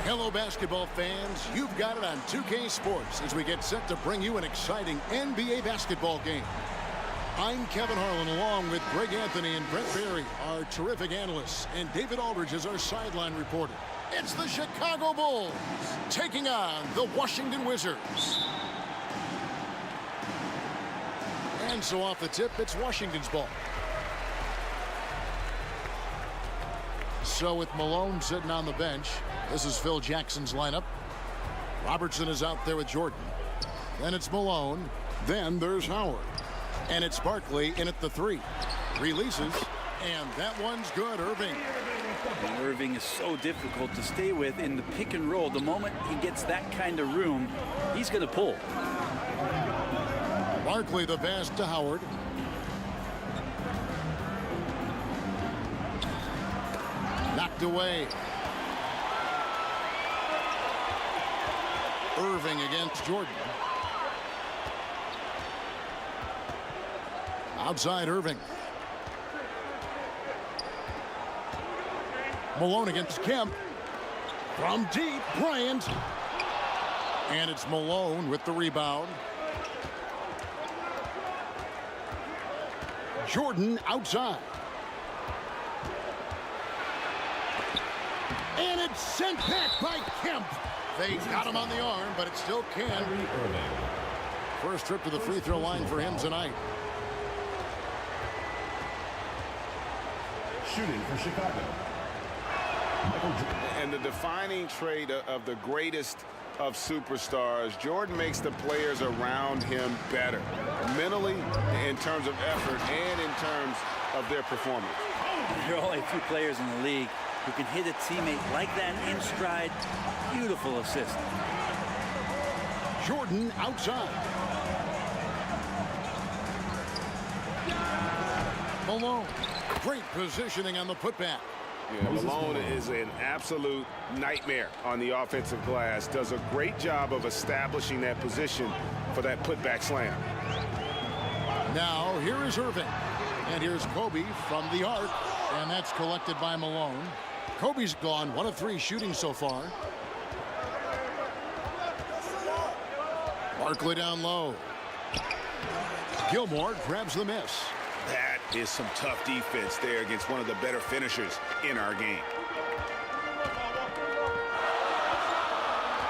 Hello, basketball fans. You've got it on 2K Sports as we get set to bring you an exciting NBA basketball game. I'm Kevin Harlan, along with Greg Anthony and Brett Berry, our terrific analysts, and David Aldridge is our sideline reporter. It's the Chicago Bulls taking on the Washington Wizards. And so off the tip, it's Washington's ball. So with Malone sitting on the bench, this is Phil Jackson's lineup. Robertson is out there with Jordan. Then it's Malone. Then there's Howard. And it's Barkley in at the 3. Releases, and that one's good, Irving. And Irving is so difficult to stay with in the pick and roll. The moment he gets that kind of room, he's going to pull. Barkley the pass to Howard. Knocked away. Irving against Jordan. Outside Irving. Malone against Kemp. From deep, Bryant. And it's Malone with the rebound. Jordan outside. And it's sent back by Kemp. They got him on the arm, but it still can. First trip to the free throw line for him tonight. Shooting for Chicago. And the defining trait of the greatest of superstars, Jordan makes the players around him better, mentally, in terms of effort, and in terms of their performance. There are only a few players in the league who can hit a teammate like that in stride. Beautiful assist. Jordan outside. Malone. Great positioning on the putback. Yeah, Malone is an absolute nightmare on the offensive glass. Does a great job of establishing that position for that putback slam. Now, here is Irving. And here's Kobe from the arc. And that's collected by Malone. Kobe's gone 1 of 3 shooting so far. Barkley down low. Gilmore grabs the miss. That is some tough defense there against one of the better finishers in our game.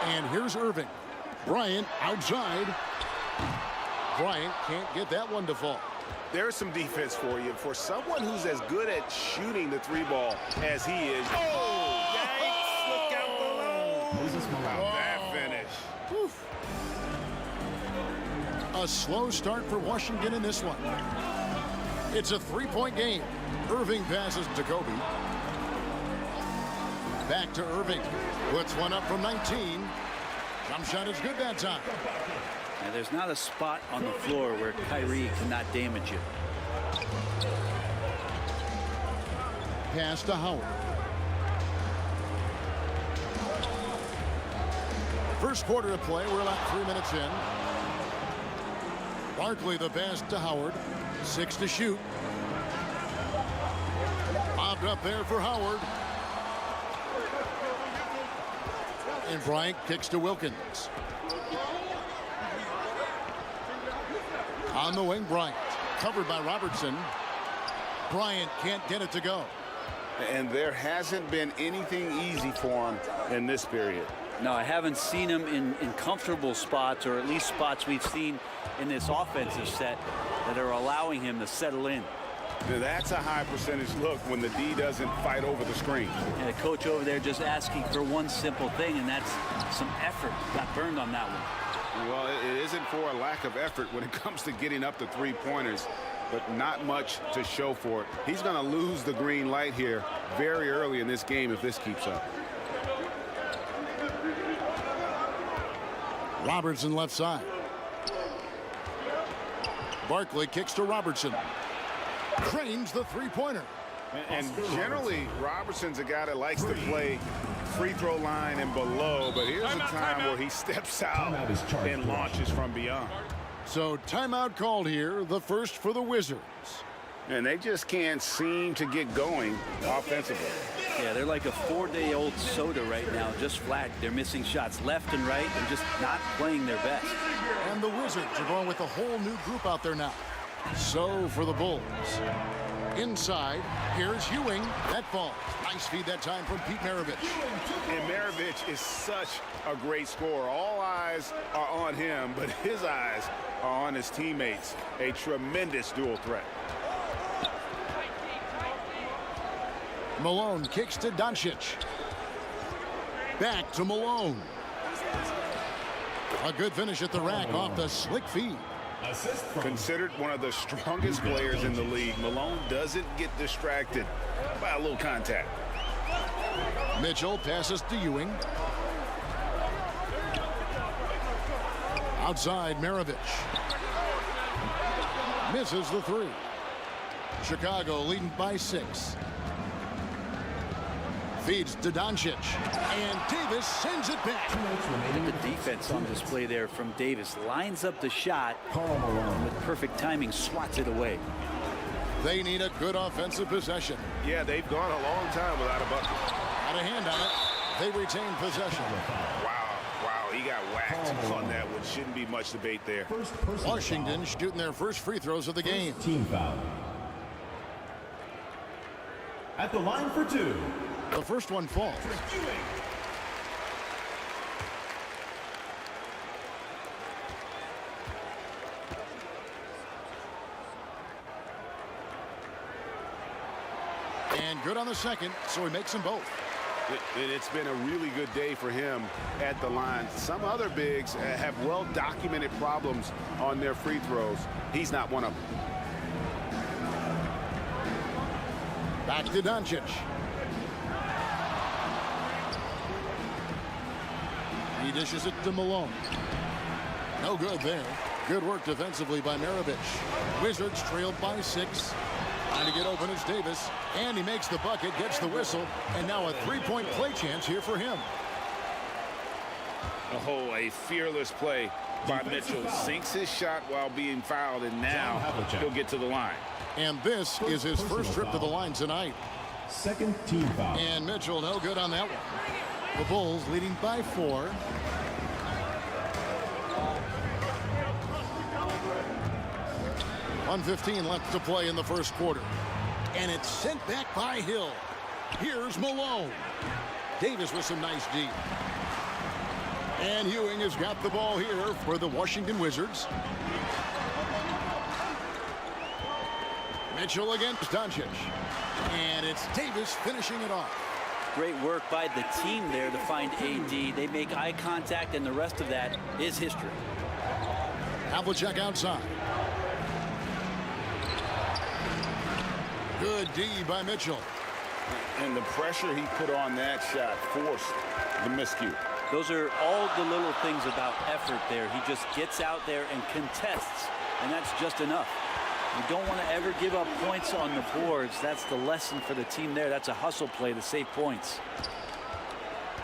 And here's Irving. Bryant outside. Bryant can't get that one to fall. There's some defense for you. For someone who's as good at shooting the 3-ball as he is. Oh! Yikes! Look out below! How that finish. Oof. A slow start for Washington in this one. It's a 3-point game. Irving passes to Kobe. Back to Irving. Puts one up from 19. Jump shot is good that time. Now, there's not a spot on the floor where KYRIE cannot damage you. Pass to Howard. First quarter of play. We're about 3 minutes in. Barkley the pass to Howard. 6 to shoot. Bobbed up there for Howard. And Bryant kicks to Wilkins. On the wing, Bryant. Covered by Robertson. Bryant can't get it to go. And there hasn't been anything easy for him in this period. No, I haven't seen him in comfortable spots, or at least spots we've seen in this offensive set that are allowing him to settle in. That's a high percentage look when the D doesn't fight over the screen. And the coach over there just asking for one simple thing, and that's some effort. Got burned on that one. Well, it isn't for a lack of effort when it comes to getting up to 3-pointers, but not much to show for it. He's going to lose the green light here very early in this game if this keeps up. Robertson left side. Barkley kicks to Robertson. Cranes the 3-pointer. And generally, Robertson's a guy that likes to play free throw line and below, but here's a time where he steps out and launches from beyond. So timeout called here, the first for the Wizards. And they just can't seem to get going offensively. Yeah, they're like a 4-day-old soda right now, just flat. They're missing shots left and right and just not playing their best. And the Wizards are going with a whole new group out there now. So for the Bulls. Inside, here's Ewing. That falls. Nice feed that time from Pete Maravich. And Maravich is such a great scorer. All eyes are on him, but his eyes are on his teammates. A tremendous dual threat. Malone kicks to Doncic. Back to Malone. A good finish at the rack off the slick feed. Considered one of the strongest players in the league, Malone doesn't get distracted by a little contact. Mitchell passes to Ewing. Outside, Maravich. Misses the three. Chicago leading by 6. Feeds to Doncic. And Davis sends it back. The defense on display there from Davis. Lines up the shot. With perfect timing, swats it away. They need a good offensive possession. Yeah, they've gone a long time without a bucket. Out of hand on it. They retain possession. Wow, he got whacked on that one. Shouldn't be much debate there. Washington shooting their first free throws of the game. Team foul. At the line for 2. The first one falls. And good on the second, so he makes them both. It's been a really good day for him at the line. Some other bigs have well-documented problems on their free throws. He's not one of them. Back to Doncic. He dishes it to Malone. No good there. Good work defensively by Maravich. Wizards trailed by 6. Trying to get open is Davis. And he makes the bucket, gets the whistle. And now a three-point play chance here for him. Oh, a fearless play by Mitchell. Sinks his shot while being fouled, and now he'll get to the line. And this is his first trip to the line tonight. Second team foul. And Mitchell no good on that one. The Bulls leading by 4. .115 left to play in the first quarter. And it's sent back by Hill. Here's Malone. Davis with some nice D. And Ewing has got the ball here for the Washington Wizards. Mitchell against Doncic. And it's Davis finishing it off. Great work by the team there to find AD. They make eye contact, and the rest of that is history. Havlicek outside. Good D by Mitchell. And the pressure he put on that shot forced the miscue. Those are all the little things about effort there. He just gets out there and contests, and that's just enough. You don't want to ever give up points on the boards. That's the lesson for the team there. That's a hustle play to save points.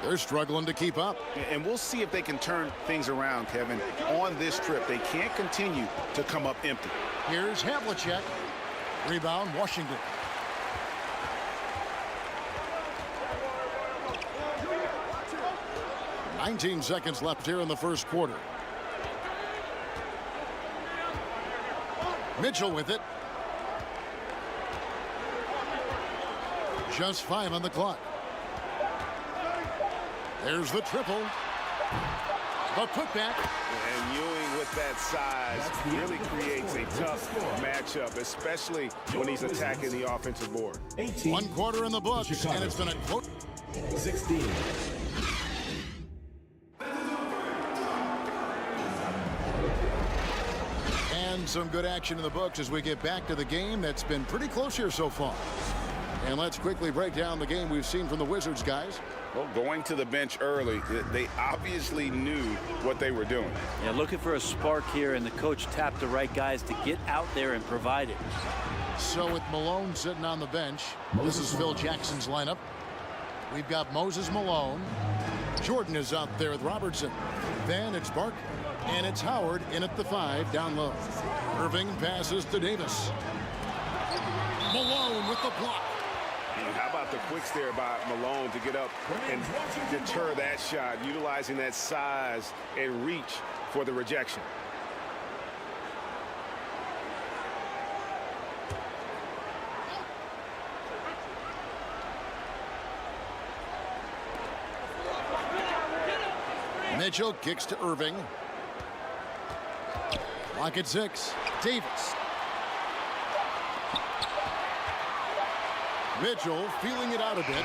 They're struggling to keep up. And we'll see if they can turn things around, Kevin. On this trip, they can't continue to come up empty. Here's Havlicek. Rebound, Washington. "19 seconds left here in the first quarter. Mitchell with it. Just 5 on the clock. There's the triple. The putback. And Ewing with that size really creates a tough matchup, especially when he's attacking the offensive board. 18. 1 quarter in the books, and it's been a close. 16. And some good action in the books as we get back to the game that's been pretty close here so far. And let's quickly break down the game we've seen from the Wizards, guys. Well, going to the bench early, they obviously knew what they were doing. Yeah, looking for a spark here, and the coach tapped the right guys to get out there and provide it. So with Malone sitting on the bench, this is Phil Jackson's lineup. We've got Moses Malone. Jordan is out there with Robertson. Then it's Barker. And it's Howard in at the 5 down low. Irving passes to Davis. Malone with the block. And how about the quicks there by Malone to get up and deter that shot, utilizing that size and reach for the rejection. Mitchell kicks to Irving. Clock at 6. Davis. Mitchell feeling it out a bit.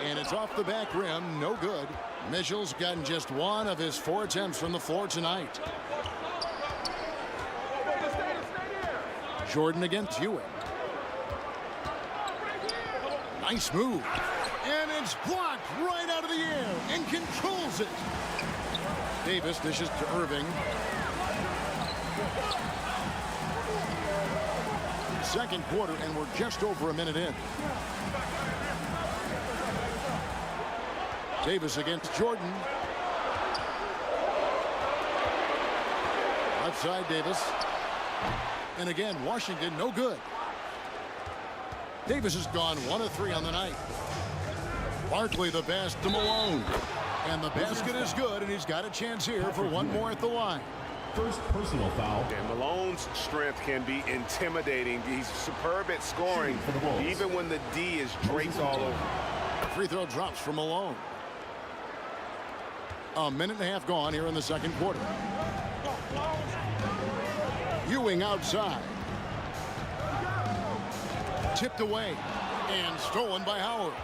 And it's off the back rim. No good. Mitchell's gotten just 1 of his 4 attempts from the floor tonight. Jordan against Ewing. Nice move. And it's blocked right out of the air and controls it. Davis dishes to Irving. Second quarter, and we're just over a minute in. Davis against Jordan. Left side, Davis. And again, Washington, no good. Davis has gone 1 of 3 on the night. Barkley the pass to Malone. And the basket is good, and he's got a chance here for 1 more at the line. First personal foul. And Malone's strength can be intimidating. He's superb at scoring, even when the D is draped all over. Free throw drops from Malone. A minute and a half gone here in the second quarter. Ewing outside. Tipped away and stolen by Howard.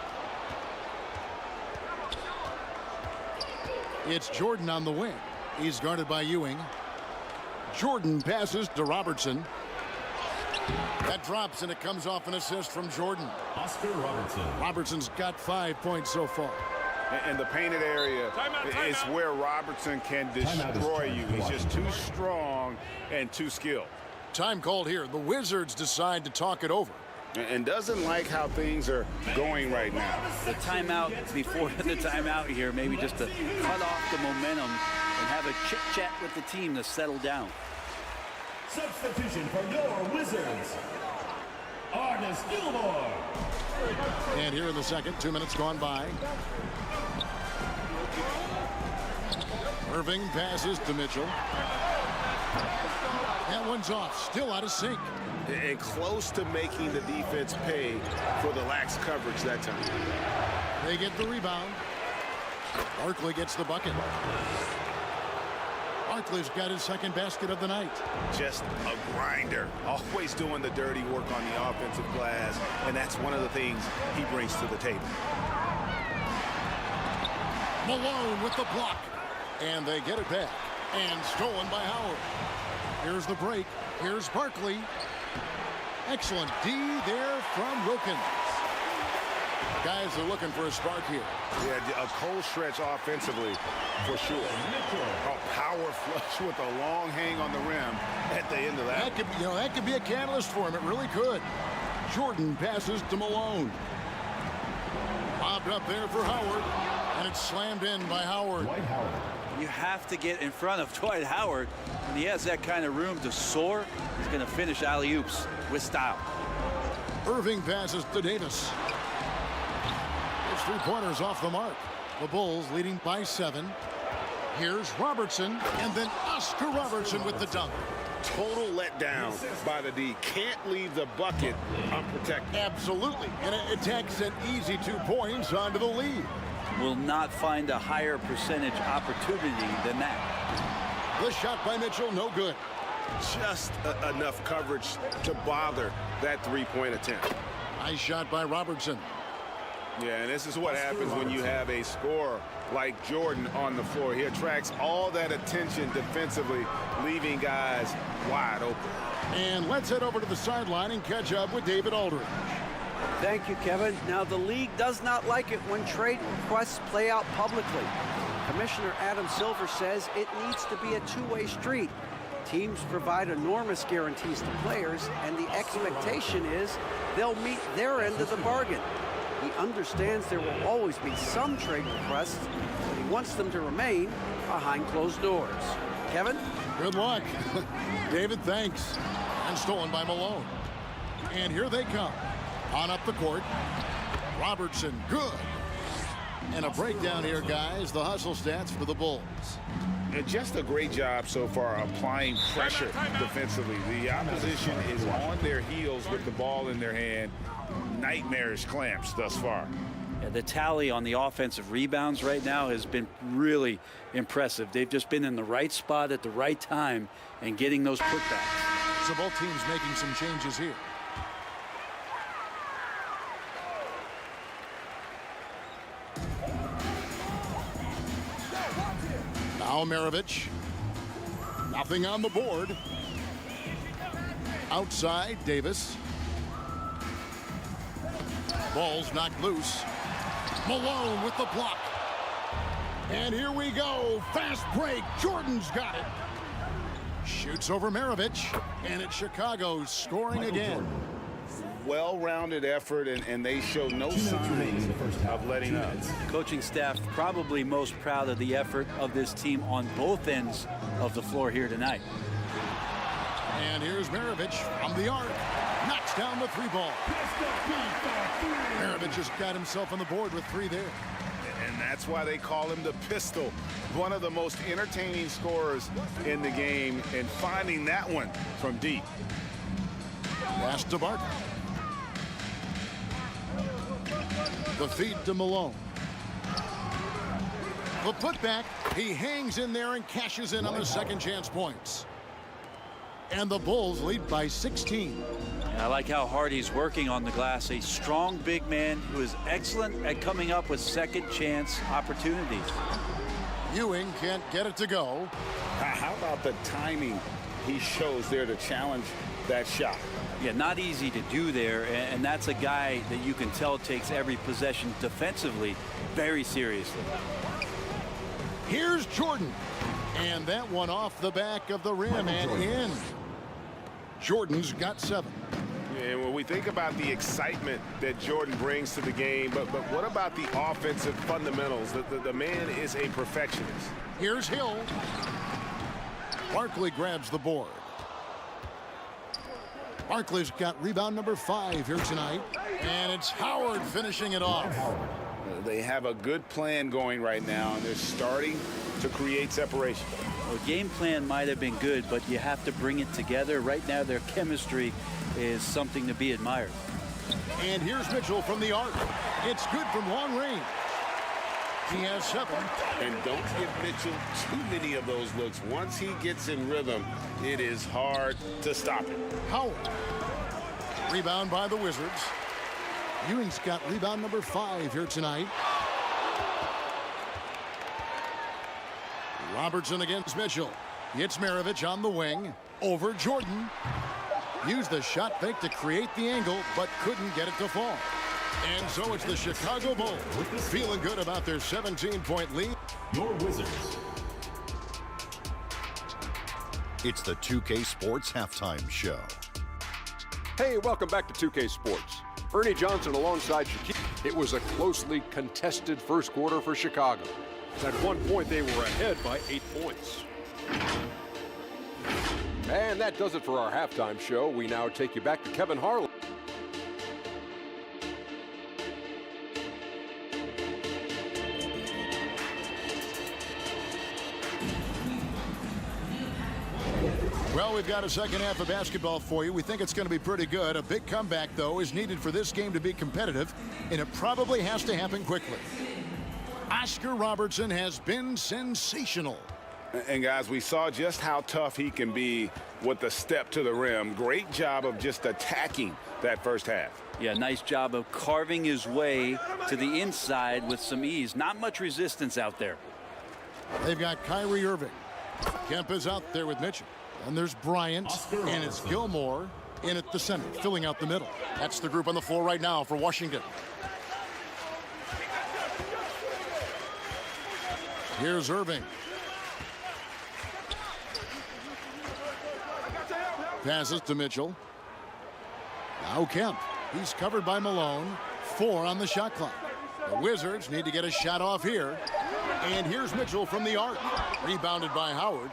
It's Jordan on the wing. He's guarded by Ewing. Jordan passes to Robertson. That drops, and it comes off an assist from Jordan. Oscar Robertson. Robertson's got 5 points so far. And the painted area is where Robertson can destroy you. He's just too strong and too skilled. Time called here. The Wizards decide to talk it over. And doesn't like how things are going right now. The timeout before the timeout here, maybe just to cut off the momentum and have a chit-chat with the team to settle down. Substitution for your Wizards, ARTIS GILMORE. And here in the second, 2 minutes gone by. Irving passes to Mitchell. That one's off, still out of sync. And close to making the defense pay for the lax coverage that time. They get the rebound. Barkley gets the bucket. Barkley's got his second basket of the night. Just a grinder, always doing the dirty work on the offensive glass, and that's one of the things he brings to the table. Malone with the block, and they get it back, and stolen by Howard. Here's the break. Here's Barkley. Excellent D there from Wilkins. Guys are looking for a spark here. Yeah, a cold stretch offensively for sure. A power flush with a long hang on the rim at the end of that. That could be a catalyst for him. It really could. Jordan passes to Malone. Bobbed up there for Howard, and it's slammed in by Howard. Dwight Howard. You have to get in front of Dwight Howard. When he has that kind of room to soar, he's going to finish alley-oops with style. Irving passes to Davis. It's 3-pointers off the mark. The Bulls leading by 7. Here's Robertson, and then Oscar Robertson with the dunk. Total letdown by the D. Can't leave the bucket unprotected. Absolutely, and it attacks an easy 2 points onto the lead. Will not find a higher percentage opportunity than that. The shot by Mitchell, no good. Just enough coverage to bother that 3-point attempt. Nice shot by Robertson. Yeah, and this is what happens when you have a scorer like Jordan on the floor. He attracts all that attention defensively, leaving guys wide open. And let's head over to the sideline and catch up with David Aldridge. Thank you, Kevin. Now, the league does not like it when trade requests play out publicly. Commissioner Adam Silver says it needs to be a two-way street. Teams provide enormous guarantees to players, and the expectation is they'll meet their end of the bargain. He understands there will always be some trade requests, but he wants them to remain behind closed doors. Kevin? Good luck. David, thanks. And stolen by Malone. And here they come. On up the court. Robertson, good. And a breakdown here, guys. The hustle stats for the Bulls. And just a great job so far applying pressure defensively. The opposition is on their heels with the ball in their hand. Nightmarish clamps thus far. Yeah, the tally on the offensive rebounds right now has been really impressive. They've just been in the right spot at the right time and getting those putbacks. So both teams making some changes here. Now MARAVICH. Nothing on the board. Outside, Davis. Ball's knocked loose. Malone with the block. And here we go. Fast break. Jordan's got it. Shoots over MARAVICH. And it's Chicago scoring again. Well-rounded effort, and they show no signs of letting up. Coaching staff probably most proud of the effort of this team on both ends of the floor here tonight. And here's MARAVICH from the arc. Knocks down the three ball. MARAVICH just got himself on the board with 3 there. And that's why they call him the pistol. One of the most entertaining scorers in the game, and finding that one from deep. Pass to Barton. The feed to Malone. The putback. He hangs in there and cashes in on the second chance points. And the Bulls lead by 16. I like how hard he's working on the glass. A strong big man who is excellent at coming up with second chance opportunities. Ewing can't get it to go. How about the timing he shows there to challenge that shot? Yeah, not easy to do there, and that's a guy that you can tell takes every possession defensively very seriously. Here's Jordan. And that one off the back of the rim and in. Jordan's got 7. And when we think about the excitement that Jordan brings to the game, but what about the offensive fundamentals? The man is a perfectionist. Here's Hill. Barkley grabs the board. Barkley's got rebound number 5 here tonight. And it's Howard finishing it off. They have a good plan going right now, and they're starting to create separation. Well, game plan might have been good, but you have to bring it together. Right now, their chemistry is something to be admired. And here's Mitchell from the arc. It's good from long range. He has 7. And don't give Mitchell too many of those looks. Once he gets in rhythm, it is hard to stop it. Howard. Rebound by the Wizards. Ewing's got rebound number 5 here tonight. Robertson against Mitchell. It's MARAVICH on the wing. Over Jordan. Used the shot fake to create the angle, but couldn't get it to fall. And so it's the Chicago Bulls feeling good about their 17-point lead. Your Wizards. It's the 2K Sports Halftime Show. Hey, welcome back to 2K Sports. Ernie Johnson alongside Shaquille. It was a closely contested first quarter for Chicago. At one point, they were ahead by 8 points. And that does it for our halftime show. We now take you back to Kevin Harlan. Well, we've got a second half of basketball for you. We think it's going to be pretty good. A big comeback, though, is needed for this game to be competitive, and it probably has to happen quickly. Oscar Robertson has been sensational. And guys, we saw just how tough he can be with the step to the rim. Great job of just attacking that first half. Yeah, nice job of carving his way to the inside with some ease. Not much resistance out there. They've got KYRIE Irving. Kemp is out there with Mitchell. And there's Bryant, and it's Gilmore in at the center, filling out the middle. That's the group on the floor right now for Washington. Here's Irving. Passes to Mitchell. Now Kemp. He's covered by Malone. 4 on the shot clock. The Wizards need to get a shot off here. And here's Mitchell from the arc. Rebounded by Howard.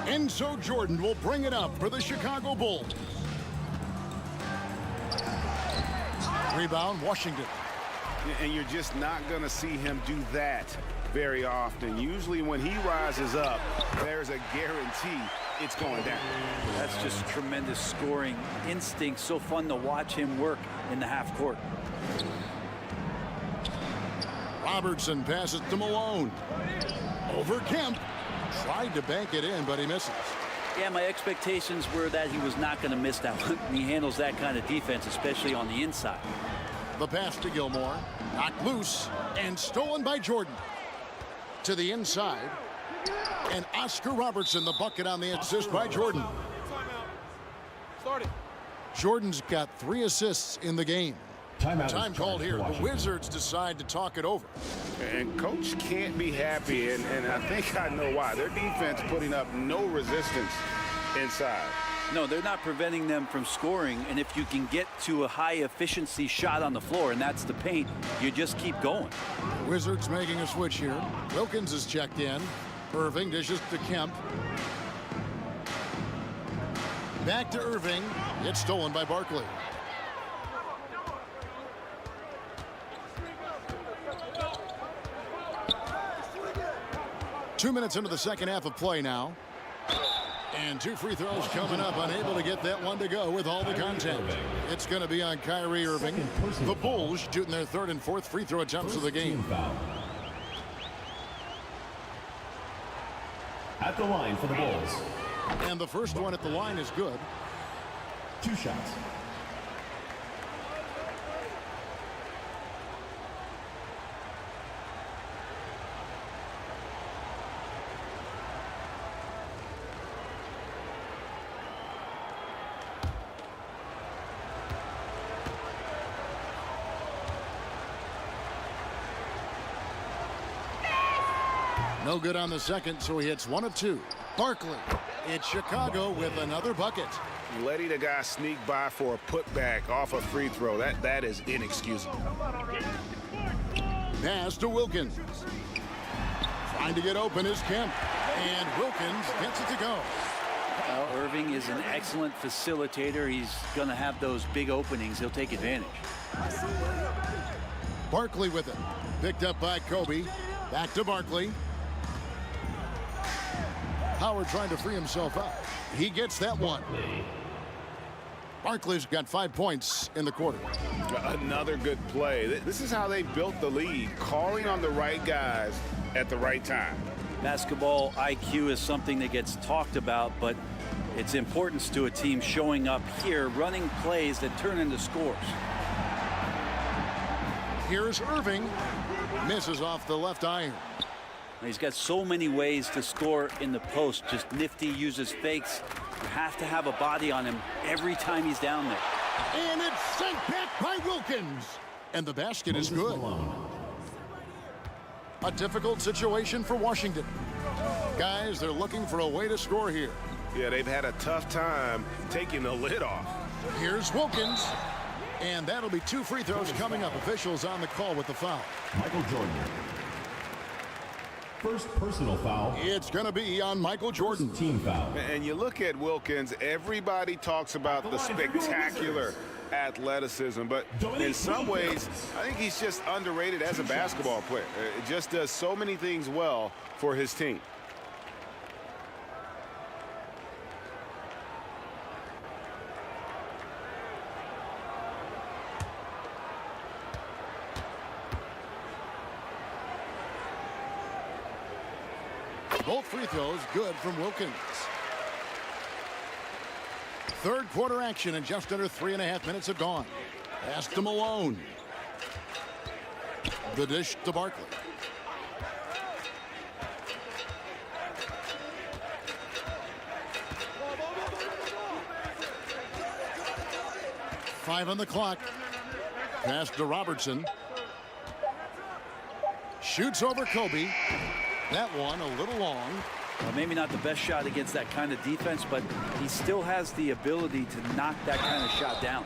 Enzo Jordan will bring it up for the Chicago Bulls. Rebound, Washington. And you're just not going to see him do that very often. Usually when he rises up, there's a guarantee it's going down. That's just tremendous scoring instinct. So fun to watch him work in the half court. Robertson passes to Malone. Over Kemp. Tried to bank it in, but he misses. Yeah, my expectations were that he was not going to miss that one. He handles that kind of defense, especially on the inside. The pass to Gilmore. Knocked loose and stolen by Jordan. To the inside. And Oscar Robertson, the bucket on the assist by Jordan. Jordan's got 3 assists in the game. Time called here. The Wizards decide to talk it over. And coach can't be happy, and I think I know why. Their defense putting up no resistance inside. No, they're not preventing them from scoring, and if you can get to a high-efficiency shot on the floor, and that's the paint, you just keep going. Wizards making a switch here. Wilkins is checked in. Irving dishes to Kemp. Back to Irving. It's stolen by Barkley. Two minutes into the second half of play now. And 2 free throws coming up, unable to get that one to go with all the content. It's going to be on Kyrie Irving. The Bulls shooting their 3rd and 4th free throw attempts of the game. At the line for the Bulls. And the first one at the line is good. 2 shots. No good on the second, so he hits 1 of 2. Barkley. It's Chicago with another bucket. Letting a guy sneak by for a putback off a free throw, that is inexcusable. Pass to Wilkins. Trying to get open is Kemp. And Wilkins gets it to go. Well, Irving is an excellent facilitator. He's going to have those big openings. He'll take advantage. Barkley with it. Picked up by Kobe. Back to Barkley. Howard trying to free himself up. He gets that one. Barkley's got 5 points in the quarter. Another good play. This is how they built the lead, calling on the right guys at the right time. Basketball IQ is something that gets talked about, but its importance to a team showing up here, running plays that turn into scores. Here's Irving. Misses off the left iron. He's got so many ways to score in the post. Just nifty, uses fakes. You have to have a body on him every time he's down there. And it's sent back by Wilkins. And the basket is good. A difficult situation for Washington. Guys, they're looking for a way to score here. Yeah, they've had a tough time taking the lid off. Here's Wilkins. And that'll be 2 free throws coming up. Officials on the call with the foul. Michael Jordan. First personal foul. It's going to be on Michael Jordan. First team foul. And you look at Wilkins, everybody talks about the spectacular athleticism, but in some ways, I think he's just underrated as a basketball player. It just does so many things well for his team. Both free throws good from Wilkins. Third quarter action and just under 3.5 minutes have gone. Pass to Malone. The dish to Barkley. Five on the clock. Pass to Robertson. Shoots over Kobe. That one a little long. Well, maybe not the best shot against that kind of defense, but he still has the ability to knock that kind of shot down.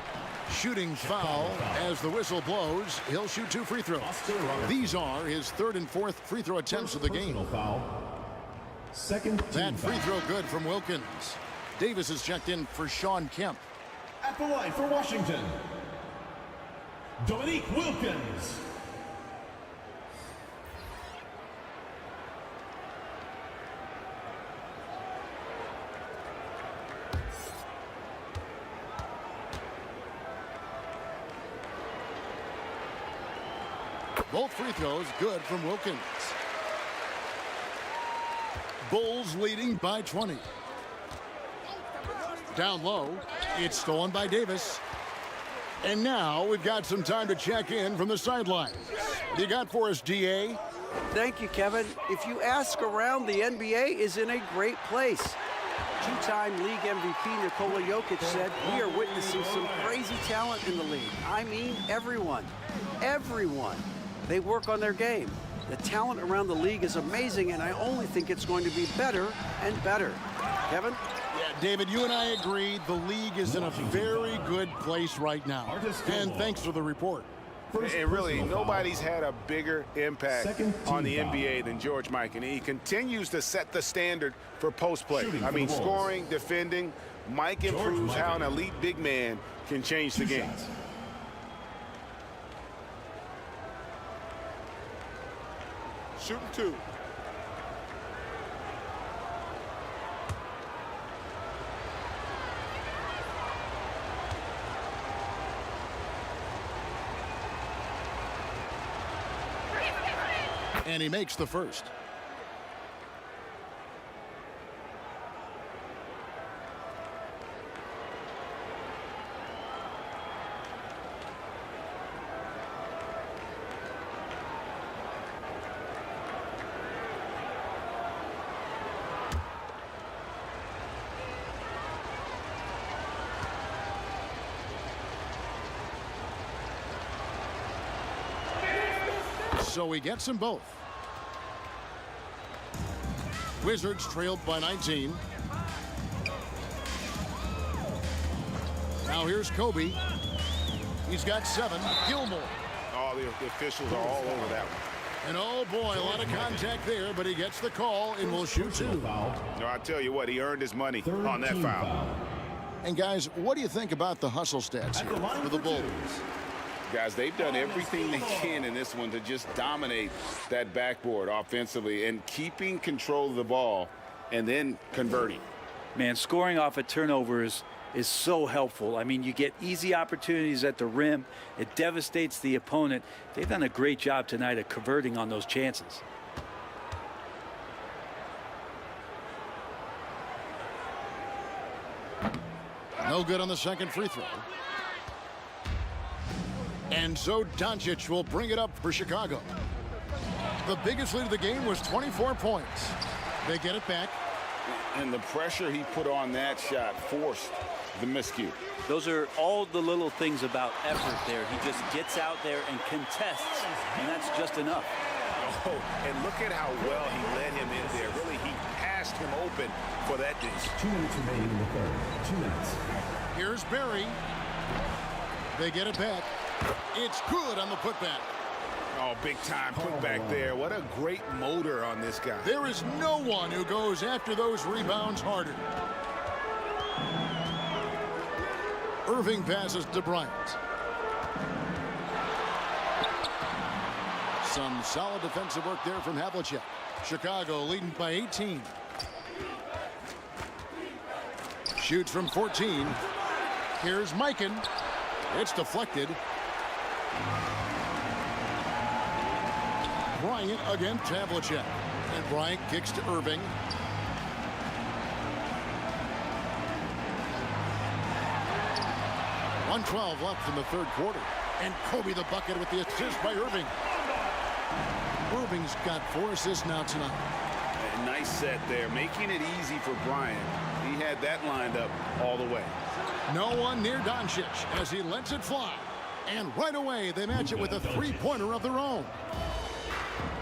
Shooting foul as the whistle blows. He'll shoot 2 free throws. These are his 3rd and 4th free throw attempts of the game. Foul. Second team That free foul. throw good from Wilkins. Davis is checked in for Shawn Kemp. At the line for Washington, Wilkins. Both free throws good from Wilkins. Bulls leading by 20. Down low, it's stolen by Davis. And now we've got some time to check in from the sidelines. What do you got for us, DA? Thank you, Kevin. If you ask around, the NBA is in a great place. Two-time league MVP Nikola Jokic said, "We are witnessing some crazy talent in the league." I mean, everyone. Everyone. They work on their game. The talent around the league is amazing, and I only think it's going to be better and better. Kevin? Yeah, David, you and I agree the league is in a very good place right now. And thanks for the report. And really, nobody's had a bigger impact on the NBA than George Mike, and he continues to set the standard for post play. I mean, scoring, defending. Mike improves how an elite big man can change the game. Shooting two. And he makes the first. So he gets them both. Wizards trailed by 19. Now here's Kobe. He's got 7. Gilmore. Oh, the officials are all over that one. And oh boy, a lot of contact there, but he gets the call and will shoot 2. No, I tell you what, he earned his money on that foul. And guys, what do you think about the hustle stats here for the Bulls? Guys, they've done everything they can in this one to just dominate that backboard offensively and keeping control of the ball and then converting. Man, scoring off of turnovers is so helpful. I mean, you get easy opportunities at the rim. It devastates the opponent. They've done a great job tonight of converting on those chances. No good on the second free throw. And so Doncic will bring it up for Chicago. The biggest lead of the game was 24 points. They get it back. And the pressure he put on that shot forced the miscue. Those are all the little things about effort there. He just gets out there and contests, and that's just enough. Oh, and look at how well he led him in there. Really, he passed him open for that dish. 2 minutes remaining in the third. 2 minutes. Here's Barry. They get it back. It's good on the putback. Oh, big time putback there. What a great motor on this guy. There is no one who goes after those rebounds harder. Irving passes to Bryant. Some solid defensive work there from Havlicek. Chicago leading by 18. Shoots from 14. Here's Mikan. It's deflected. Bryant against Havlicek. And Bryant kicks to Irving. .112 left in the third quarter. And Kobe the bucket with the assist by Irving. Irving's got 4 assists now tonight. A nice set there, making it easy for Bryant. He had that lined up all the way. No one near Doncic as he lets it fly. And right away, they match it with a three-pointer of their own.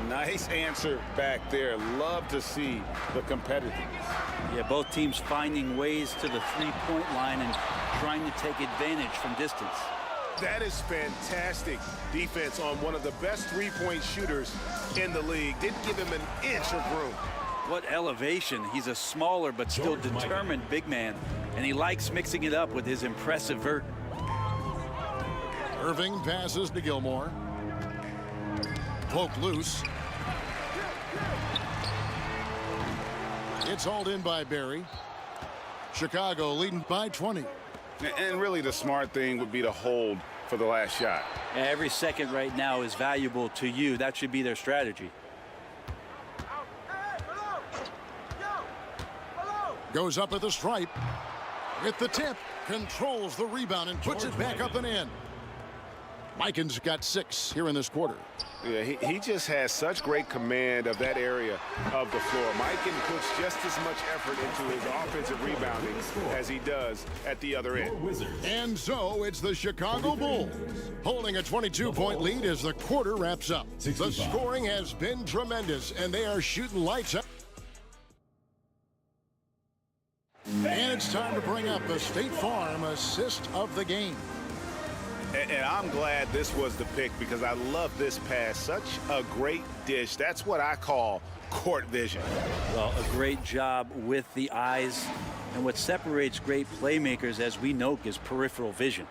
Nice answer back there. Love to see the competitiveness. Yeah, both teams finding ways to the three-point line and trying to take advantage from distance. That is fantastic defense on one of the best three-point shooters in the league. Didn't give him an inch of room. What elevation. He's a smaller but still determined big man, and he likes mixing it up with his impressive vert. Irving passes to Gilmore. Poked loose. It's hauled in by Barry. Chicago leading by 20. And really the smart thing would be to hold for the last shot. Every second right now is valuable to you. That should be their strategy. Goes up at the stripe. With the tip. Controls the rebound and puts it back up and in. Mikan's got 6 here in this quarter. Yeah, he just has such great command of that area of the floor. Mikan puts just as much effort into his offensive rebounding as he does at the other end. And so it's the Chicago Bulls holding a 22-point lead as the quarter wraps up. The scoring has been tremendous, and they are shooting lights up. And it's time to bring up the State Farm assist of the game. And I'm glad this was the pick because I love this pass. Such a great dish. That's what I call court vision. Well, a great job with the eyes. And what separates great playmakers, as we know, is peripheral vision.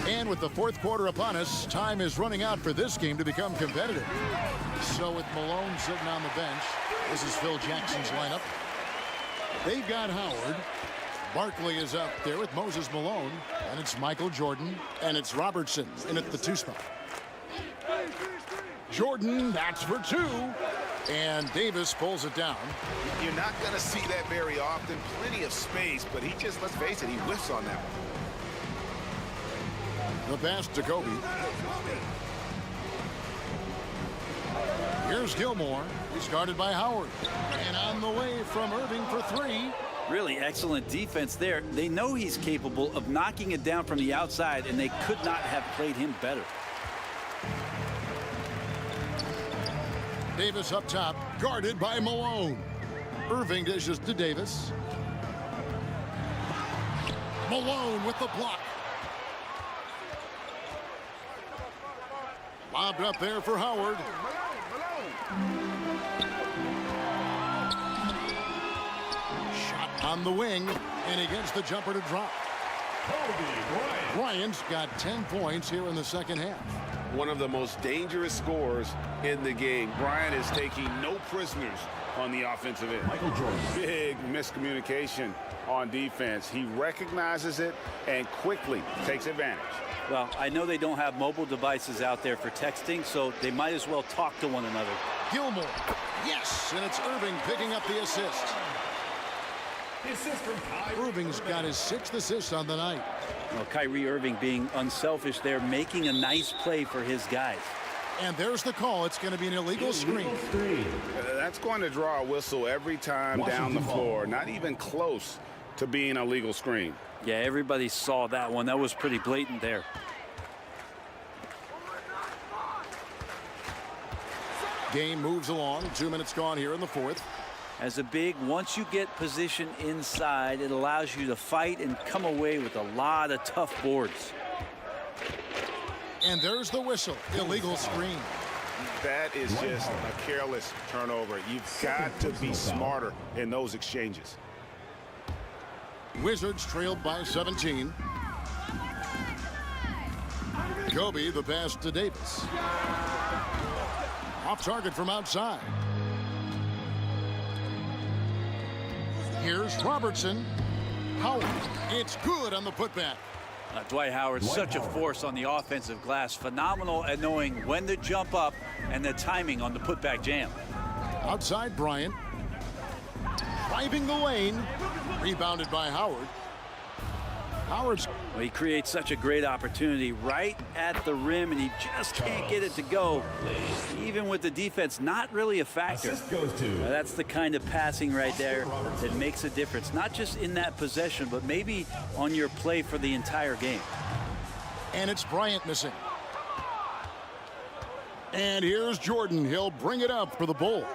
And with the fourth quarter upon us, time is running out for this game to become competitive. So with Malone sitting on the bench, this is Phil Jackson's lineup. They've got Howard. Barkley is up there with Moses Malone, and it's Michael Jordan, and it's Robertson in at the 2 spot. Jordan, that's for 2, and Davis pulls it down. You're not going to see that very often. Plenty of space, but he just, let's face it, he whiffs on that one. The pass to Kobe. Here's Gilmore. He's guarded by Howard, and on the way from Irving for 3. Really excellent defense there. They know he's capable of knocking it down from the outside, and they could not have played him better. Davis up top, guarded by Malone. Irving dishes to Davis. Malone with the block. Lobbed up there for Howard. On the wing, and he gets the jumper to drop. Bryant's got 10 points here in the second half. One of the most dangerous scorers in the game. Bryant is taking no prisoners on the offensive end. Michael Jordan. Big miscommunication on defense. He recognizes it and quickly takes advantage. Well, I know they don't have mobile devices out there for texting, so they might as well talk to one another. Gilmore, yes, and it's Irving picking up the assist. Irving's got his 6th assist on the night. Well, Kyrie Irving being unselfish there, making a nice play for his guys. And there's the call. It's going to be an illegal screen. That's going to draw a whistle every time down the floor. Not even close to being a legal screen. Yeah, everybody saw that one. That was pretty blatant there. Game moves along. 2 minutes gone here in the 4th. As a big, once you get position inside, it allows you to fight and come away with a lot of tough boards. And there's the whistle. Illegal screen. That is just a careless turnover. You've got to be smarter in those exchanges. Wizards trailed by 17. Kobe, the pass to Davis. Off target from outside. Here's Robertson. Howard. It's good on the putback. Dwight Howard's such a force on the offensive glass. Phenomenal at knowing when to jump up and the timing on the putback jam. Outside Bryant. Driving the lane. Rebounded by Howard. Howard's. Well, he creates such a great opportunity right at the rim, and he just can't get it to go. Even with the defense not really a factor. That's the kind of passing right there that makes a difference, not just in that possession, but maybe on your play for the entire game. And it's Bryant missing. And here's Jordan. He'll bring it up for the Bulls.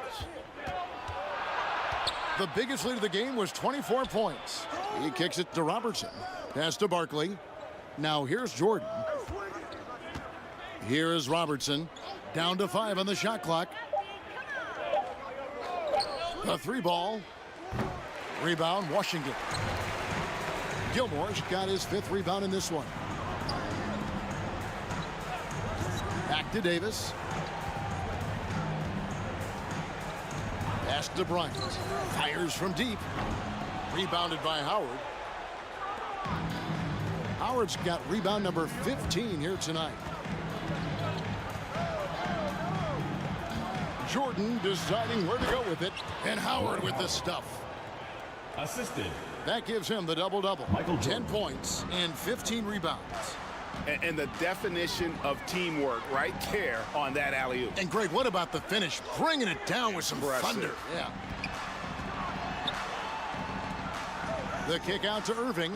The biggest lead of the game was 24 points. He kicks it to Robertson. Pass to Barkley. Now here's Jordan. Here is Robertson. Down to 5 on the shot clock. The 3 ball. Rebound, Washington. Gilmore's got his 5th rebound in this one. Back to Davis. Pass to Bryant. Fires from deep. Rebounded by Howard. Howard's got rebound number 15 here tonight. Jordan deciding where to go with it. And Howard with the stuff. Assisted. That gives him the double-double. 10 points and 15 rebounds. And the definition of teamwork right there on that alley-oop. And Greg, what about the finish? Bringing it down with some thunder. Yeah. The kick out to Irving.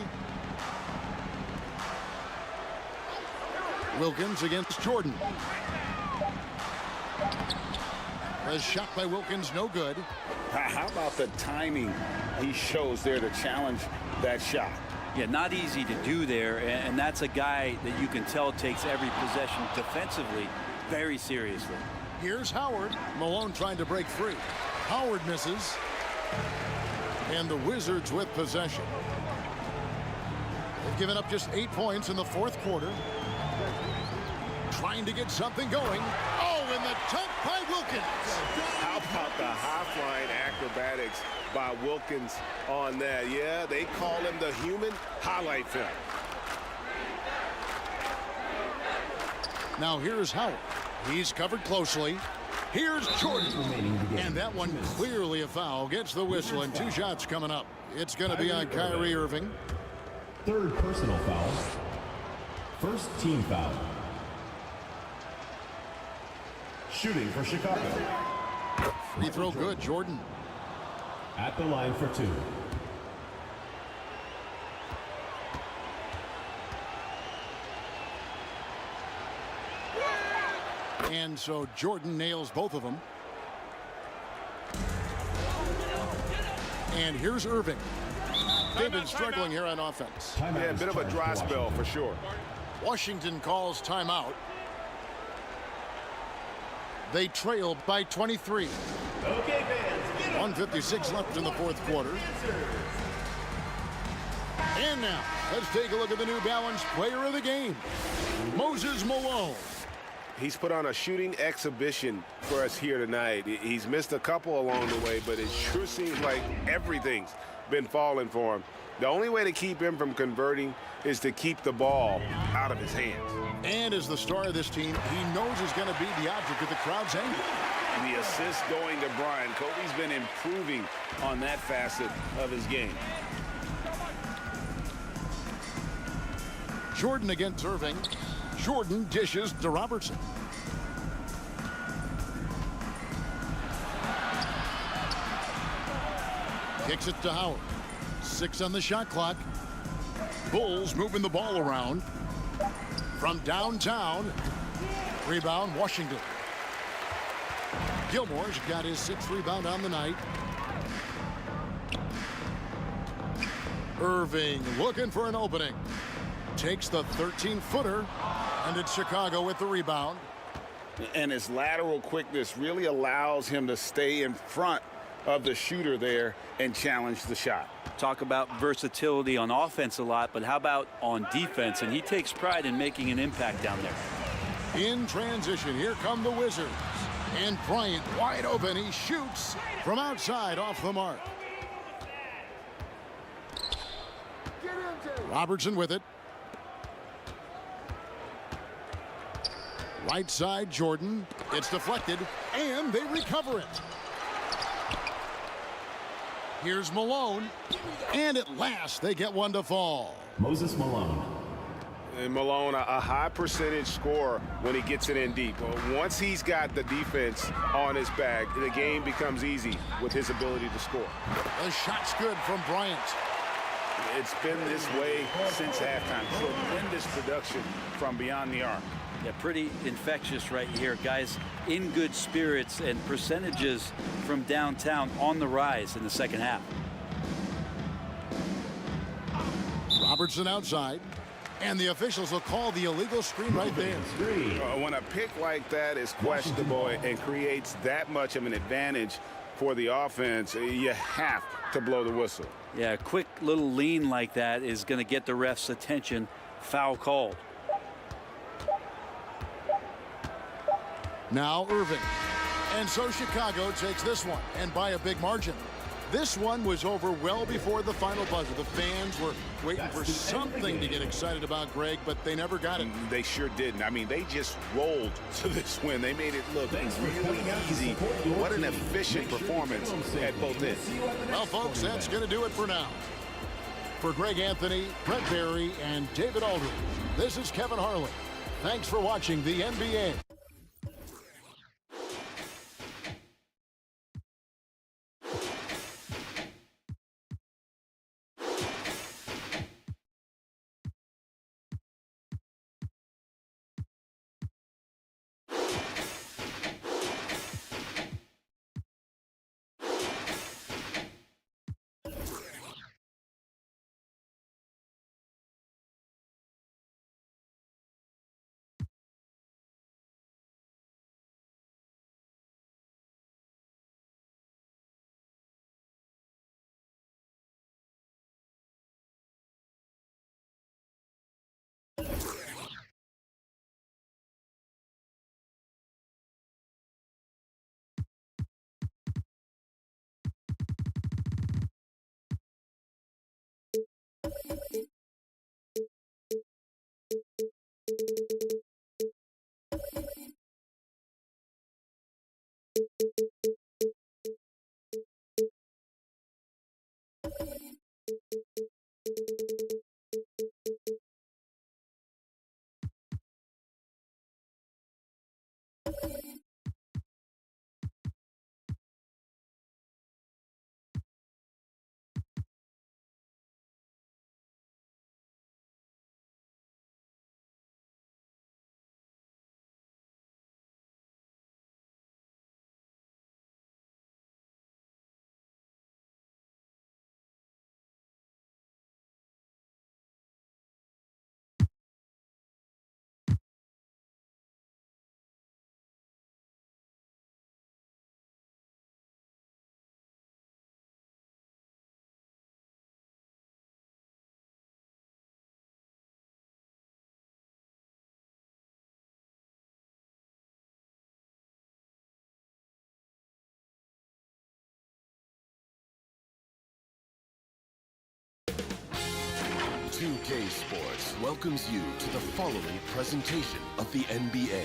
Wilkins against Jordan. The shot by Wilkins, no good. How about the timing he shows there to challenge that shot? Yeah, not easy to do there, and that's a guy that you can tell takes every possession defensively very seriously. Here's Howard. Malone trying to break free. Howard misses. And the Wizards with possession. They've given up just 8 points in the 4th quarter. Trying to get something going. Oh, and the dunk by Wilkins. How about the high-flying acrobatics by Wilkins on that? Yeah, they call him the human highlight film. Now here's Howard. He's covered closely. Here's Jordan. And that one clearly a foul. Gets the whistle and 2 shots coming up. It's going to be on Kyrie Irving. 3rd personal foul. 1st team foul. Shooting for Chicago. Free throw good, Jordan. At the line for 2. And so Jordan nails both of them. And here's Irving. They've been struggling here on offense. Yeah, a bit of a dry spell for sure. Washington calls timeout. They trail by 23. Okay, fans. 1:56 left in the 4th quarter. And now, let's take a look at the New Balance player of the game, Moses Malone. He's put on a shooting exhibition for us here tonight. He's missed a couple along the way, but it sure seems like everything's been falling for him. The only way to keep him from converting is to keep the ball out of his hands. And as the star of this team, he knows he's going to be the object of the crowd's anger. The assist going to Bryant. Kobe's been improving on that facet of his game. Jordan against Irving. Jordan dishes to Robertson. Kicks it to Howard. 6 on the shot clock. Bulls moving the ball around. From downtown. Rebound, Washington. Gilmore's got his 6th rebound on the night. Irving looking for an opening. Takes the 13-footer. And it's Chicago with the rebound. And his lateral quickness really allows him to stay in front of the shooter there and challenge the shot. Talk about versatility on offense a lot, but how about on defense? And he takes pride in making an impact down there. In transition, here come the Wizards. And Bryant wide open. He shoots from outside off the mark. Robertson with it. Right side, Jordan. It's deflected, and they recover it. Here's Malone, and at last they get one to fall. Moses Malone. And Malone, a high percentage scorer when he gets it in deep. Once he's got the defense on his back, the game becomes easy with his ability to score. The shot's good from Bryant. It's been this way since halftime. Tremendous production from beyond the arc. Yeah, pretty infectious right here. Guys in good spirits and percentages from downtown on the rise in the second half. Robertson outside. And the officials will call the illegal screen right there. When a pick like that is questionable and creates that much of an advantage for the offense, you have to blow the whistle. Yeah, a quick little lean like that is going to get the ref's attention. Foul called. Now Irving. And so Chicago takes this one, and by a big margin. This one was over well before the final buzzer. The fans were waiting for something to get excited about, Greg, but they never got it. They sure didn't. I mean, they just rolled to this win. They made it look really easy. What an efficient performance at both ends. Well, folks, that's going to do it for now. For Greg Anthony, Brent Barry, and David Aldridge, this is Kevin Harlan. Thanks for watching the NBA. .2K Sports welcomes you to the following presentation of the NBA.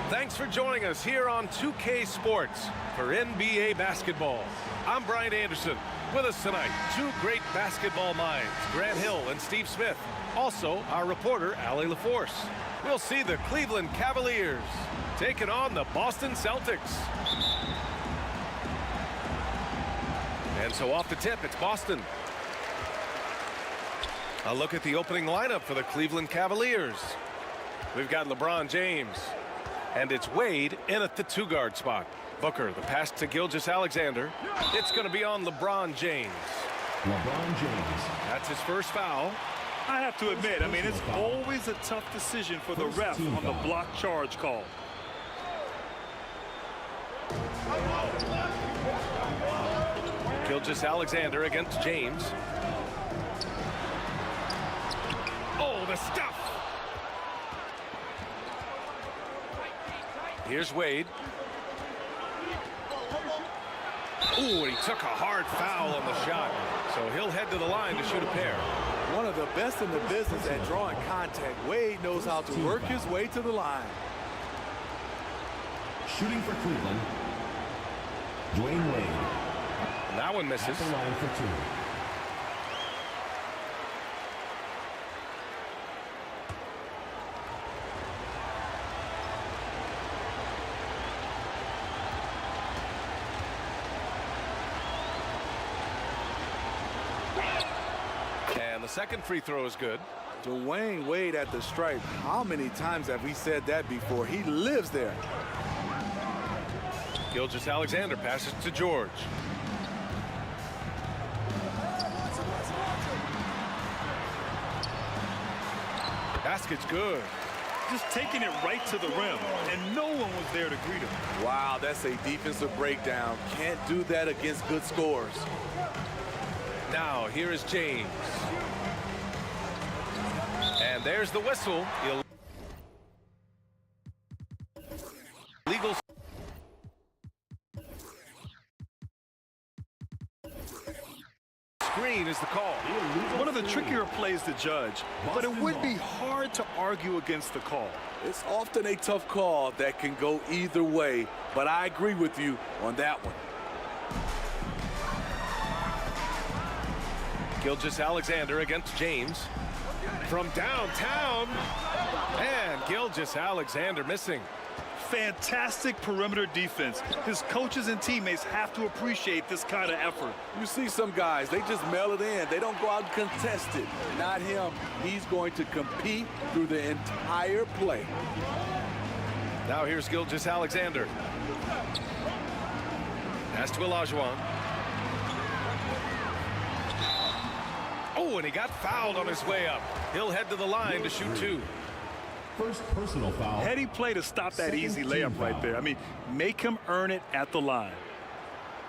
Thanks for joining us here on 2K Sports for NBA basketball. I'm Brian Anderson. With us tonight, two great basketball minds, Grant Hill and Steve Smith. Also, our reporter, Allie LaForce. We'll see the Cleveland Cavaliers taking on the Boston Celtics. And so off the tip, it's Boston. A look at the opening lineup for the Cleveland Cavaliers. We've got LeBron James. And it's Wade in at the two-guard spot. Booker, the pass to Gilgeous-Alexander. It's going to be on LeBron James. LeBron James. That's his first foul. I have to admit, I mean, it's always a tough decision for the ref on the block charge call. Gilgeous-Alexander against James. Oh, the stuff. Here's Wade. Ooh, and he took a hard foul on the shot. So he'll head to the line to shoot a pair. One of the best in the business at drawing contact. Wade knows how to work his way to the line. Shooting for Cleveland, Dwayne Wade. That one misses. At the line for 2. And the second free throw is good. Dwayne Wade at the stripe. How many times have we said that before? He lives there. Gilgeous-Alexander passes to George. Basket's good. Just taking it right to the rim, and no one was there to greet him. Wow, that's a defensive breakdown. Can't do that against good scores. Now, here is James. And there's the whistle. Illegal. Screen is the call. One of the trickier plays to judge, but it would be hard to argue against the call. It's often a tough call that can go either way, but I agree with you on that one. Gilgeous-Alexander against James. From downtown. And Gilgeous-Alexander missing. Fantastic perimeter defense. His coaches and teammates have to appreciate this kind of effort. You see some guys, they just mail it in. They don't go out and contest it. Not him. He's going to compete through the entire play. Now here's Gilgeous-Alexander. Pass to Olajuwon. Oh, and he got fouled on his way up. He'll head to the line to shoot 2. First personal foul. Heady play to stop that easy layup right there. I mean, make him earn it at the line.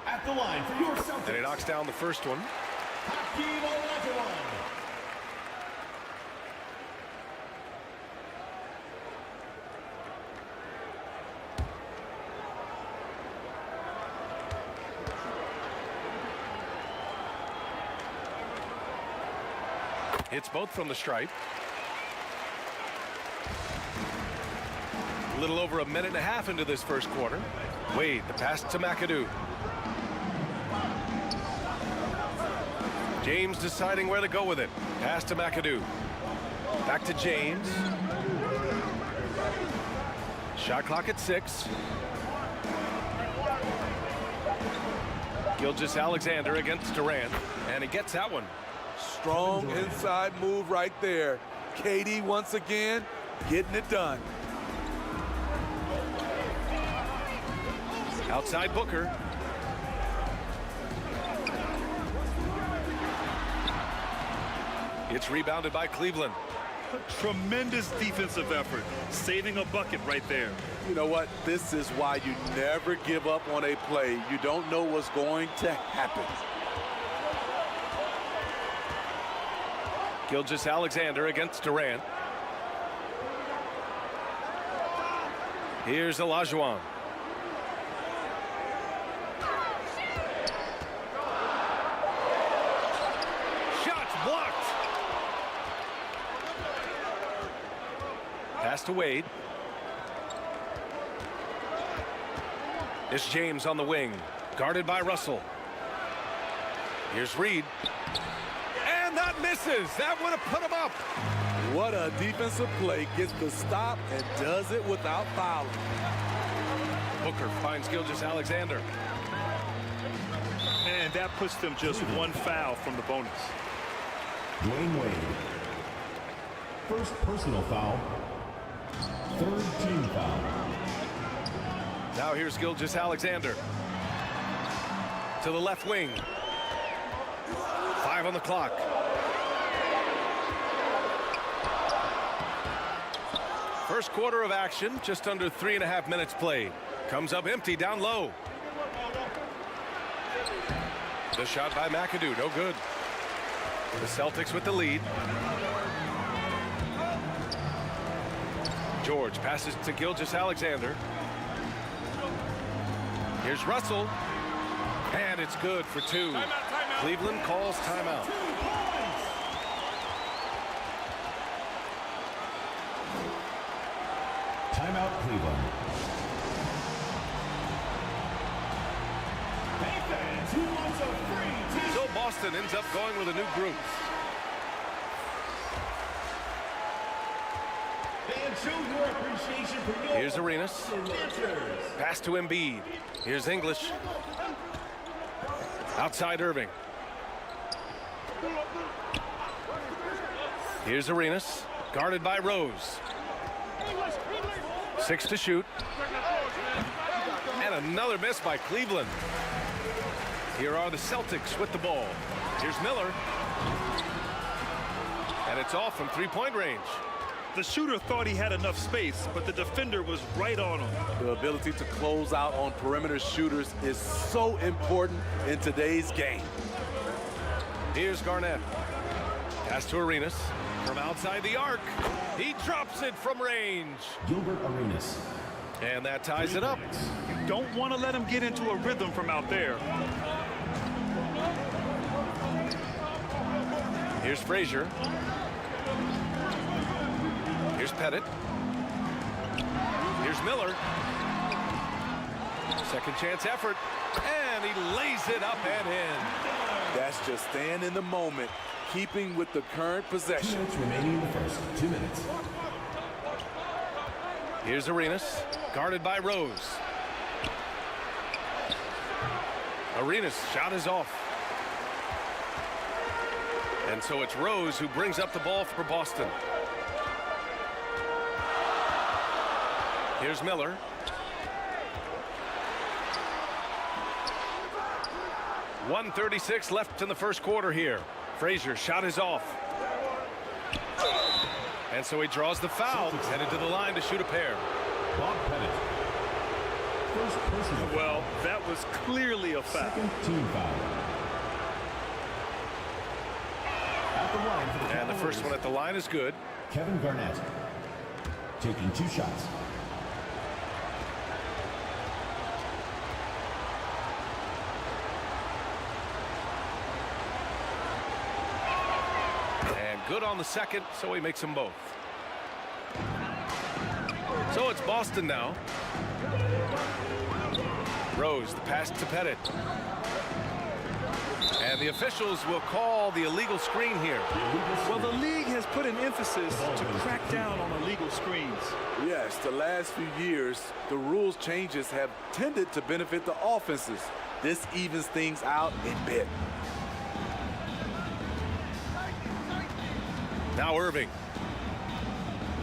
At the line for your Celtics. Then he knocks down the first one. Hakeem Olajuwon. Hits both from the stripe. A little over a minute and a half into this first quarter. Wade, the pass to McAdoo. James deciding where to go with it. Pass to McAdoo. Back to James. Shot clock at 6. Gilgeous-Alexander against Durant, and he gets that one. Strong inside move right there. KD once again getting it done. Outside Booker. It's rebounded by Cleveland. Tremendous defensive effort, saving a bucket right there. You know what? This is why you never give up on a play. You don't know what's going to happen. Gilgeous-Alexander against Durant. Here's Olajuwon. Shots blocked. Pass to Wade. It's James on the wing, guarded by Russell. Here's Reed. And that misses. That would have put him up. What a defensive play. Gets the stop and does it without fouling. Booker finds Gilgeous-Alexander. And that puts them just one foul from the bonus. Dwayne Wade. First personal foul. Third team foul. Now here's Gilgeous-Alexander. To the left wing. 5 on the clock. First quarter of action, just under 3.5 minutes played. Comes up empty down low. The shot by McAdoo, no good. The Celtics with the lead. George passes to Gilgeous-Alexander. Here's Russell. And it's good for 2. Timeout. Cleveland calls timeout. Timeout, Cleveland. So Boston ends up going with a new group. Here's Arenas. Pass to Embiid. Here's English. Outside Irving. Here's Arenas. Guarded by Rose. 6 to shoot. And another miss by Cleveland. Here are the Celtics with the ball. Here's Miller. And it's off from three-point range. The shooter thought he had enough space, but the defender was right on him. The ability to close out on perimeter shooters is so important in today's game. Here's Garnett. Pass to Arenas. From outside the arc. He drops it from range. Gilbert Arenas. And that ties it up. You don't want to let him get into a rhythm from out there. Here's Frazier. Here's Pettit. Here's Miller. Second chance effort. And he lays it up and in. That's just staying in the moment, keeping with the current possession. 2 minutes remaining in the first. 2 minutes. Here's Arenas, guarded by Rose. Arenas' shot is off. And so it's Rose who brings up the ball for Boston. Here's Miller. .136 left in the first quarter here. Frazier's shot is off. And so he draws the foul, headed to the line to shoot a pair. Well, that was clearly a foul. Second team foul. At the line for the And the first one at the line is good. Kevin Garnett. Taking 2 shots. Good on the second, so he makes them both. So it's Boston now. Rose, the pass to Pettit. And the officials will call the illegal screen here. Well, the league has put an emphasis to crack down on illegal screens. Yes, the last few years, the rules changes have tended to benefit the offenses. This evens things out a bit. Now Irving.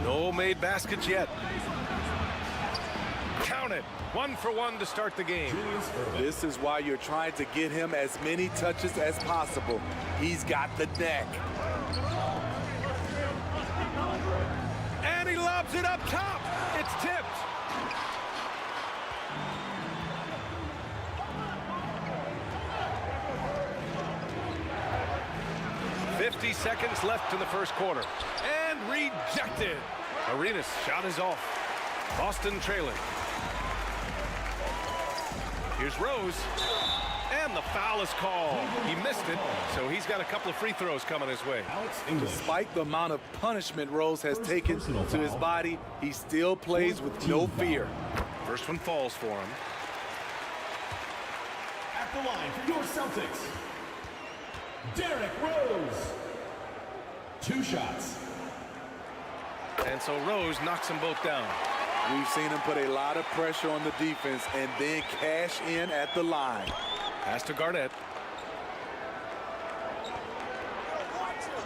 No made baskets yet. Count it. 1 for 1 to start the game. This is why you're trying to get him as many touches as possible. He's got the neck. And he lobs it up top. It's tipped. .50 seconds left in the first quarter. And rejected. Arenas' shot is off. Boston trailing. Here's Rose. And the foul is called. He missed it, so he's got a couple of free throws coming his way. Despite the amount of punishment Rose has taken to his body, he still plays with no fear. First one falls for him. At the line for your Celtics, Derrick Rose. 2 shots. And so Rose knocks them both down. We've seen him put a lot of pressure on the defense and then cash in at the line. Pass to Garnett.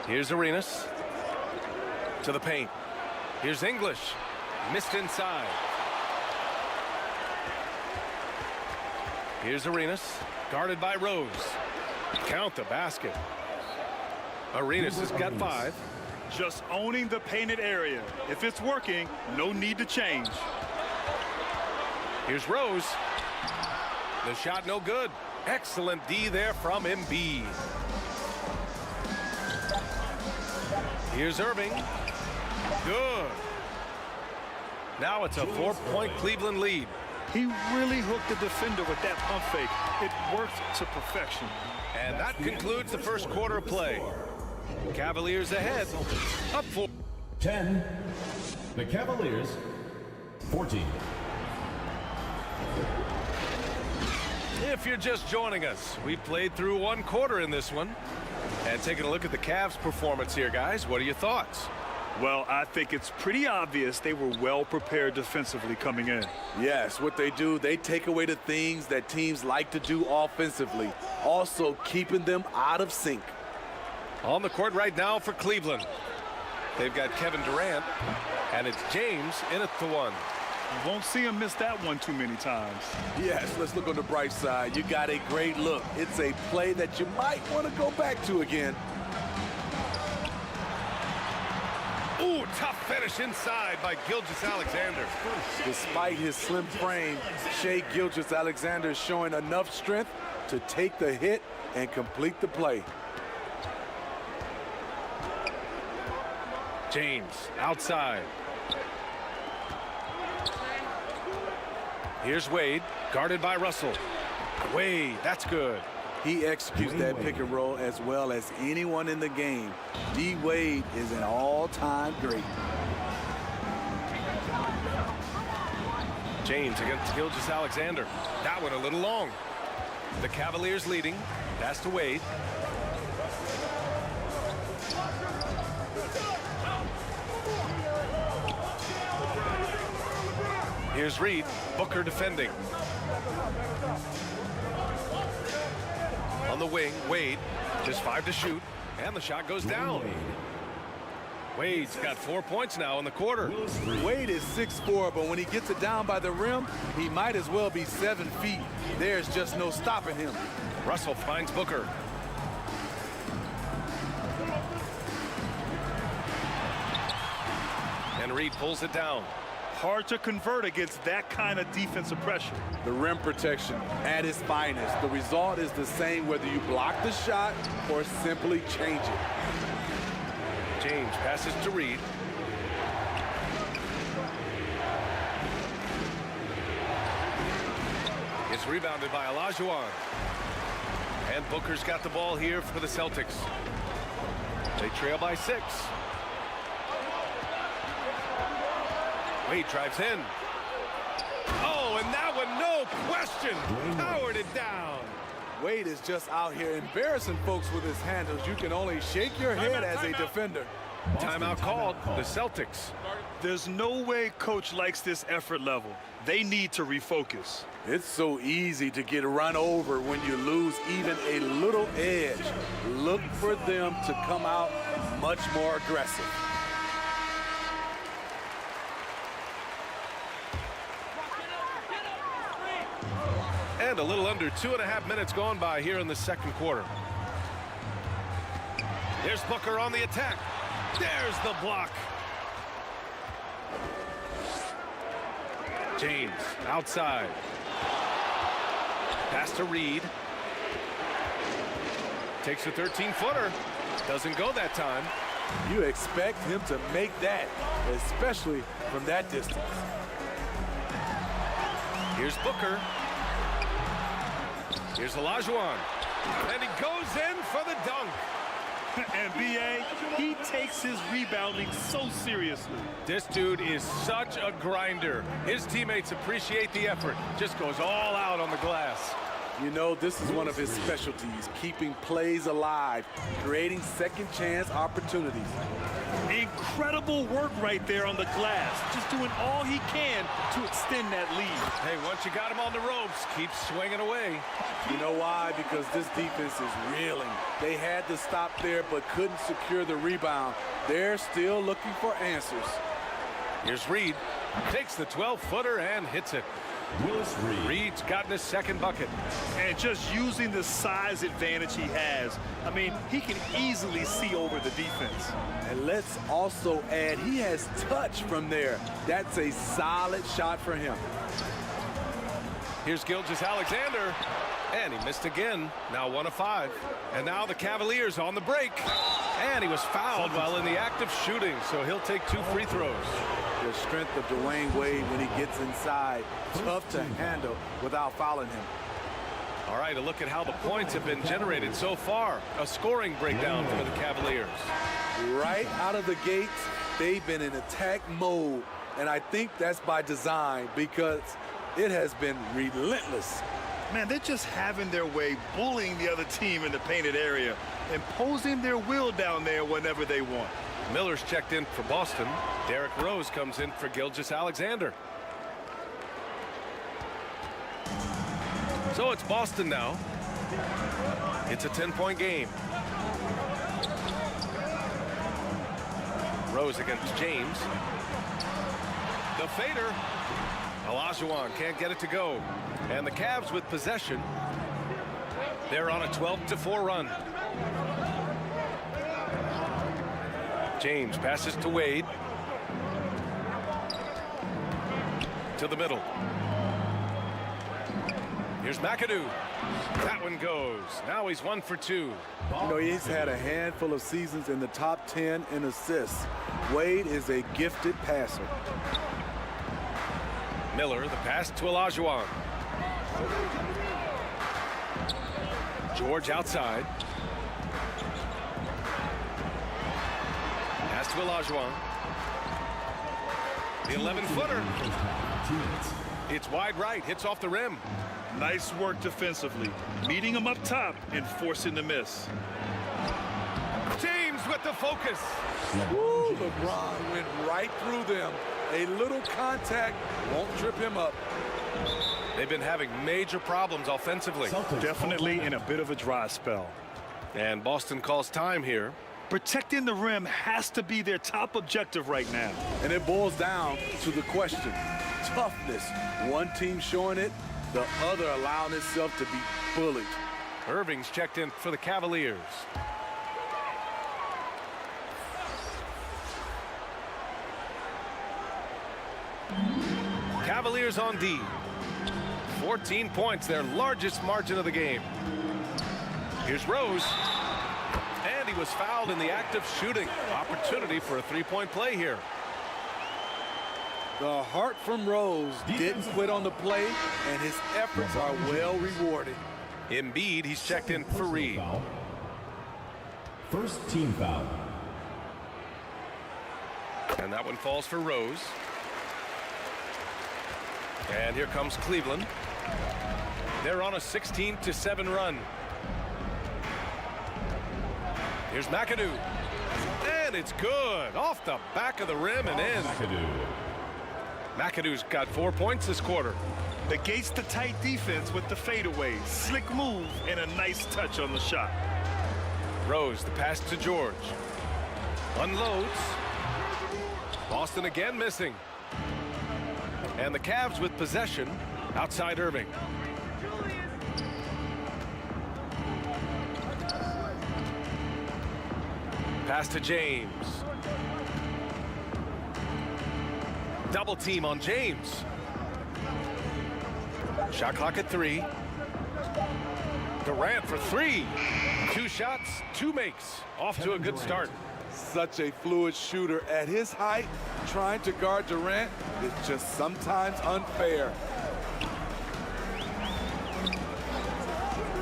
Here's Arenas. To the paint. Here's English. Missed inside. Here's Arenas. Guarded by Rose. Count the basket. Arenas has got 5. Just owning the painted area. If it's working, no need to change. Here's Rose. The shot no good. Excellent D there from EMBIID. Here's Irving. Good. Now it's a 4-point Cleveland lead. He really hooked the defender with that pump fake. It worked to perfection. And that concludes the first quarter of play. Cavaliers ahead, up 4. 10. The Cavaliers, 14. If you're just joining us, we've played through one quarter in this one. And taking a look at the Cavs' performance here, guys, what are your thoughts? Well, I think it's pretty obvious they were well prepared defensively coming in. Yes, what they do, they take away the things that teams like to do offensively, also keeping them out of sync. On the court right now for Cleveland. They've got Kevin Durant, and it's James in it to 1. You won't see him miss that one too many times. Yes, let's look on the bright side. You got a great look. It's a play that you might want to go back to again. Ooh, tough finish inside by Gilgeous-Alexander. Despite his slim frame, Shai Gilgeous-Alexander is showing enough strength to take the hit and complete the play. James outside. Here's Wade, guarded by Russell. Wade, that's good. He executes that pick and roll as well as anyone in the game. D. Wade is an all-time great. James against Gilgeous-Alexander. That one a little long. The Cavaliers leading. Pass to Wade. Here's Reed. Booker defending. On the wing, Wade. Just 5 to shoot. And the shot goes down. Wade's got 4 points now in the quarter. Wade is 6'4", but when he gets it down by the rim, he might as well be 7 feet. There's just no stopping him. Russell finds Booker. And Reed pulls it down. Hard to convert against that kind of defensive pressure. The rim protection at its finest. The result is the same whether you block the shot or simply change it. James passes to Reed. It's rebounded by Olajuwon. And Booker's got the ball here for the Celtics. They trail by 6. Wade drives in. Oh, and that one, no question, powered it down. Wade is just out here embarrassing folks with his handles. You can only shake your head as a defender. Timeout called, the Celtics. There's no way coach likes this effort level. They need to refocus. It's so easy to get run over when you lose even a little edge. Look for them to come out much more aggressive. And a little under 2.5 minutes gone by here in the second quarter. There's Booker on the attack. There's the block. James outside. Pass to Reed. Takes a 13-footer. Doesn't go that time. You expect him to make that, especially from that distance. Here's Booker. Here's Olajuwon. And he goes in for the dunk. And B.A., he takes his rebounding so seriously. This dude is such a grinder. His teammates appreciate the effort. Just goes all out on the glass. You know, this is one of his specialties, keeping plays alive, creating second chance opportunities. Incredible work right there on the glass. Just doing all he can to extend that lead. Hey, once you got him on the ropes, keep swinging away. You know why? Because this defense is reeling. They had to stop there but couldn't secure the rebound. They're still looking for answers. Here's Reed. Takes the 12-footer and hits it. Willis Reed. Reed's gotten his second bucket. And just using the size advantage he has, I mean, he can easily see over the defense. And let's also add, he has touch from there. That's a solid shot for him. Here's Gilgeous-Alexander. And he missed again. Now 1 of 5. And now the Cavaliers on the break. And he was fouled while in the act of shooting, so he'll take 2 free throws. The strength of Dwayne Wade when he gets inside, tough to handle without fouling him. All right, a look at how the points have been generated so far. A scoring breakdown for the Cavaliers. Right out of the gates, they've been in attack mode. And I think that's by design because it has been relentless. Man, they're just having their way, bullying the other team in the painted area, imposing their will down there whenever they want. Miller's checked in for Boston. Derrick Rose comes in for Gilgeous-Alexander. So it's Boston now. It's a 10-point game. Rose against James. The fader. Olajuwon can't get it to go. And the Cavs with possession. They're on a 12-4 run. James passes to Wade. To the middle. Here's McADOO. That one goes. Now he's 1 for 2. You know, he's had a handful of seasons in the top 10 in assists. Wade is a gifted passer. Miller, the pass to Olajuwon. George outside. Pass to Olajuwon. The 11-footer. It's wide right, hits off the rim. Nice work defensively, meeting him up top and forcing the miss. James with the focus. Woo, LeBron went right through them. A little contact won't trip him up. They've been having major problems offensively. Definitely in a bit of a dry spell. And Boston calls time here. Protecting the rim has to be their top objective right now. And it boils down to the question. Toughness. One team showing it, the other allowing itself to be bullied. Irving's checked in for the Cavaliers. Cavaliers on D. 14 points, their largest margin of the game. Here's Rose. And he was fouled in the act of shooting. Opportunity for a three-point play here. The heart from Rose didn't quit on the play, and his efforts are well rewarded. EMBIID, he's checked in for Reed. First team foul. And that one falls for Rose. And here comes Cleveland. They're on a 16-7 run. Here's McADOO. And it's good. Off the back of the rim and in. McADOO's got 4 points this quarter. Negates the tight defense with the fadeaway. Slick move and a nice touch on the shot. Rose, the pass to George. Unloads. Boston again missing. And the Cavs with possession outside Irving. Pass to James. Double team on James. Shot clock at 3. Durant for 3. 2 shots, 2 makes. Off to a good start. Such a fluid shooter at his height. Trying to guard Durant is just sometimes unfair.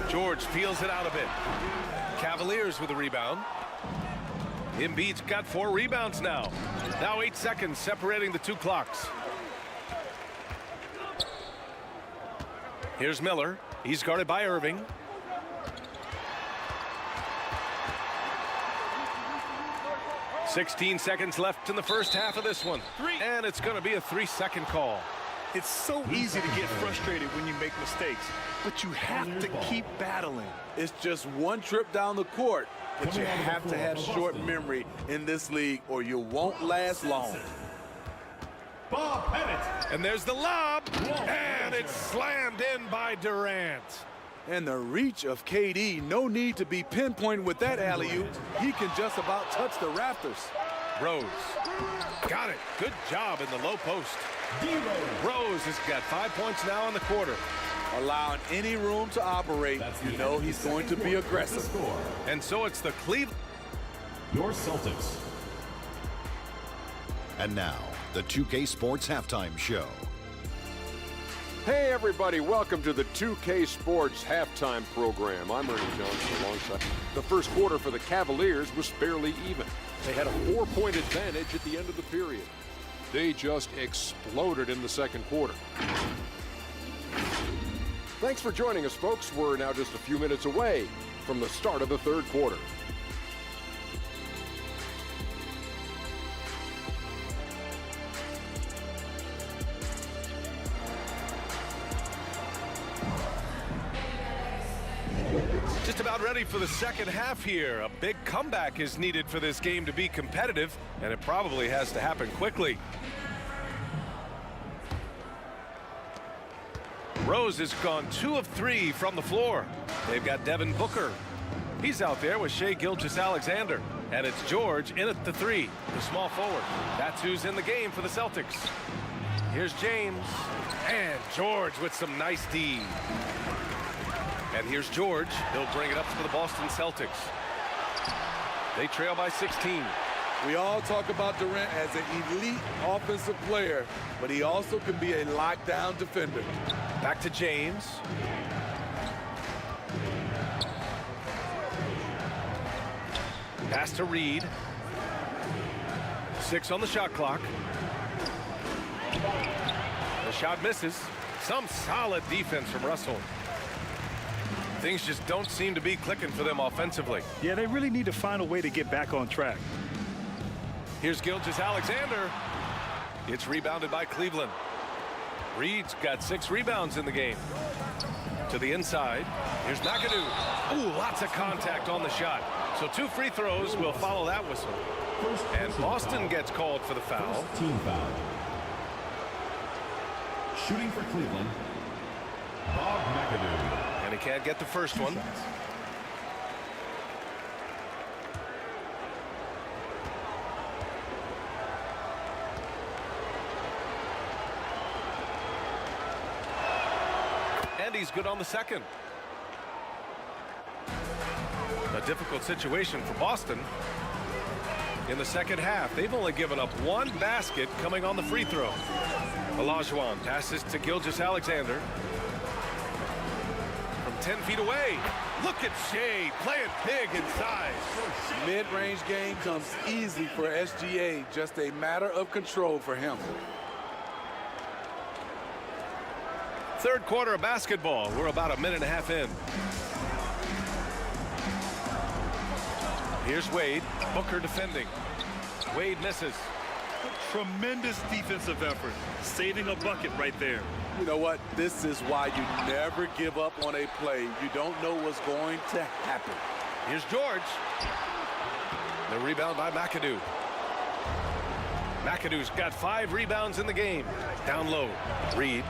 George peels it out a bit. Cavaliers with a rebound. Embiid's got 4 rebounds now. Now 8 seconds separating the 2 clocks. Here's Miller. He's guarded by Irving. .16 seconds left in the first half of this one. And it's going to be a 3-second call. It's so easy to get frustrated when you make mistakes, but you have to keep battling. It's just one trip down the court, but you have to have short memory in this league or you won't last long. And there's the lob, and it's slammed in by Durant. And the reach of KD, no need to be pinpointed with that alley-oop. He can just about touch the rafters. Rose, got it. Good job in the low post. Rose has got 5 points now in the quarter. Allowing any room to operate, you know he's going to be aggressive. And so it's the Cleveland. Your Celtics. And now, the 2K Sports Halftime Show. Hey everybody, welcome to the 2K Sports halftime program. I'm Ernie Johnson alongside. The first quarter for the Cavaliers was fairly even. They had a 4-point advantage at the end of the period. They just exploded in the second quarter. Thanks for joining us, folks. We're now just a few minutes away from the start of the third quarter. Just about ready for the second half here. A big comeback is needed for this game to be competitive, and it probably has to happen quickly. Rose has gone 2 of 3 from the floor. They've got Devin Booker. He's out there with Shai Gilgeous-Alexander. And it's George in at the 3, the small forward. That's who's in the game for the Celtics. Here's James. And George with some nice D. And here's George. He'll bring it up for the Boston Celtics. They trail by 16. We all talk about Durant as an elite offensive player, but he also can be a lockdown defender. Back to James. Pass to Reed. 6 on the shot clock. The shot misses. Some solid defense from Russell. Things just don't seem to be clicking for them offensively. Yeah, they really need to find a way to get back on track. Here's Gilgeous-Alexander. It's rebounded by Cleveland. Reed's got 6 rebounds in the game. To the inside. Here's McAdoo. Ooh, lots of contact on the shot. So 2 free throws will follow that whistle. And Boston gets called for the foul. Team foul. Shooting for Cleveland, Bob McAdoo. And he can't get the first one. And he's good on the second. A difficult situation for Boston. In the second half, they've only given up 1 basket coming on the free throw. Olajuwon passes to Gilgeous-Alexander. From 10 feet away. Look at Shai playing big inside. Mid-range game comes easy for SGA. Just a matter of control for him. Third quarter of basketball. We're about a minute and a half in. Here's Wade. Booker defending. Wade misses. Tremendous defensive effort. Saving a bucket right there. You know what? This is why you never give up on a play. You don't know what's going to happen. Here's George. The rebound by McAdoo. McAdoo's got 5 rebounds in the game. Down low. Reed.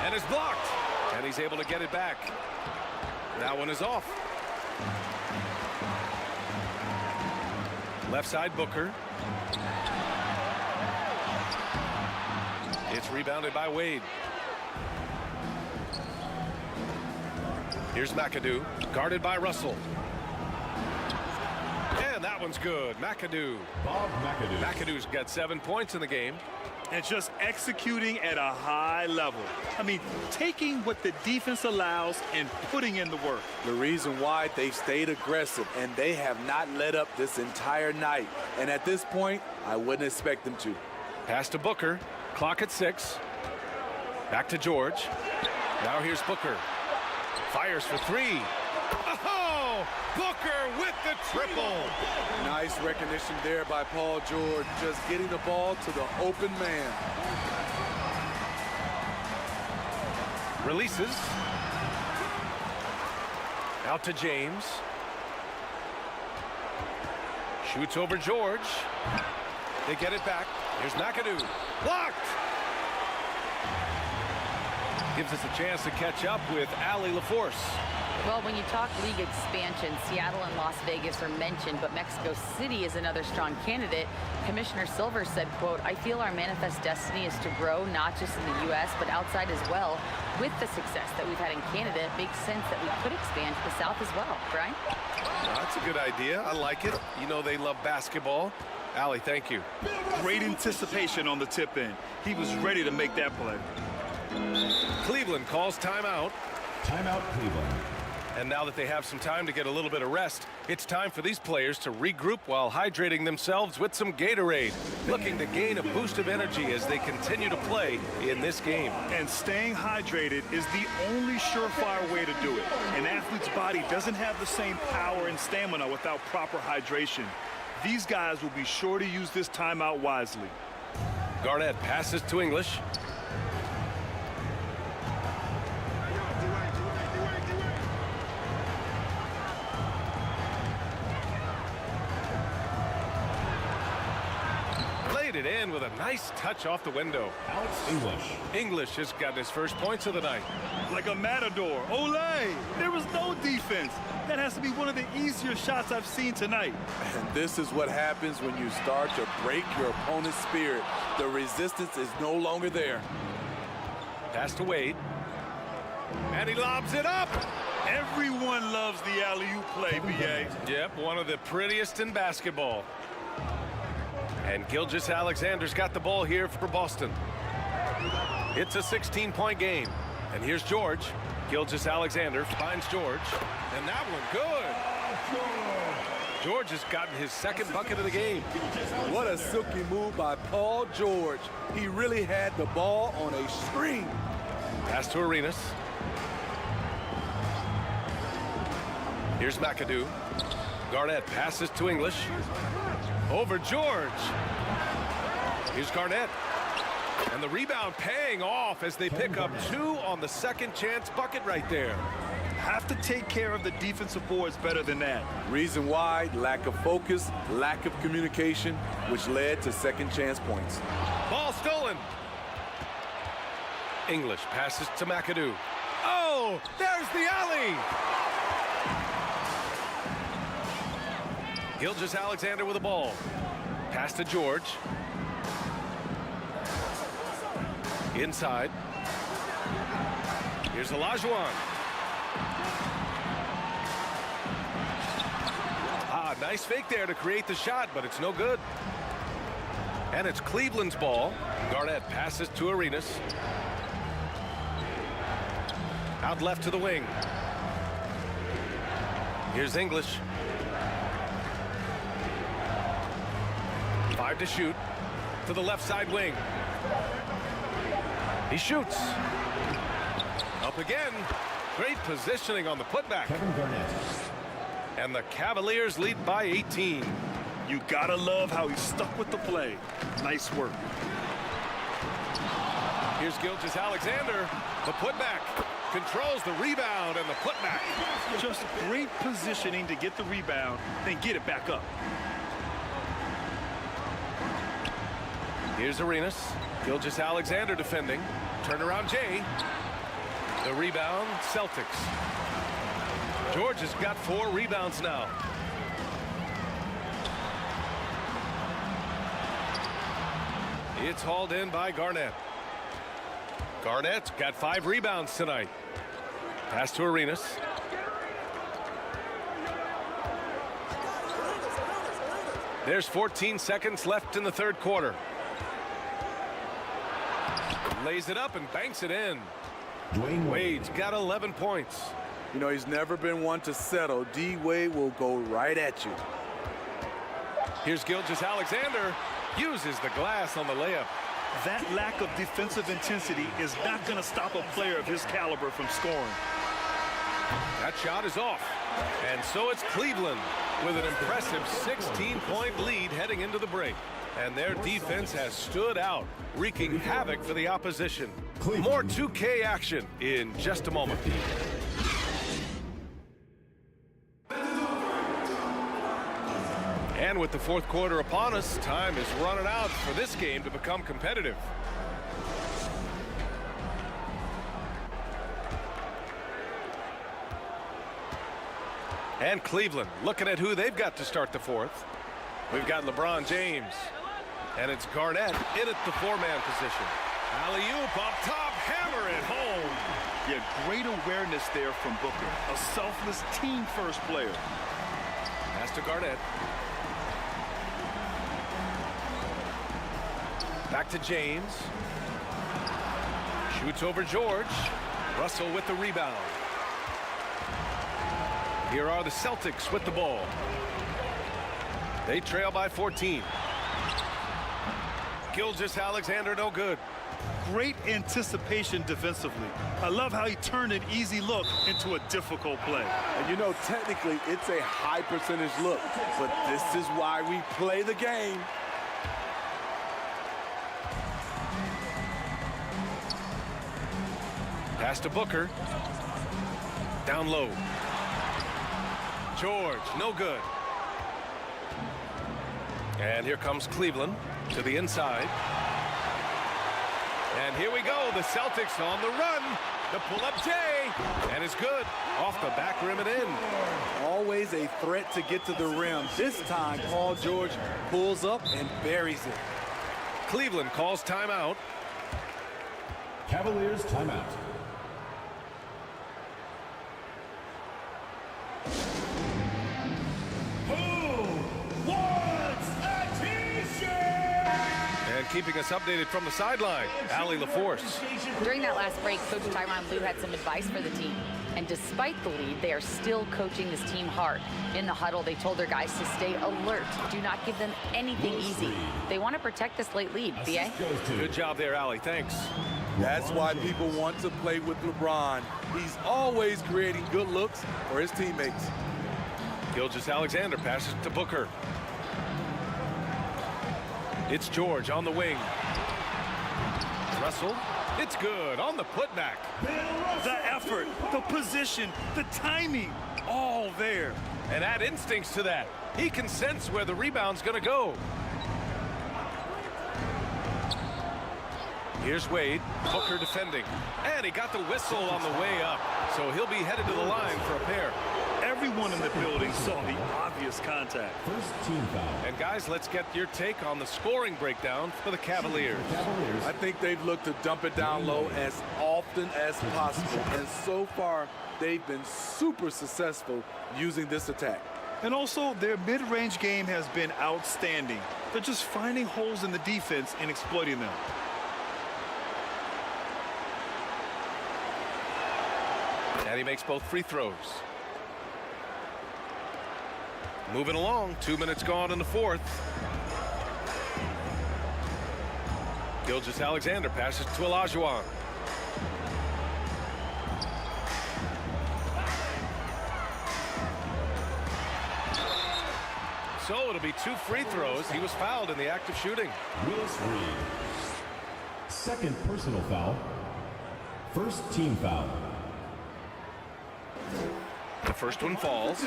And is blocked. And he's able to get it back. That one is off. Left side, Booker. It's rebounded by Wade. Here's McAdoo, guarded by Russell. And that one's good. McAdoo. Bob McAdoo. McAdoo's got 7 points in the game. And just executing at a high level. I mean, taking what the defense allows and putting in the work. The reason why they stayed aggressive, and they have not let up this entire night. And at this point, I wouldn't expect them to. Pass to Booker. Clock at 6. Back to George. Now here's Booker. Fires for 3. Oh! Booker with the triple. Nice recognition there by Paul George, just getting the ball to the open man. Releases. Out to James. Shoots over George. They get it back. Here's McAdoo. Blocked. Gives us a chance to catch up with Allie LaForce. Well, when you talk league expansion, Seattle and Las Vegas are mentioned, but Mexico City is another strong candidate. Commissioner Silver said, quote, "I feel our manifest destiny is to grow not just in the U.S., but outside as well. With the success that we've had in Canada, it makes sense that we could expand to the South as well." Brian? That's a good idea. I like it. You know they love basketball. Allie, thank you. Great anticipation on the tip in. He was ready to make that play. Cleveland calls timeout. Timeout, Cleveland. And now that they have some time to get a little bit of rest, it's time for these players to regroup while hydrating themselves with some Gatorade, looking to gain a boost of energy as they continue to play in this game. And staying hydrated is the only surefire way to do it. An athlete's body doesn't have the same power and stamina without proper hydration. These guys will be sure to use this timeout wisely. Garnett passes to English. It in with a nice touch off the window. English. English has gotten his first points of the night. Like a matador. Olé! There was no defense. That has to be one of the easier shots I've seen tonight. And this is what happens when you start to break your opponent's spirit. The resistance is no longer there. Pass to Wade. And he lobs it up. Everyone loves the alley-oop play, B.A. Yep, one of the prettiest in basketball. And Gilgeous-Alexander's got the ball here for Boston. It's a 16-point game. And here's George. Gilgeous-Alexander finds George. And that one good. George has gotten his second bucket of the game. What a silky move by Paul George. He really had the ball on a string. Pass to Arenas. Here's McAdoo. Garnett passes to English. Over George. Here's Garnett. And the rebound paying off as they pick up 2 on the second chance bucket right there. Have to take care of the defensive boards better than that. Reason why: lack of focus, lack of communication, which led to second chance points. Ball stolen. English passes to McAdoo. Oh, there's the alley. Gilgeous-Alexander with the ball. Pass to George. Inside. Here's Olajuwon. Nice fake there to create the shot, but it's no good. And it's Cleveland's ball. Garnett passes to Arenas. Out left to the wing. Here's English. 5 to shoot. To the left side wing. He shoots. Up again. Great positioning on the putback. Kevin Garnett. And the Cavaliers lead by 18. You gotta love how he stuck with the play. Nice work. Here's Gilgeous-Alexander. The putback. Controls the rebound and the putback. Just great positioning to get the rebound, then get it back up. Here's Arenas. Gilgeous-Alexander defending. Turnaround Jay. The rebound, Celtics. George has got 4 rebounds now. It's hauled in by Garnett. Garnett's got 5 rebounds tonight. Pass to Arenas. There's 14 seconds left in the third quarter. Lays it up and banks it in. Dwayne Wade's got 11 points. You know, he's never been one to settle. D. Wade will go right at you. Here's Gilgeous-Alexander. Uses the glass on the layup. That lack of defensive intensity is not going to stop a player of his caliber from scoring. That shot is off. And so it's Cleveland with an impressive 16-point lead heading into the break. And their defense has stood out, wreaking havoc for the opposition. More 2K action in just a moment. And with the fourth quarter upon us, time is running out for this game to become competitive. And Cleveland looking at who they've got to start the fourth. We've got LeBron James. And it's Garnett in at the 4-man position. Alley-oop up top, hammer it home. Yeah, great awareness there from Booker. A selfless team-first player. Pass to Garnett. Back to James. Shoots over George. Russell with the rebound. Here are the Celtics with the ball. They trail by 14. Gilgeous-Alexander no good. Great anticipation defensively. I love how he turned an easy look into a difficult play. And you know, technically, it's a high percentage look, but this is why we play the game. Pass to Booker. Down low. George, no good. And here comes Cleveland to the inside. And here we go, the Celtics on the run. The pull-up J, and it's good. Off the back rim and in. Always a threat to get to the rim. This time, Paul George pulls up and buries it. Cleveland calls timeout. Cavaliers timeout. And keeping us updated from the sideline, Allie LaForce. During that last break, Coach Tyronn Lue had some advice for the team. And despite the lead, they are still coaching this team hard. In the huddle, they told their guys to stay alert. Do not give them anything easy. They want to protect this late lead, BA. Good job there, Allie. Thanks. That's why people want to play with LeBron. He's always creating good looks for his teammates. Gilgeous-Alexander passes to Booker. It's George on the wing. Russell, it's good on the putback. The effort, the position, the timing, all there. And add instincts to that. He can sense where the rebound's gonna go. Here's Wade, Booker defending. And he got the whistle on the way up. So he'll be headed to the line for a pair. Everyone in the building saw the obvious contact. First team foul. And guys, let's get your take on the scoring breakdown for the Cavaliers. I think they've looked to dump it down low as often as possible. And so far, they've been super successful using this attack. And also, their mid-range game has been outstanding. They're just finding holes in the defense and exploiting them. And he makes both free throws. Moving along, 2 minutes gone in the fourth. Gilgeous-Alexander passes to Olajuwon. So it'll be 2 free throws. He was fouled in the act of shooting. Willis Reed. Second personal foul. First team foul. The first one falls.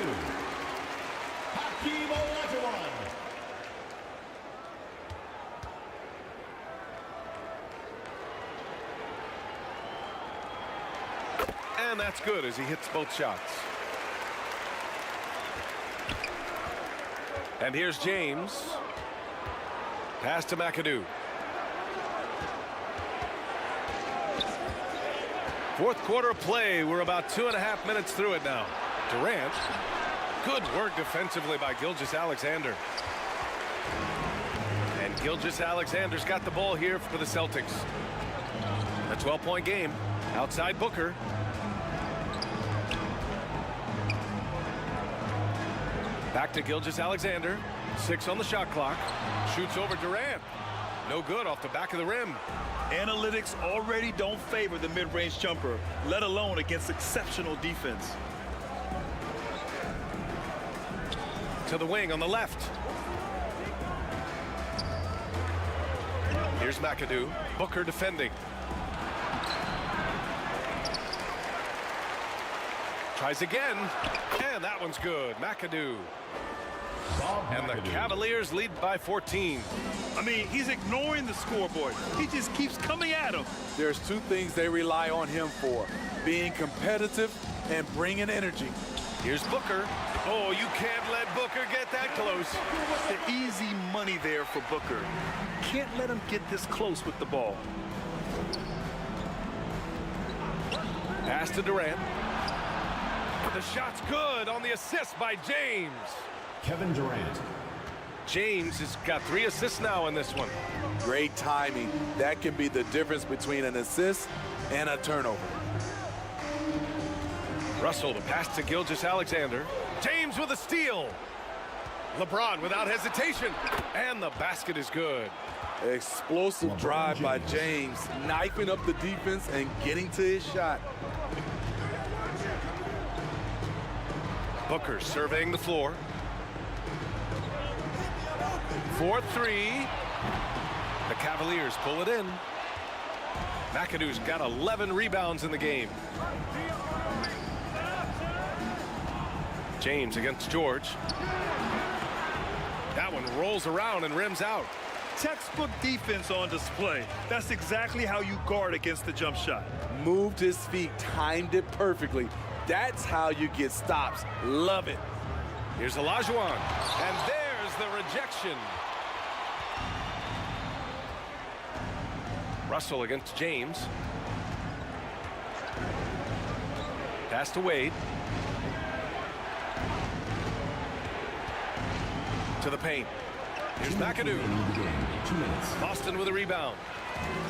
And that's good as he hits both shots. And here's James. Pass to McAdoo. Fourth quarter of play. We're about 2.5 minutes through it now. Durant. Good work defensively by Gilgeous-Alexander. And Gilgeous-Alexander's got the ball here for the Celtics. A 12-point game. Outside Booker. Back to Gilgeous-Alexander. 6 on the shot clock. Shoots over Durant. No good off the back of the rim. Analytics already don't favor the mid-range jumper, let alone against exceptional defense. To the wing on the left. Here's McAdoo. Booker defending. Tries again. And that one's good. McAdoo. And the Cavaliers lead by 14. I mean, he's ignoring the scoreboard. He just keeps coming at him. There's 2 things they rely on him for: being competitive and bringing energy. Here's Booker. Oh, you can't let Booker get that close. The easy money there for Booker. Can't let him get this close with the ball. Pass to Durant. The shot's good on the assist by James. Kevin Durant. James has got 3 assists now in this one. Great timing. That can be the difference between an assist and a turnover. Russell, the pass to Gilgeous-Alexander. James with a steal. LeBron without hesitation. And the basket is good. Explosive drive by James, knifing up the defense and getting to his shot. Booker surveying the floor. 4-3. The Cavaliers pull it in. McAdoo's got 11 rebounds in the game. James against George. That one rolls around and rims out. Textbook defense on display. That's exactly how you guard against the jump shot. Moved his feet, timed it perfectly. That's how you get stops. Love it. Here's Olajuwon, and there's the rejection. Russell against James. Pass to Wade. To the paint. Here's McAdoo. Boston with a rebound.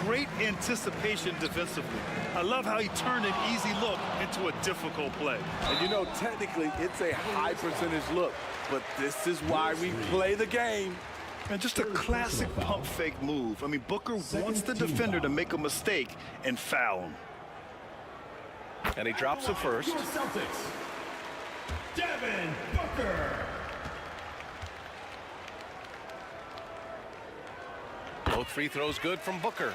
Great anticipation defensively. I love how he turned an easy look into a difficult play. And you know, technically, it's a high percentage look, but this is why we play the game. And just a classic pump fake move. I mean, Booker wants the defender to make a mistake and foul him. And he drops the first. Celtics, Devin Booker. Both free throws good from Booker.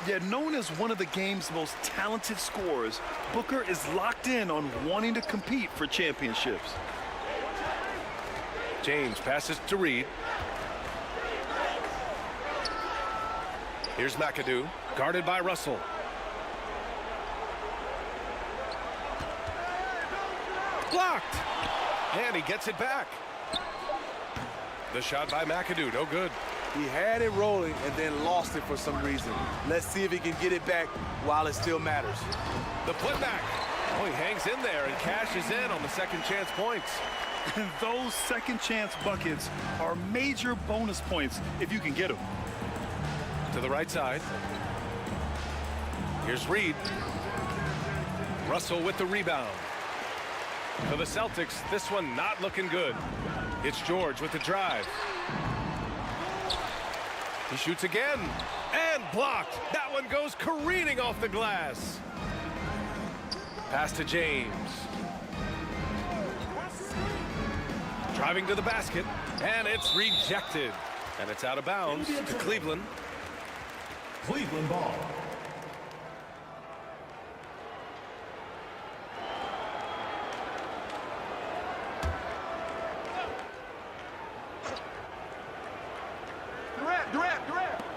Yeah, known as one of the game's most talented scorers, Booker is locked in on wanting to compete for championships. James passes to Reed. Here's McAdoo, guarded by Russell. Blocked! And he gets it back. The shot by McAdoo, no good. He had it rolling and then lost it for some reason. Let's see if he can get it back while it still matters. The putback. Oh, he hangs in there and cashes in on the second chance points. And those second chance buckets are major bonus points if you can get them. To the right side. Here's Reed. Russell with the rebound. For the Celtics, this one not looking good. It's George with the drive. He shoots again, and blocked. That one goes careening off the glass. Pass to James. Driving to the basket, and it's rejected. And it's out of bounds to Cleveland. Cleveland ball.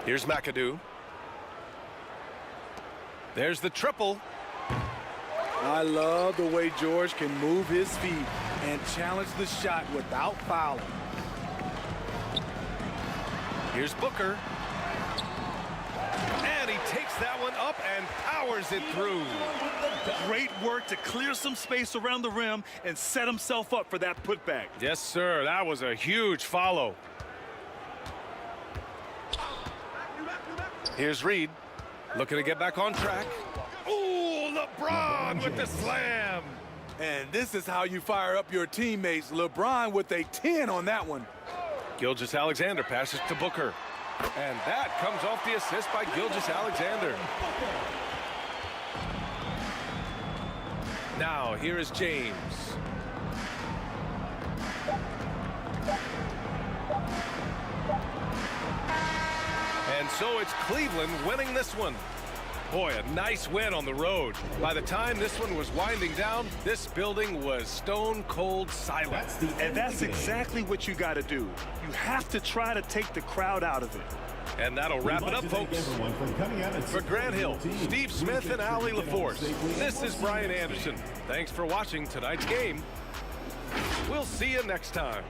Here's McAdoo. There's the triple. I love the way George can move his feet and challenge the shot without fouling. Here's Booker. And he takes that one up and powers it through. Great work to clear some space around the rim and set himself up for that putback. Yes, sir. That was a huge follow. Here's Reed, looking to get back on track. Ooh, LeBron with the slam. And this is how you fire up your teammates. LeBron with a 10 on that one. Gilgeous-Alexander passes to Booker. And that comes off the assist by Gilgeous-Alexander. Now, here is James. And so it's Cleveland winning this one. Boy, a nice win on the road. By the time this one was winding down, this building was stone cold silent. And that's exactly what you got to do. You have to try to take the crowd out of it. And that'll wrap it up, folks. For Grant Hill, Steve Smith, and Ali LaForce, this is Brian Anderson. Thanks for watching tonight's game. We'll see you next time.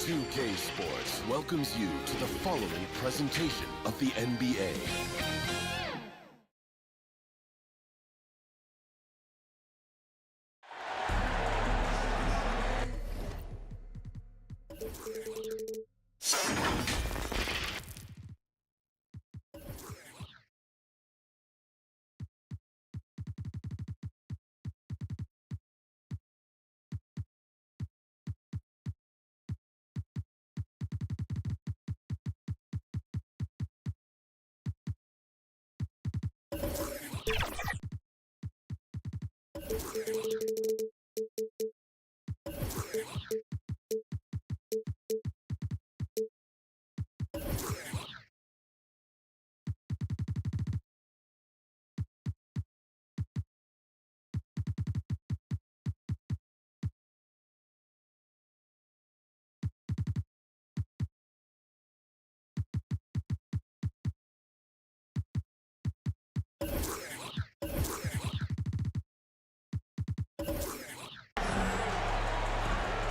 .2K Sports welcomes you to the following presentation of the NBA.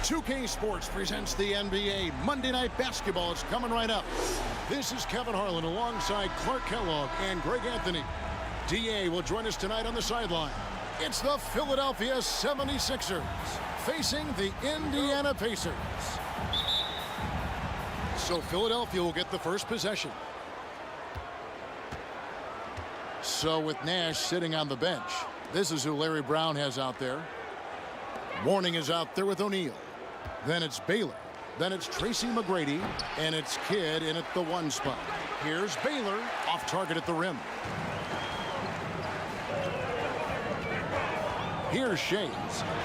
.2K Sports presents the NBA Monday Night Basketball. It's coming right up. This is Kevin Harlan alongside Clark Kellogg and Greg Anthony. DA will join us tonight on the sideline. It's the Philadelphia 76ers facing the Indiana Pacers. So Philadelphia will get the first possession. So with Nash sitting on the bench, this is who Larry Brown has out there. Mourning is out there with O'Neal. Then it's Baylor. Then it's Tracy McGrady. And it's Kidd in at the 1 spot. Here's Baylor off target at the rim. Here's Shays,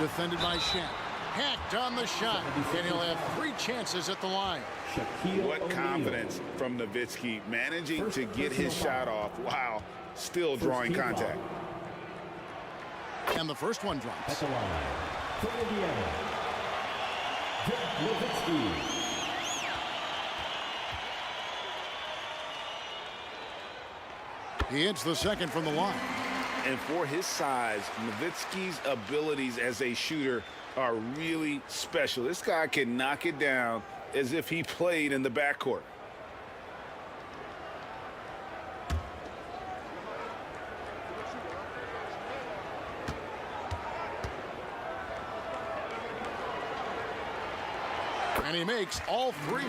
defended by Shank. Hacked on the shot, and he'll have 3 chances at the line. What confidence from Nowitzki, managing to get his shot off. Wow, still drawing contact. And the first one drops. At the line, from Indiana, Nowitzki. He hits the second from the line. And for his size, Nowitzki's abilities as a shooter are really special. This guy can knock it down as if he played in the backcourt. And he makes all 3.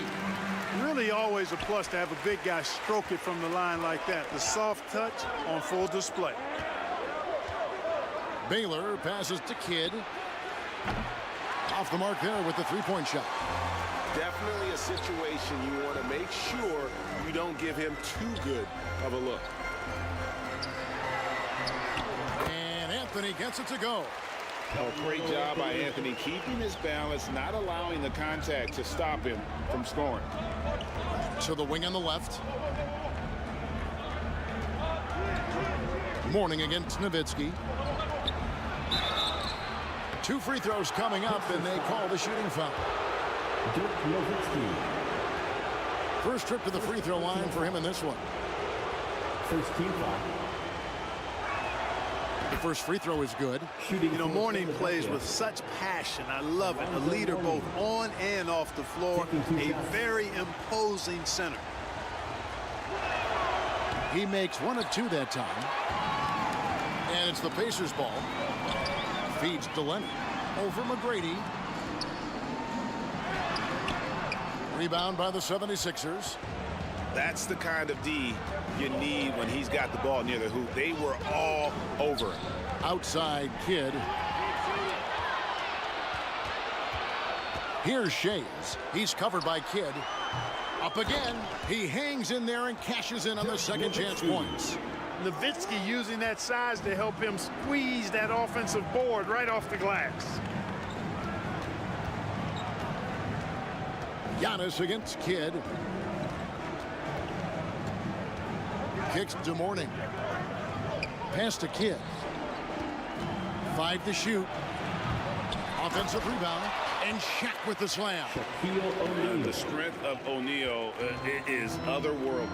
Really always a plus to have a big guy stroke it from the line like that. The soft touch on full display. Baylor passes to Kidd. Off the mark there with the 3-point shot. Definitely a situation you want to make sure you don't give him too good of a look. And Anthony gets it to go. Oh, great job by Anthony, keeping his balance, not allowing the contact to stop him from scoring. To the wing on the left. Mourning against Nowitzki. 2 free throws coming up, and they call the shooting foul. First trip to the free throw line for him in this one. First team foul. The first free throw is good. You know, Mourning plays with such passion. I love it. A leader both on and off the floor. A very imposing center. He makes 1 of 2 that time. And it's the Pacers ball. Feeds Delaney. over McGrady. Rebound by the 76ers. That's the kind of D you need when he's got the ball near the hoop. They were all over him. Outside Kidd. Here's Shays. He's covered by Kidd. Up again. He hangs in there and cashes in on the second chance points. Nowitzki using that size to help him squeeze that offensive board right off the glass. Giannis against Kidd. Kicks to Mourning. Pass to Kidd. 5 to shoot. Offensive rebound. And Shaq with the slam. The strength of O'Neal is otherworldly.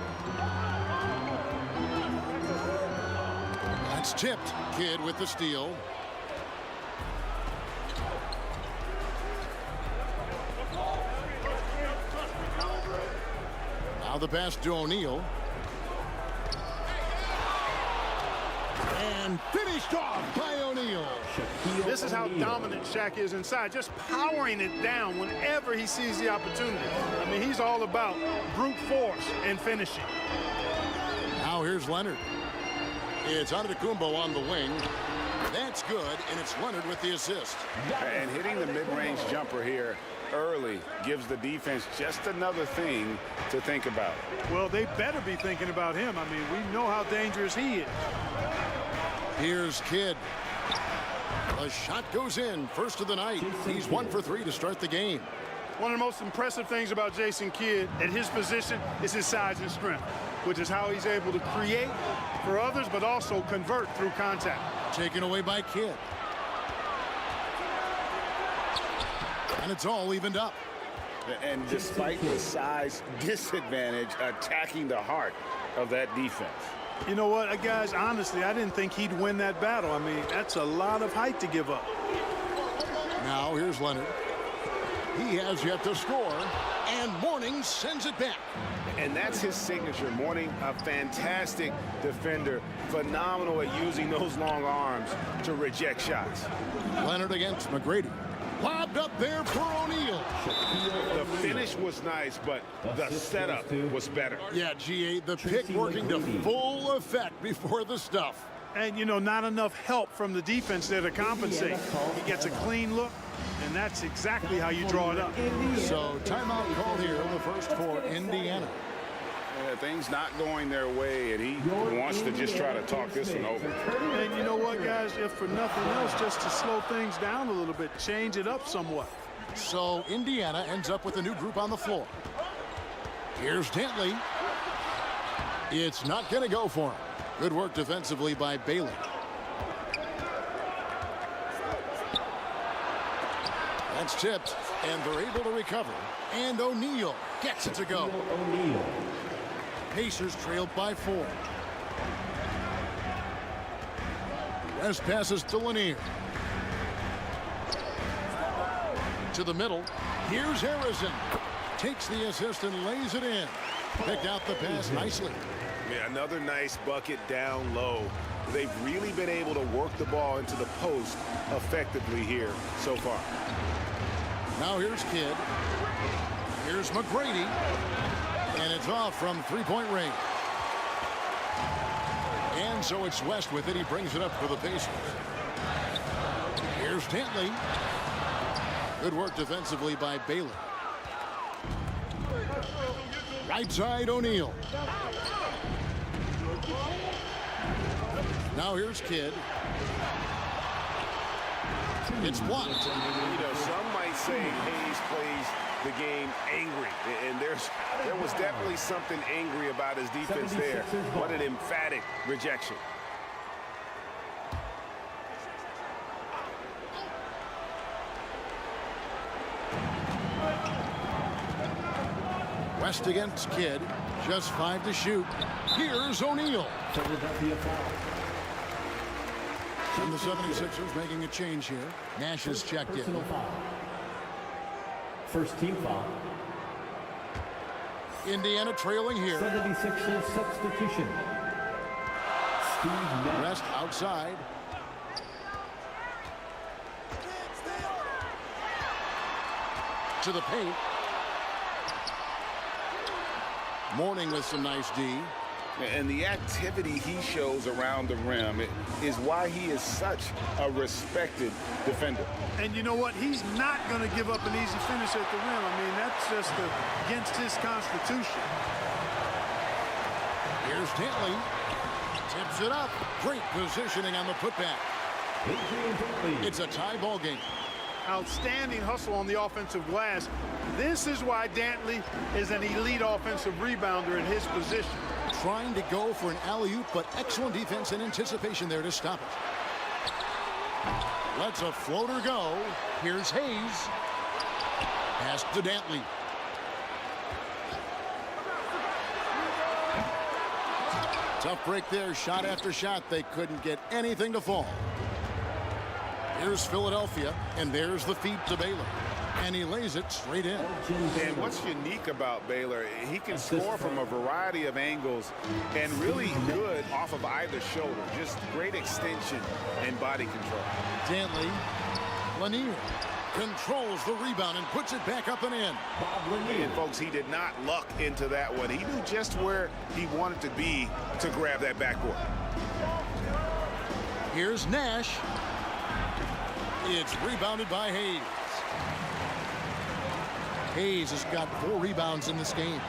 That's tipped. Kidd with the steal. Now the pass to O'Neal. And finished off by O'Neal. This is how dominant Shaq is inside, just powering it down whenever he sees the opportunity. I mean, he's all about brute force and finishing. Now here's Leonard. It's Antetokounmpo on the wing. That's good, and it's Leonard with the assist. And hitting the mid-range jumper here early gives the defense just another thing to think about. Well, they better be thinking about him. I mean, we know how dangerous he is. Here's Kidd. The shot goes in. First of the night. He's 1 for 3 to start the game. One of the most impressive things about Jason Kidd at his position is his size and strength, which is how he's able to create for others, but also convert through contact. Taken away by Kidd. And it's all evened up. And despite the size disadvantage, attacking the heart of that defense. You know what, guys, honestly, I didn't think he'd win that battle. I mean, that's a lot of height to give up. Now here's Leonard. He has yet to score, and Mourning sends it back. And that's his signature. Mourning, a fantastic defender, phenomenal at using those long arms to reject shots. Leonard against McGrady. Lobbed up there for O'Neal. The finish was nice, but the setup was better. Yeah, GA, the pick working to full effect before the stuff. And, you know, not enough help from the defense there to compensate. He gets a clean look, and that's exactly how you draw it up. So timeout call here, the first for Indiana. Things not going their way, and he wants to just try to talk this one over. And you know what, guys, if for nothing else, just to slow things down a little bit, change it up somewhat. So Indiana ends up with a new group on the floor. Here's Dantley. It's not going to go for him. Good work defensively by Baylor. That's tipped, and they're able to recover. And O'Neal gets it to go. Pacers trailed by 4. West passes to Lanier. To the middle. Here's Harrison. Takes the assist and lays it in. Picked out the pass nicely. Yeah, another nice bucket down low. They've really been able to work the ball into the post effectively here so far. Now here's Kidd. Here's McGrady. And it's off from three-point range. And so it's West with it. He brings it up for the Pacers. Here's Dantley. Good work defensively by Baylor. Right side, O'Neal. Now here's Kidd. It's blocked. You know, some might say Hayes plays the game angry, and there was definitely something angry about his defense there. What an emphatic rejection. West against Kidd. Just 5 to shoot. Here's O'Neal. And the 76ers making a change here. Nash has checked in. First team foul. Indiana trailing here. 76ers substitution. West outside. to the paint. Mourning with some nice D. And the activity he shows around the rim is why he is such a respected defender. And you know what? He's not going to give up an easy finish at the rim. I mean, that's just against his constitution. Here's Dantley. Tips it up. Great positioning on the putback. It's a tie ball game. Outstanding hustle on the offensive glass. This is why Dantley is an elite offensive rebounder in his position. Trying to go for an alley-oop, but excellent defense and anticipation there to stop it. Lets a floater go. Here's Hayes. Pass to Dantley. Tough break there. Shot after shot. They couldn't get anything to fall. Here's Philadelphia, and there's the feed to Baylor. And he lays it straight in. And what's unique about Baylor, he can score from a variety of angles and really good off of either shoulder. Just great extension and body control. Dantley, Lanier controls the rebound and puts it back up and in. And folks, he did not luck into that one. He knew just where he wanted to be to grab that backboard. Here's Nash. It's rebounded by Hayes. Hayes has got 4 rebounds in this game.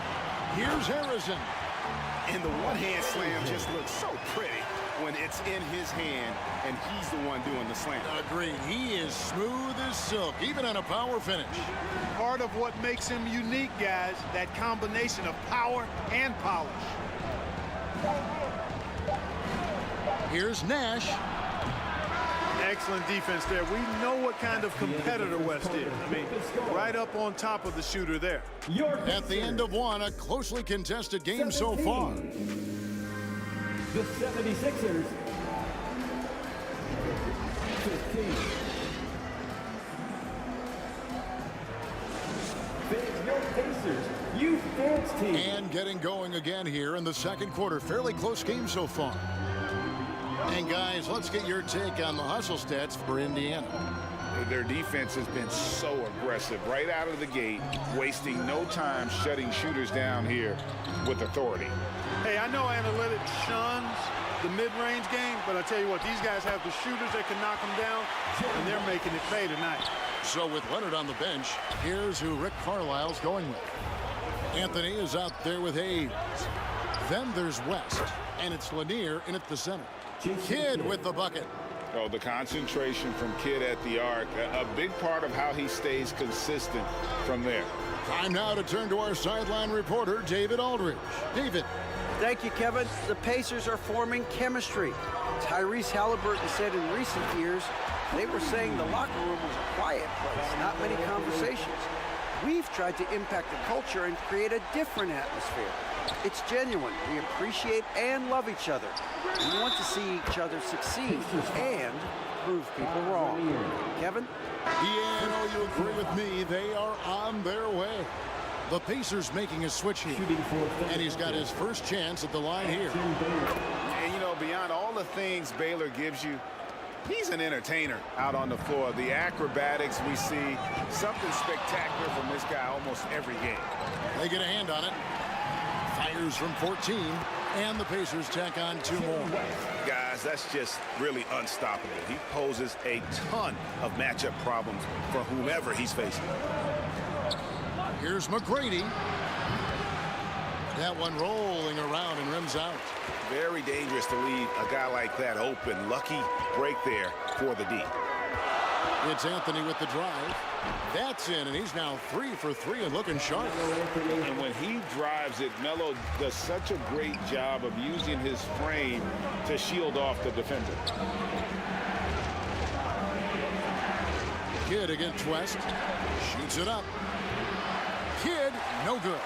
Here's Harrison. And the one-hand slam just looks so pretty when it's in his hand and he's the one doing the slam. Agreed. He is smooth as silk, even on a power finish. Part of what makes him unique, guys, that combination of power and polish. Here's Nash. Excellent defense there. We know what kind of competitor West is. I mean, right up on top of the shooter there. At the end of one, a closely contested game so far. The 76ers. 15. Your Pacers, you dance team. And getting going again here in the second quarter. Fairly close game so far. And guys, let's get your take on the hustle stats for Indiana. Their defense has been so aggressive right out of the gate, wasting no time shutting shooters down here with authority. Hey, I know analytics shuns the mid-range game, but I tell you what, these guys have the shooters that can knock them down, and they're making it pay tonight. So with Leonard on the bench, here's who Rick Carlisle's going with. Anthony is out there with Hayes. Then there's West, and it's Lanier in at the center. Kidd with the bucket. Oh, the concentration from Kidd at the arc, a big part of how he stays consistent from there. Time now to turn to our sideline reporter, David Aldridge. David. Thank you, Kevin. The Pacers are forming chemistry. Tyrese Halliburton said in recent years, they were saying the locker room was a quiet place, not many conversations. We've tried to impact the culture and create a different atmosphere. It's genuine. We appreciate and love each other. We want to see each other succeed and prove people wrong. Kevin? Yeah, I know you agree with me. They are on their way. The Pacers making a switch here. And he's got his first chance at the line here. And, you know, beyond all the things Baylor gives you, he's an entertainer out on the floor. The acrobatics we see, something spectacular from this guy almost every game. They get a hand on it. Fires from 14, and the Pacers tack on 2 more. Guys, that's just really unstoppable. He poses a ton of matchup problems for whomever he's facing. Here's McGrady. That one rolling around and rims out. Very dangerous to leave a guy like that open. Lucky break there for the D. It's Anthony with the drive. That's in, and he's now 3 for 3 and looking sharp. And when he drives it, Melo does such a great job of using his frame to shield off the defender. Kidd against West. Shoots it up. Kidd, no good.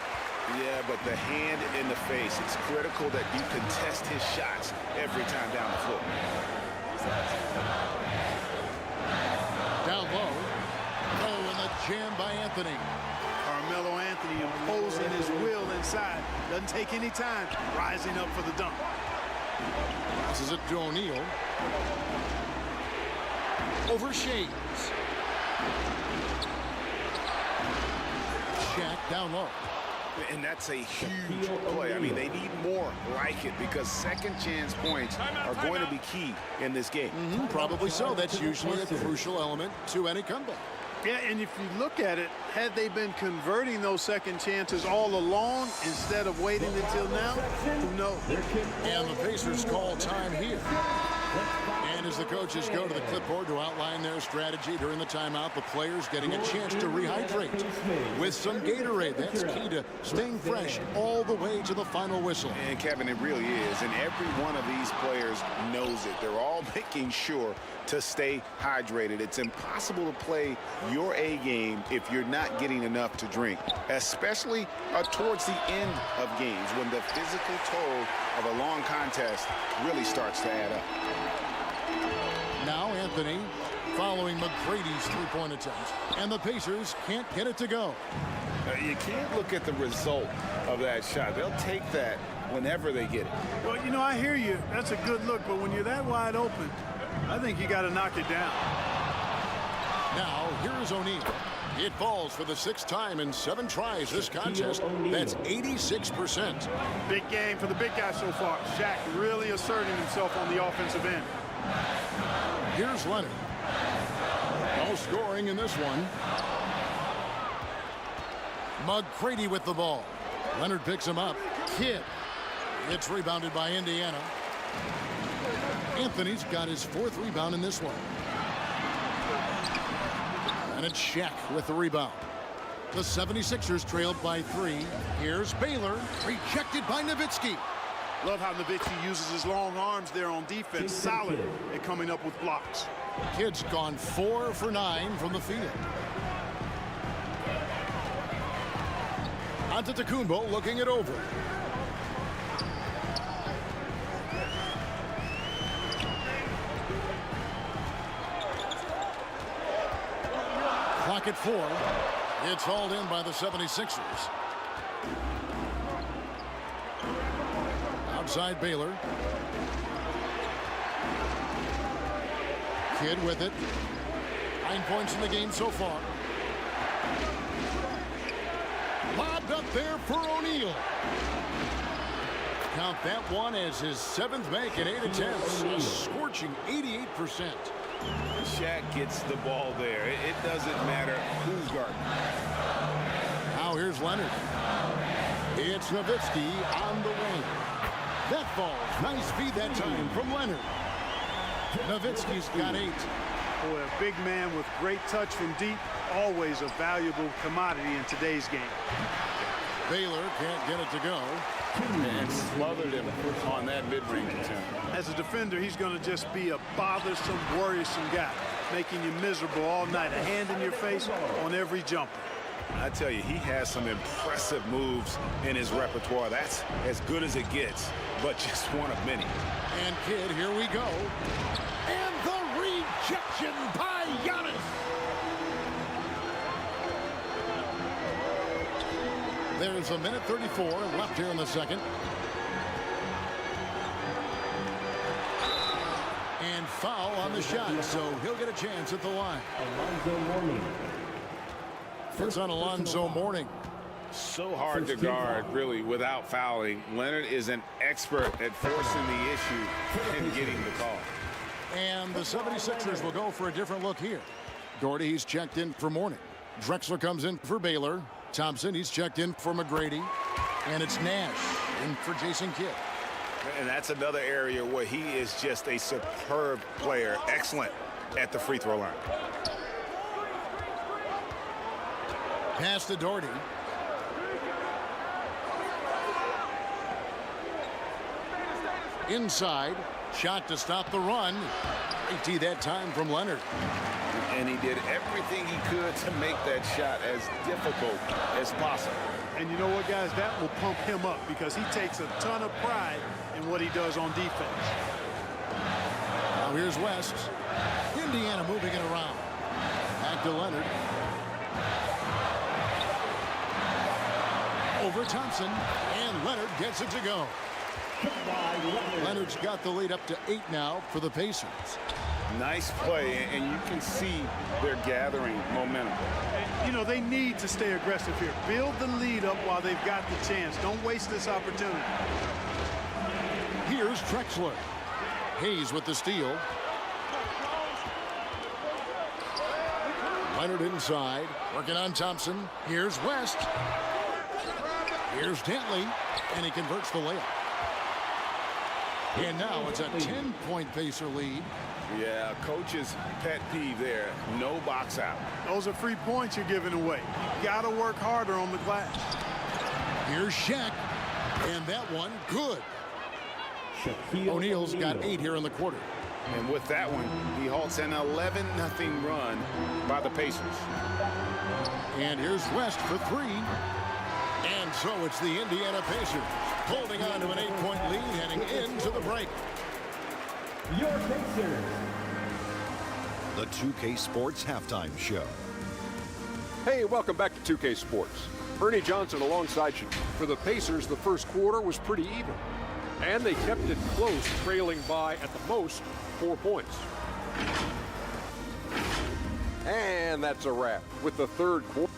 Yeah, but the hand in the face, it's critical that you contest his shots every time down the floor. Down low. Oh, and the jam by Anthony. Carmelo Anthony imposing his will inside. Doesn't take any time. Rising up for the dunk. Passes it to O'Neal. Over Shades. Shaq down low. And that's a huge play. I mean, they need more like it because second chance points are going to be key in this game. Probably so. That's usually a crucial element to any comeback. Yeah, and if you look at it, had they been converting those second chances all along instead of waiting until now, who knows? And the Pacers call time here. And as the coaches go to the clipboard to outline their strategy during the timeout, the players getting a chance to rehydrate with some Gatorade. That's key to staying fresh all the way to the final whistle. And Kevin, it really is. And every one of these players knows it. They're all making sure to stay hydrated. It's impossible to play your A game if you're not getting enough to drink, especially towards the end of games when the physical toll of a long contest really starts to add up. Now Anthony following McGrady's three-point attempt, and the Pacers can't get it to go. You can't look at the result of that shot. They'll take that whenever they get it. Well, you know, I hear you. That's a good look, but when you're that wide open, I think you got to knock it down. Now, here's O'Neal. It falls for the 6th time in 7 tries this contest. That's 86%. Big game for the big guy so far. Shaq really asserting himself on the offensive end. Here's Leonard. No scoring in this one. McGrady with the ball. Leonard picks him up. Kidd. It's rebounded by Indiana. Anthony's got his 4th rebound in this one. And it's Shaq with the rebound. The 76ers trailed by 3. Here's Baylor, rejected by Nowitzki. Love how Nowitzki uses his long arms there on defense. Solid at coming up with blocks. Kidd's gone 4 for 9 from the field. Antetokounmpo looking it over. Clock at 4. It's hauled in by the 76ers. Outside Baylor. Kidd with it. 9 points in the game so far. Lobbed up there for O'Neal. Count that one as his 7th make in 8 attempts. A scorching 88%. Shaq gets the ball there. It doesn't matter who's guarding. Now here's Leonard. It's Nowitzki on the wing. That falls. Nice feed that time from Leonard. Nowitzki's got 8. Boy, a big man with great touch from deep. Always a valuable commodity in today's game. Baylor can't get it to go. And smothered him on that mid-range attempt. As a defender, he's going to just be a bothersome, worrisome guy, making you miserable all night. A hand in your face on every jumper. I tell you, he has some impressive moves in his repertoire. That's as good as it gets, but just one of many. And Kidd, here we go. And the rejection by Giannis. There's a minute 34 left here in the second. And foul on the shot, so he'll get a chance at the line. It's on Alonzo Mourning. So hard to guard, really, without fouling. Leonard is an expert at forcing the issue and getting the call. And the 76ers will go for a different look here. Doherty, he's checked in for Mourning. Drexler comes in for Baylor. Thompson, he's checked in for McGrady. And it's Nash in for Jason Kidd. And that's another area where he is just a superb player. Excellent at the free throw line. Pass to Doherty. Inside. Shot to stop the run. Great that time from Leonard. And he did everything he could to make that shot as difficult as possible. And you know what, guys? That will pump him up because he takes a ton of pride in what he does on defense. Now here's West. Indiana moving it around. Back to Leonard. Over Thompson. And Leonard gets it to go. Leonard's got the lead up to 8 now for the Pacers. Nice play, and you can see they're gathering momentum. You know, they need to stay aggressive here. Build the lead up while they've got the chance. Don't waste this opportunity. Here's Drexler. Hayes with the steal. Leonard inside, working on Thompson. Here's West. Here's Dantley, and he converts the layup. And now it's a 10-point Pacer lead. Yeah, coach's pet peeve there. No box out. Those are free points you're giving away. You got to work harder on the glass. Here's Shaq, and that one good. O'Neal's got 8 here in the quarter. And with that one, he halts an 11-0 run by the Pacers. And here's West for 3. And so it's the Indiana Pacers holding on to an 8-point lead heading into the break. Your Pacers. The 2K Sports Halftime Show. Hey, welcome back to 2K Sports. Ernie Johnson alongside you. For the Pacers, the first quarter was pretty even. And they kept it close, trailing by, at the most, 4 points. And that's a wrap with the third quarter.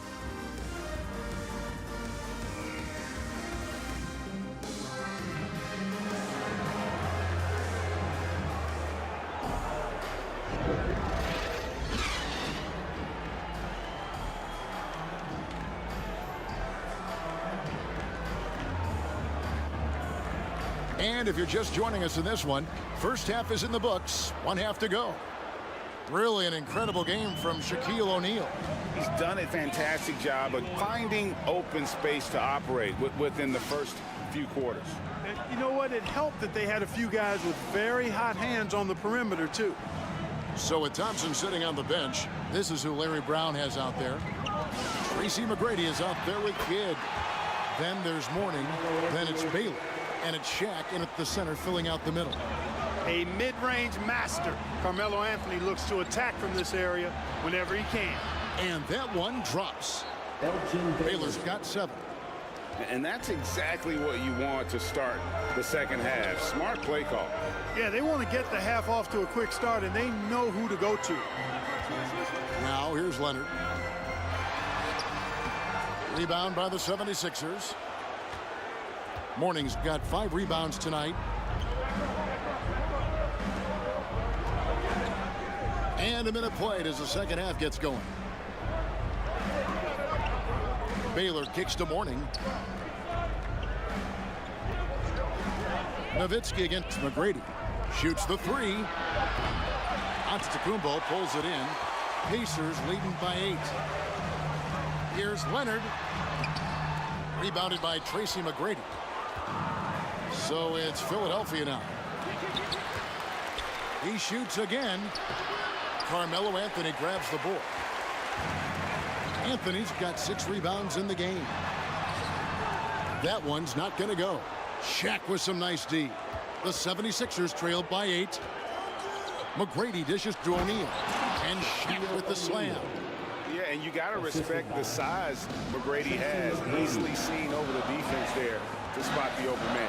And if you're just joining us in this one, first half is in the books, 1 half to go. Really an incredible game from Shaquille O'Neal. He's done a fantastic job of finding open space to operate within the first few quarters. And you know what? It helped that they had a few guys with very hot hands on the perimeter, too. So with Thompson sitting on the bench, this is who Larry Brown has out there. Tracy McGrady is out there with Kidd. Then there's Mourning. Then it's Baylor. And it's Shaq in at the center, filling out the middle. A mid-range master. Carmelo Anthony looks to attack from this area whenever he can. And that one drops. Baylor's got 7. And that's exactly what you want to start the second half. Smart play call. Yeah, they want to get the half off to a quick start, and they know who to go to. Now here's Leonard. Rebound by the 76ers. Mourning's got 5 rebounds tonight. And a minute played as the second half gets going. Baylor kicks to Mourning. Nowitzki against McGrady. Shoots the 3. Antetokounmpo pulls it in. Pacers leading by 8. Here's Leonard. Rebounded by Tracy McGrady. So it's Philadelphia now. He shoots again. Carmelo Anthony grabs the board. Anthony's got 6 rebounds in the game. That one's not going to go. Shaq with some nice D. The 76ers trailed by 8. McGrady dishes to O'Neal. And Shaq with the slam. Yeah, and you got to respect the size McGrady has. Easily seen over the defense there to spot the open man.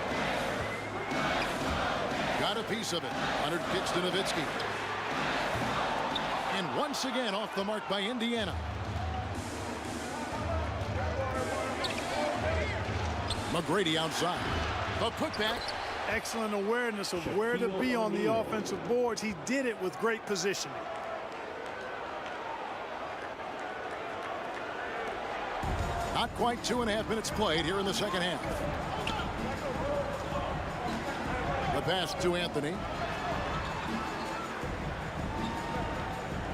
Got a piece of it. Leonard kicks to Nowitzki. And once again off the mark by Indiana. McGrady outside. The putback. Excellent awareness of where to be on the offensive boards. He did it with great positioning. Not quite 2.5 minutes played here in the second half. The pass to Anthony.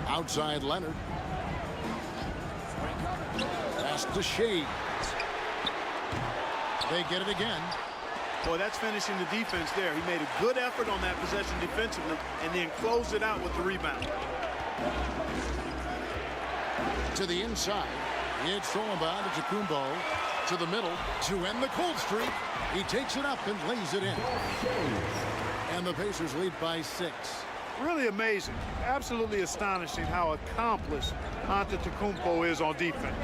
Outside Leonard. Pass to Shea. They get it again. Boy, that's finishing the defense there. He made a good effort on that possession defensively and then closed it out with the rebound. To the inside. It's thrown by Antetokounmpo to the middle to end the cold streak. He takes it up and lays it in. And the Pacers lead by 6. Really amazing. Absolutely astonishing how accomplished Antetokounmpo is on defense.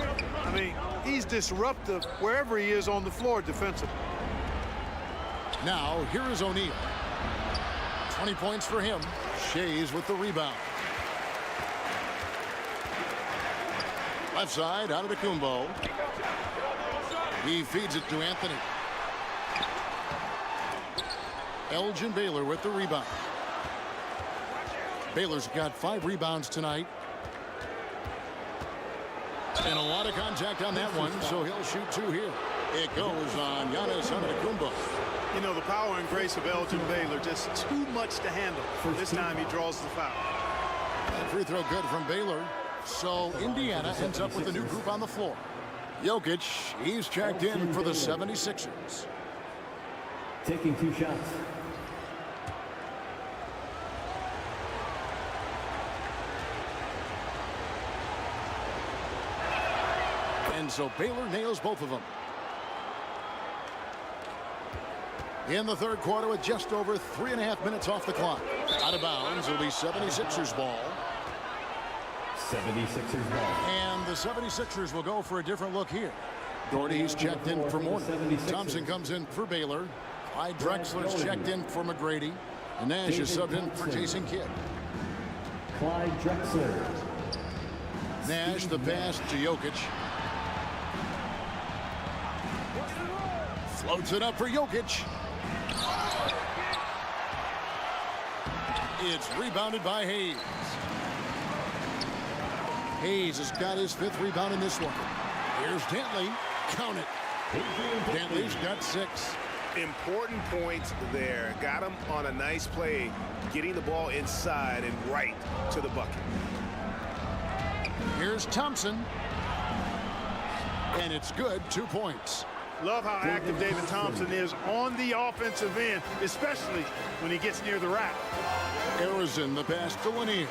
I mean, he's disruptive wherever he is on the floor defensively. Now, here is O'Neal. 20 points for him. Shea's with the rebound. Left side, out of Kumbo. He feeds it to Anthony. Elgin Baylor with the rebound. Baylor's got 5 rebounds tonight. And a lot of contact on that one, so he'll shoot 2 here. It goes on Giannis Antetokounmpo. You know, the power and grace of Elgin Baylor, just too much to handle. This time he draws the foul. And free throw good from Baylor. So Indiana ends up with a new group on the floor. Jokic, he's checked in for the 76ers. Taking 2 shots. And so Baylor nails both of them. In the third quarter with just over 3.5 minutes off the clock. Out of bounds, it'll be 76ers ball. 76ers ball. And the 76ers will go for a different look here. Doherty's checked in for Mourning. Thompson comes in for Baylor. Clyde Drexler's checked in for McGrady. And Nash is subbed in for Jason Kidd. Clyde Drexler. Nash the pass to Jokic. Floats it up for Jokic. It's rebounded by Hayes. Hayes has got his 5th rebound in this one. Here's Dantley. Count it. Dantley's got 6. Important points there. Got him on a nice play, getting the ball inside and right to the bucket. Here's Thompson. And it's good. 2 points. Love how active David Thompson is on the offensive end, especially when he gets near the rack. Harrison, the pass to Lanier.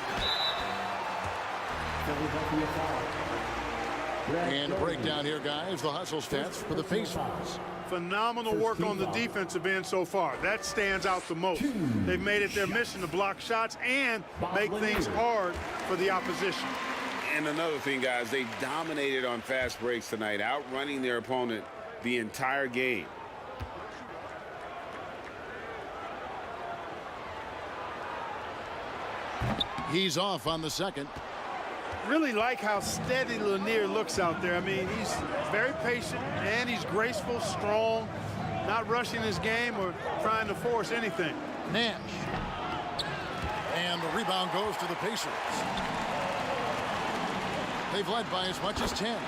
And a breakdown here, guys. The hustle stats for the Pacers. Phenomenal work on the defensive end so far. That stands out the most. They've made it their mission to block shots and make things hard for the opposition. And another thing, guys, they dominated on fast breaks tonight, outrunning their opponent the entire game. He's off on the second. Really like how steady Lanier looks out there. I mean, he's very patient and he's graceful, strong, not rushing his game or trying to force anything. Nash. And the rebound goes to the Pacers. They've led by as much as 10.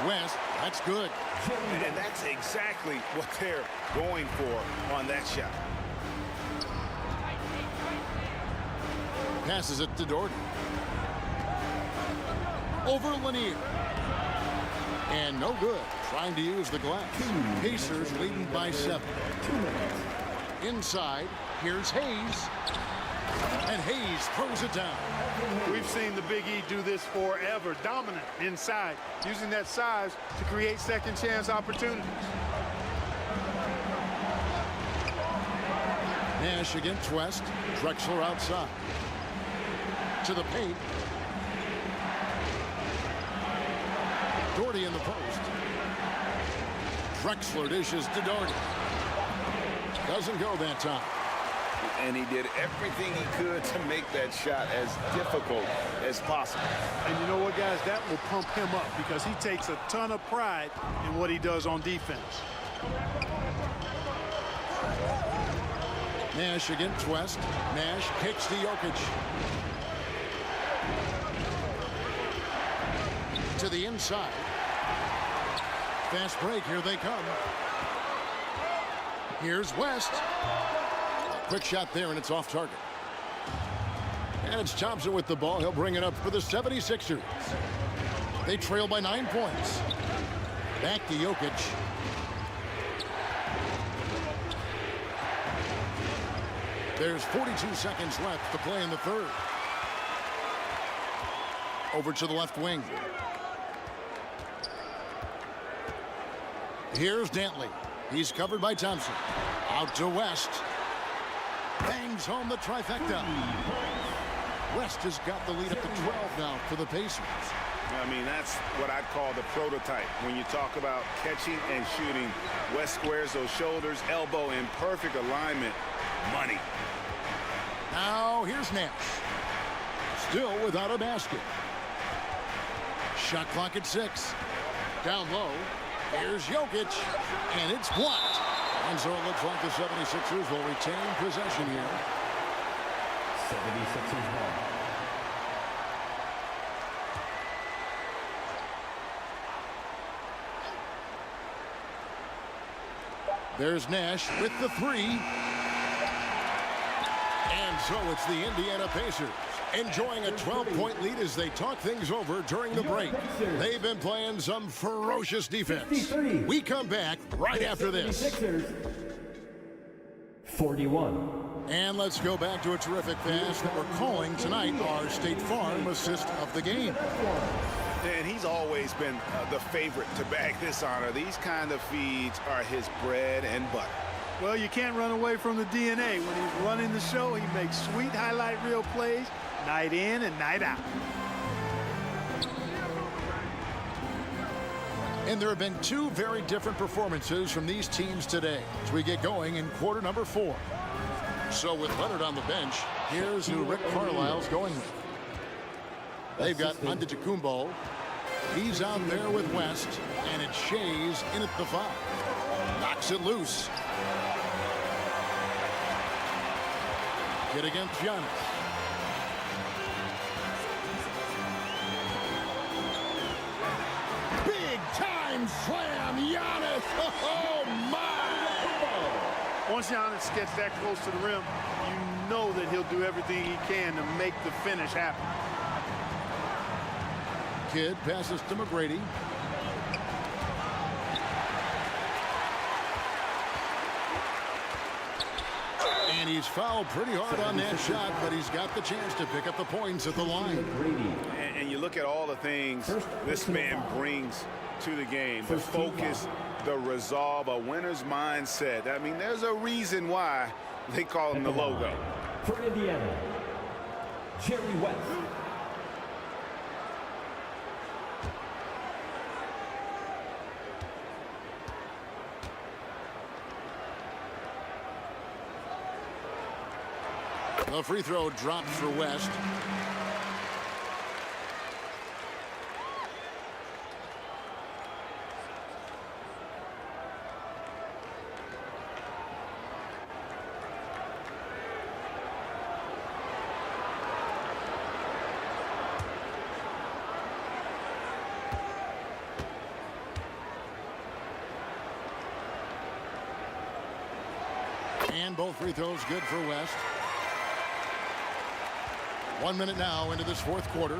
West, that's good. And that's exactly what they're going for on that shot. Passes it to Doherty. Over Lanier. And no good. Trying to use the glass. Pacers leading by 7. Inside, here's Hayes. And Hayes throws it down. We've seen the Big E do this forever. Dominant inside, using that size to create second chance opportunities. Nash against West. Drexler outside. To the paint. Doherty in the post. Drexler dishes to Doherty. Doesn't go that time. And he did everything he could to make that shot as difficult as possible. And you know what, guys? That will pump him up because he takes a ton of pride in what he does on defense. Nash against West. Nash kicks to Jokic. To the inside. Fast break. Here they come. Here's West. Quick shot there, and it's off target. And it's Thompson with the ball. He'll bring it up for the 76ers. They trail by 9 points. Back to Jokic. There's 42 seconds left to play in the third. Over to the left wing. Here's Dantley. He's covered by Thompson. Out to West. Bangs home the trifecta. West has got the lead up to 12 now for the Pacers. I mean, that's what I'd call the prototype. When you talk about catching and shooting, West squares those shoulders, elbow in perfect alignment. Money. Now here's Nash. Still without a basket. Shot clock at 6. Down low. Here's Jokic. And it's blocked. And so it looks like the 76ers will retain possession here. 76ers ball. There's Nash with the 3. And so it's the Indiana Pacers enjoying a 12-point lead as they talk things over during the break. They've been playing some ferocious defense. We come back right after this. 41. And let's go back to a terrific pass that we're calling tonight our State Farm assist of the game. And he's always been the favorite to bag this honor. These kind of feeds are his bread and butter. Well, you can't run away from the DNA. When he's running the show, he makes sweet highlight reel plays night in and night out. And there have been 2 very different performances from these teams today as we get going in quarter number 4. So with Leonard on the bench, here's who Rick Carlisle's going with. They've got Antetokounmpo. He's out there with West, and it's Shays in at the 5. Knocks it loose. Hit against Giannis. Big time slam, Giannis. Oh my! Once Giannis gets that close to the rim, you know that he'll do everything he can to make the finish happen. Kidd passes to McGrady. And he's fouled pretty hard on that shot, but he's got the chance to pick up the points at the line. And you look at all the things this man brings to the game. The focus, the resolve, a winner's mindset. I mean, there's a reason why they call him the logo. For Indiana, Jerry West. The free throw drops for West. And both free throws good for West. 1 minute now into this 4th quarter.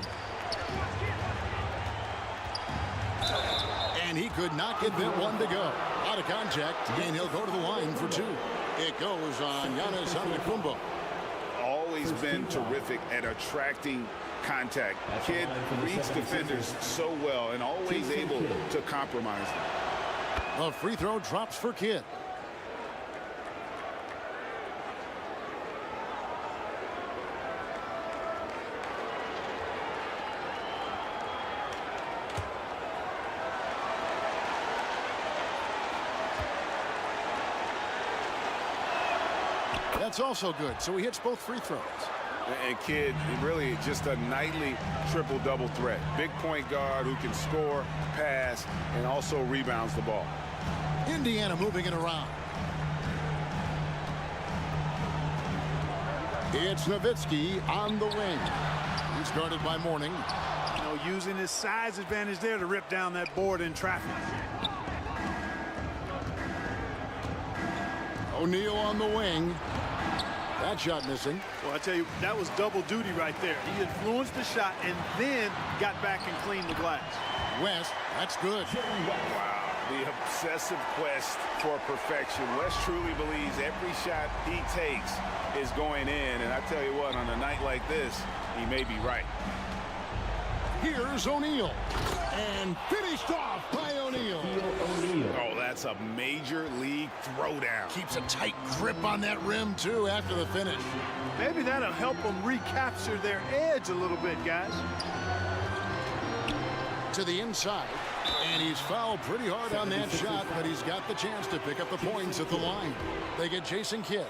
And he could not get that one to go. Out of contact, and he'll go to the line for 2. It goes on Giannis Antetokounmpo. Always been terrific at attracting contact. Kidd reads defenders so well and always able to compromise them. The free throw drops for Kidd. That's also good. So he hits both free throws. And Kidd, really just a nightly triple-double threat. Big point guard who can score, pass, and also rebounds the ball. Indiana moving it around. It's Nowitzki on the wing. He's guarded by Mourning. You know, using his size advantage there to rip down that board in traffic. O'Neal on the wing. That shot missing. Well, I tell you, that was double duty right there. He influenced the shot and then got back and cleaned the glass. West, that's good. Wow, the obsessive quest for perfection. West truly believes every shot he takes is going in. And I tell you what, on a night like this, he may be right. Here's O'Neal. And finished off by O'Neal. Oh, that's a major league throwdown. Keeps a tight grip on that rim, too, after the finish. Maybe that'll help them recapture their edge a little bit, guys. To the inside. And he's fouled pretty hard on that shot, but he's got the chance to pick up the points at the line. They get Jason Kidd.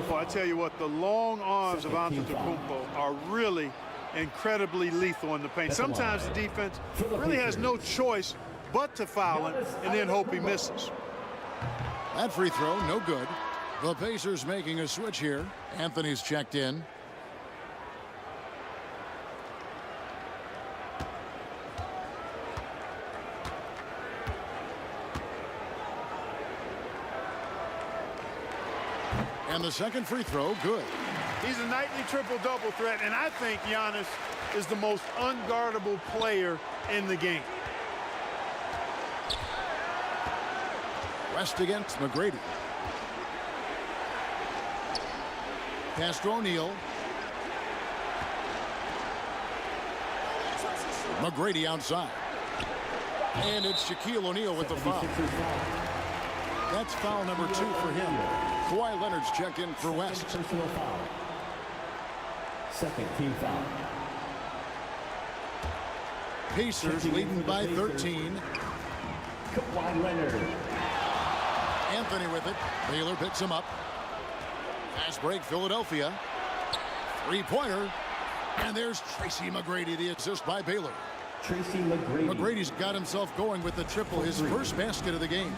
Well, I tell you what, the long arms of Antetokounmpo are really incredibly lethal in the paint. Sometimes the defense really has no choice but to foul him and then hope he misses. That free throw, no good. The Pacers making a switch here. Anthony's checked in. And the second free throw, good. He's a nightly triple-double threat, and I think Giannis is the most unguardable player in the game. West against McGrady. Pass to O'Neal. McGrady outside. And it's Shaquille O'Neal with the foul. That's foul number 2 for him. Kawhi Leonard's checked in for West. Personal foul. Second team foul. Pacers leading by 13. Kawhi Leonard. Anthony with it. Baylor picks him up. Fast break, Philadelphia. Three-pointer. And there's Tracy McGrady, the assist by Baylor. Tracy McGrady. McGrady's got himself going with the triple, his first basket of the game.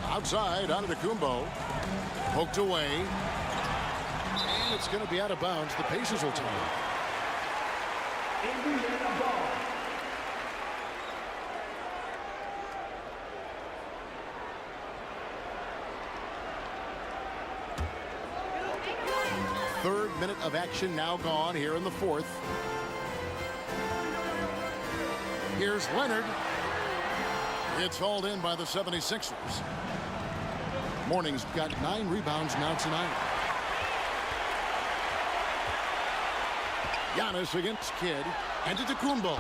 Outside, Antetokounmpo. Poked away. And it's going to be out of bounds. The Pacers will take it. Third minute of action now gone here in the fourth. Here's Leonard. It's hauled in by the 76ers. Mourning's got 9 rebounds now tonight. Giannis against Kidd. Antetokounmpo.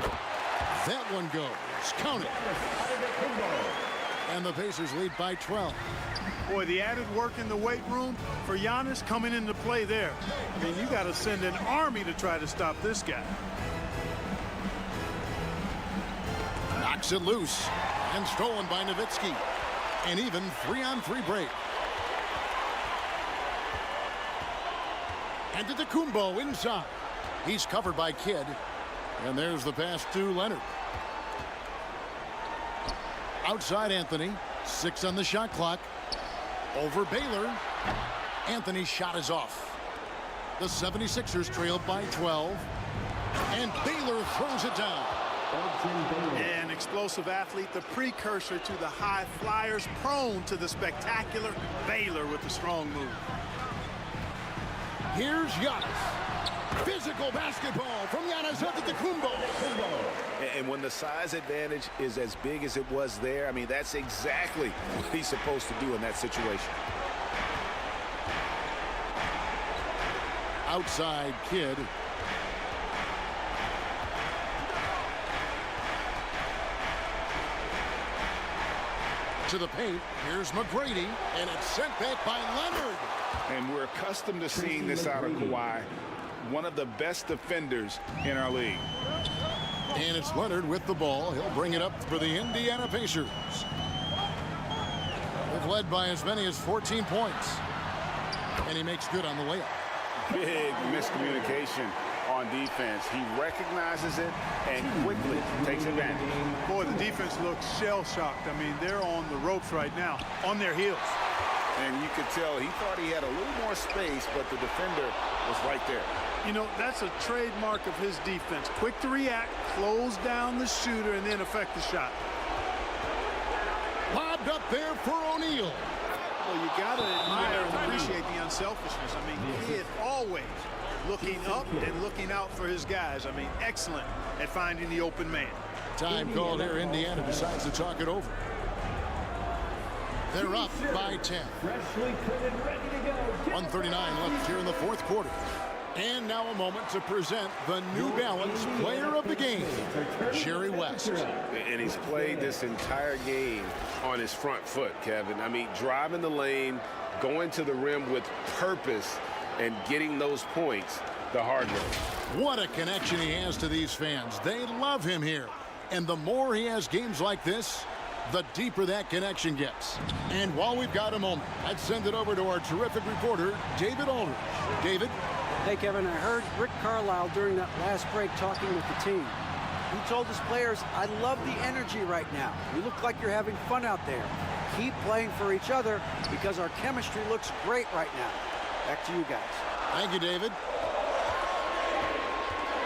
That one goes. Count it. And the Pacers lead by 12. Boy, the added work in the weight room for Giannis coming into play there. I mean, you got to send an army to try to stop this guy. Knocks it loose. And stolen by Nowitzki. An even 3-on-3 break. Antetokounmpo inside. He's covered by Kidd. And there's the pass to Leonard. Outside Anthony. 6 on the shot clock. Over Baylor. Anthony's shot is off. The 76ers trailed by 12. And Baylor throws it down. An explosive athlete, the precursor to the high flyers, prone to the spectacular. Baylor with the strong move. Here's Giannis. Physical basketball from Giannis Antetokounmpo. And when the size advantage is as big as it was there, I mean, that's exactly what he's supposed to do in that situation. Outside Kidd. To the paint. Here's McGrady, and it's sent back by Leonard. And we're accustomed to seeing this out of Kawhi, one of the best defenders in our league. And it's Leonard with the ball. He'll bring it up for the Indiana Pacers. They've led by as many as 14 points. And he makes good on the layup. Big miscommunication on defense. He recognizes it and quickly takes advantage. Boy, the defense looks shell-shocked. I mean, they're on the ropes right now, on their heels. And you could tell he thought he had a little more space, but the defender was right there. You know, that's a trademark of his defense. Quick to react, close down the shooter, and then affect the shot. Lobbed up there for O'Neal. Well, you got to admire and appreciate the unselfishness. I mean, Kidd always looking up and looking out for his guys. I mean, excellent at finding the open man. Time called here. Indiana decides to talk it over. They're up by 10. 1:39 left here in the fourth quarter. And now a moment to present the New Balance Player of the Game, Jerry West. And he's played this entire game on his front foot, Kevin. I mean, driving the lane, going to the rim with purpose, and getting those points the hard way. What a connection he has to these fans. They love him here. And the more he has games like this, the deeper that connection gets. And while we've got a moment, let's send it over to our terrific reporter, David Aldridge. David? Hey, Kevin, I heard Rick Carlisle during that last break talking with the team. He told his players, I love the energy right now. You look like you're having fun out there. Keep playing for each other because our chemistry looks great right now. Back to you guys. Thank you, David.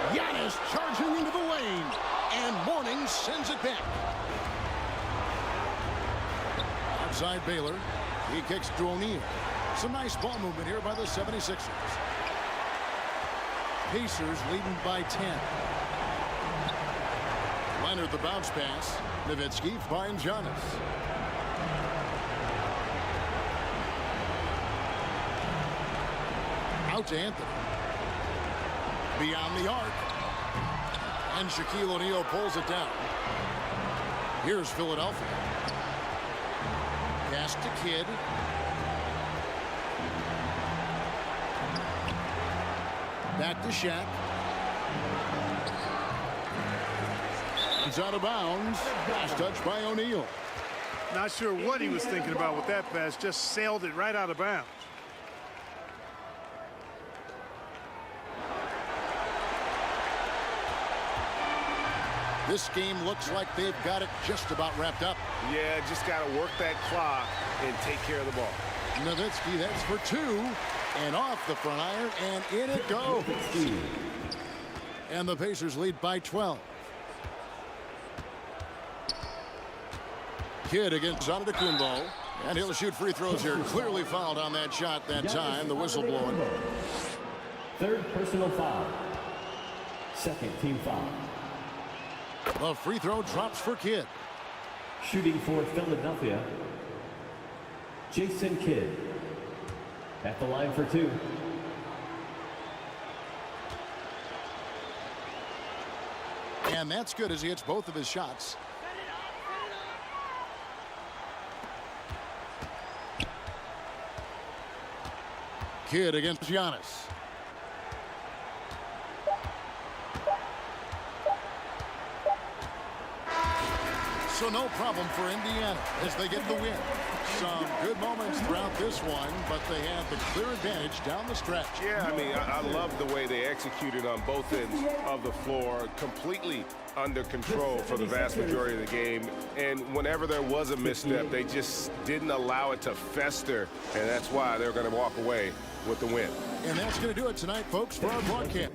Giannis charging into the lane, and Mourning sends it back. Outside Baylor, he kicks to O'Neal. Some nice ball movement here by the 76ers. Pacers leading by 10. Leonard the bounce pass. Nowitzki finds Giannis. Out to Anthony. Beyond the arc. And Shaquille O'Neal pulls it down. Here's Philadelphia. Pass to Kidd. Back to Shaq. He's out of bounds. Last touch by O'Neal. Not sure what he was thinking about with that pass. Just sailed it right out of bounds. This game looks like they've got it just about wrapped up. Yeah, just got to work that clock and take care of the ball. Nowitzki, that's for two. And off the front iron, and in it goes. And the Pacers lead by 12. Kidd against Antetokounmpo, and he'll shoot free throws here. Clearly fouled on that shot that time. The whistle blowing. Third personal foul. Second team foul. The free throw drops for Kidd. Shooting for Philadelphia, Jason Kidd. At the line for two. And that's good as he hits both of his shots. Kidd against Giannis. So no problem for Indiana as they get the win. Some good moments throughout this one, but they have the clear advantage down the stretch. Yeah, I mean, I love the way they executed on both ends of the floor. Completely under control for the vast majority of the game. And whenever there was a misstep, they just didn't allow it to fester. And that's why they're going to walk away with the win. And that's going to do it tonight, folks, for our broadcast.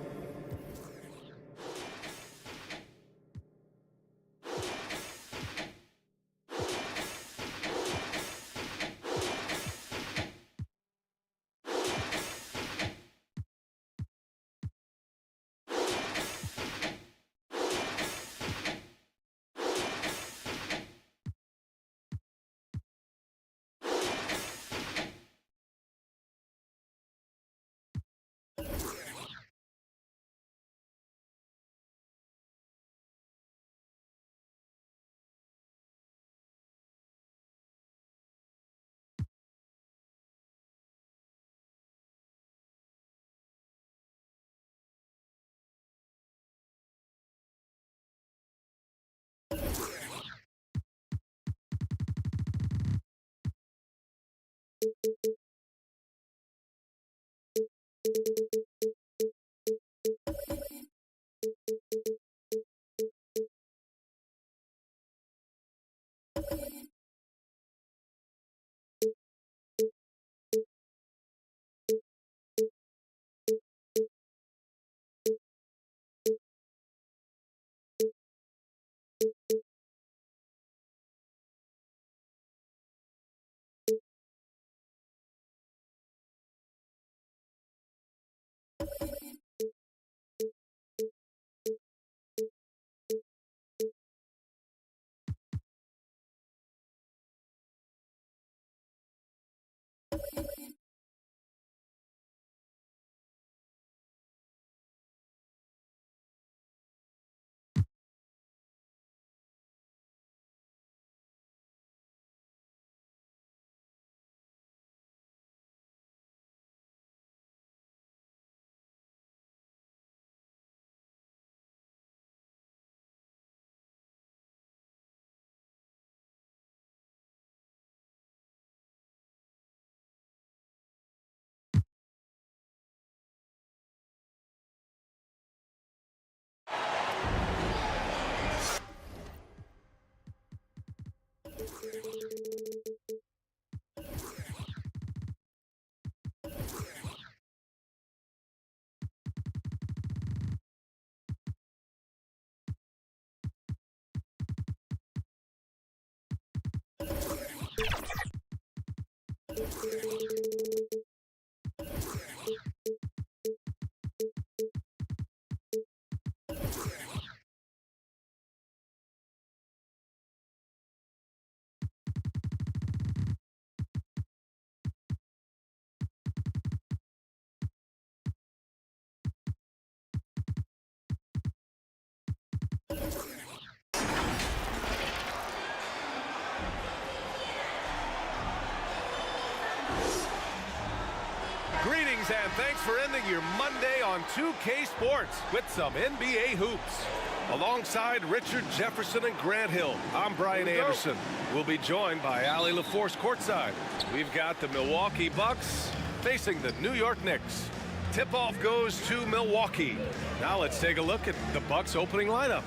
Greetings and thanks for ending your Monday on 2K Sports with some NBA hoops. Alongside Richard Jefferson and Grant Hill, I'm Brian Anderson. We'll be joined by Allie LaForce courtside. We've got the Milwaukee Bucks facing the New York Knicks. Tip-off goes to Milwaukee. Now let's take a look at the Bucks opening lineup.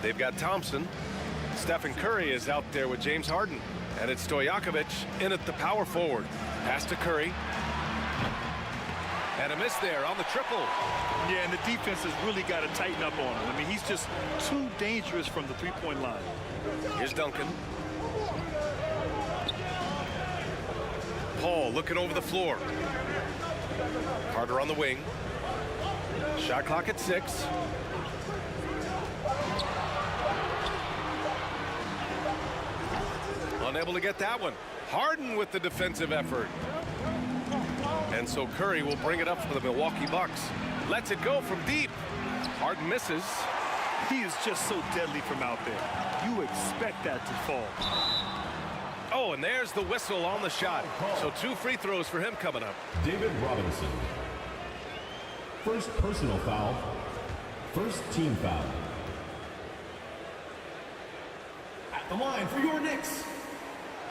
They've got Thompson. Stephen Curry is out there with James Harden. And it's Stojakovic in at the power forward. Pass to Curry. And a miss there on the triple. Yeah, and the defense has really got to tighten up on him. I mean, he's just too dangerous from the three-point line. Here's Duncan. Paul looking over the floor. Carter on the wing. Shot clock at 6. Unable to get that one. Harden with the defensive effort. And so Curry will bring it up for the Milwaukee Bucks. Lets it go from deep. Harden misses. He is just so deadly from out there. You expect that to fall. Oh, and there's the whistle on the shot. So 2 free throws for him coming up. David Robinson. First personal foul. First team foul. At the line for your Knicks.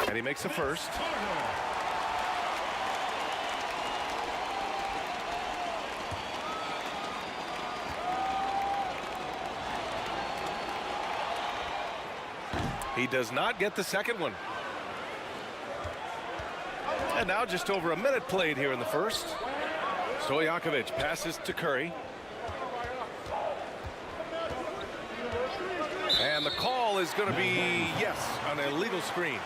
And he makes the first. He does not get the second one. And now just over a minute played here in the first. Stojakovic passes to Curry. And the call is going to be, yes, an illegal screen.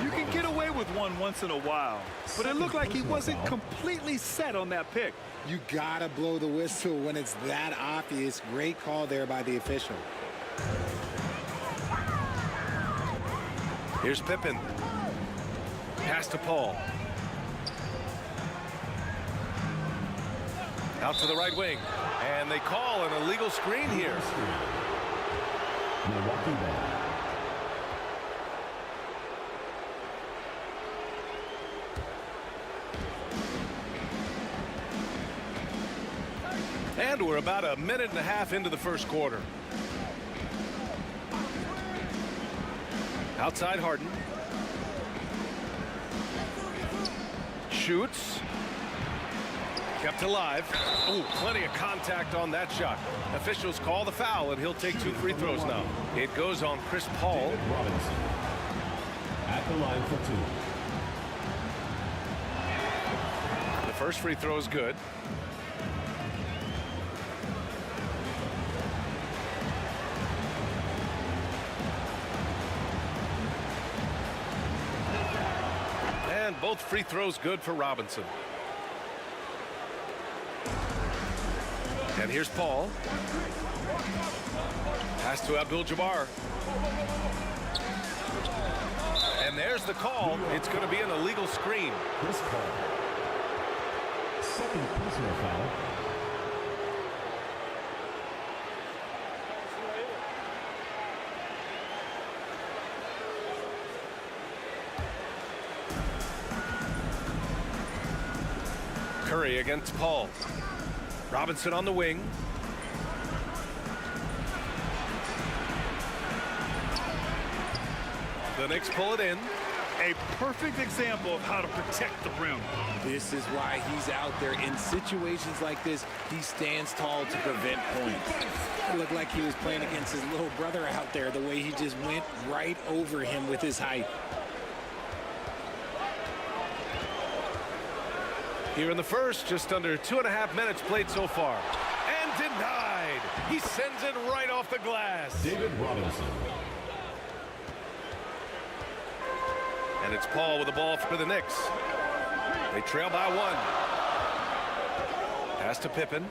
You can get away with one once in a while, but it looked like he wasn't completely set on that pick. You gotta blow the whistle when it's that obvious. Great call there by the official. Here's Pippen. Pass to Paul. Out to the right wing. And they call an illegal screen here. Milwaukee ball. And we're about a minute and a half into the first quarter. Outside Harden. Shoots. Kept alive. Oh, plenty of contact on that shot. Officials call the foul, and he'll take 2 free throws now. It goes on Chris Paul. David Robinson. At the line for 2. The first free throw is good. And both free throws good for Robinson. And here's Paul. Pass to Abdul-Jabbar. And there's the call. It's going to be an illegal screen. Chris Paul. Second personal foul. Curry against Paul. Robinson on the wing. The Knicks pull it in. A perfect example of how to protect the rim. This is why he's out there. In situations like this, he stands tall to prevent points. It looked like he was playing against his little brother out there, the way he just went right over him with his height. Here in the first, just under 2.5 minutes played so far. And denied. He sends it right off the glass. David Robinson. And it's Paul with the ball for the Knicks. They trail by 1. Pass to Pippen.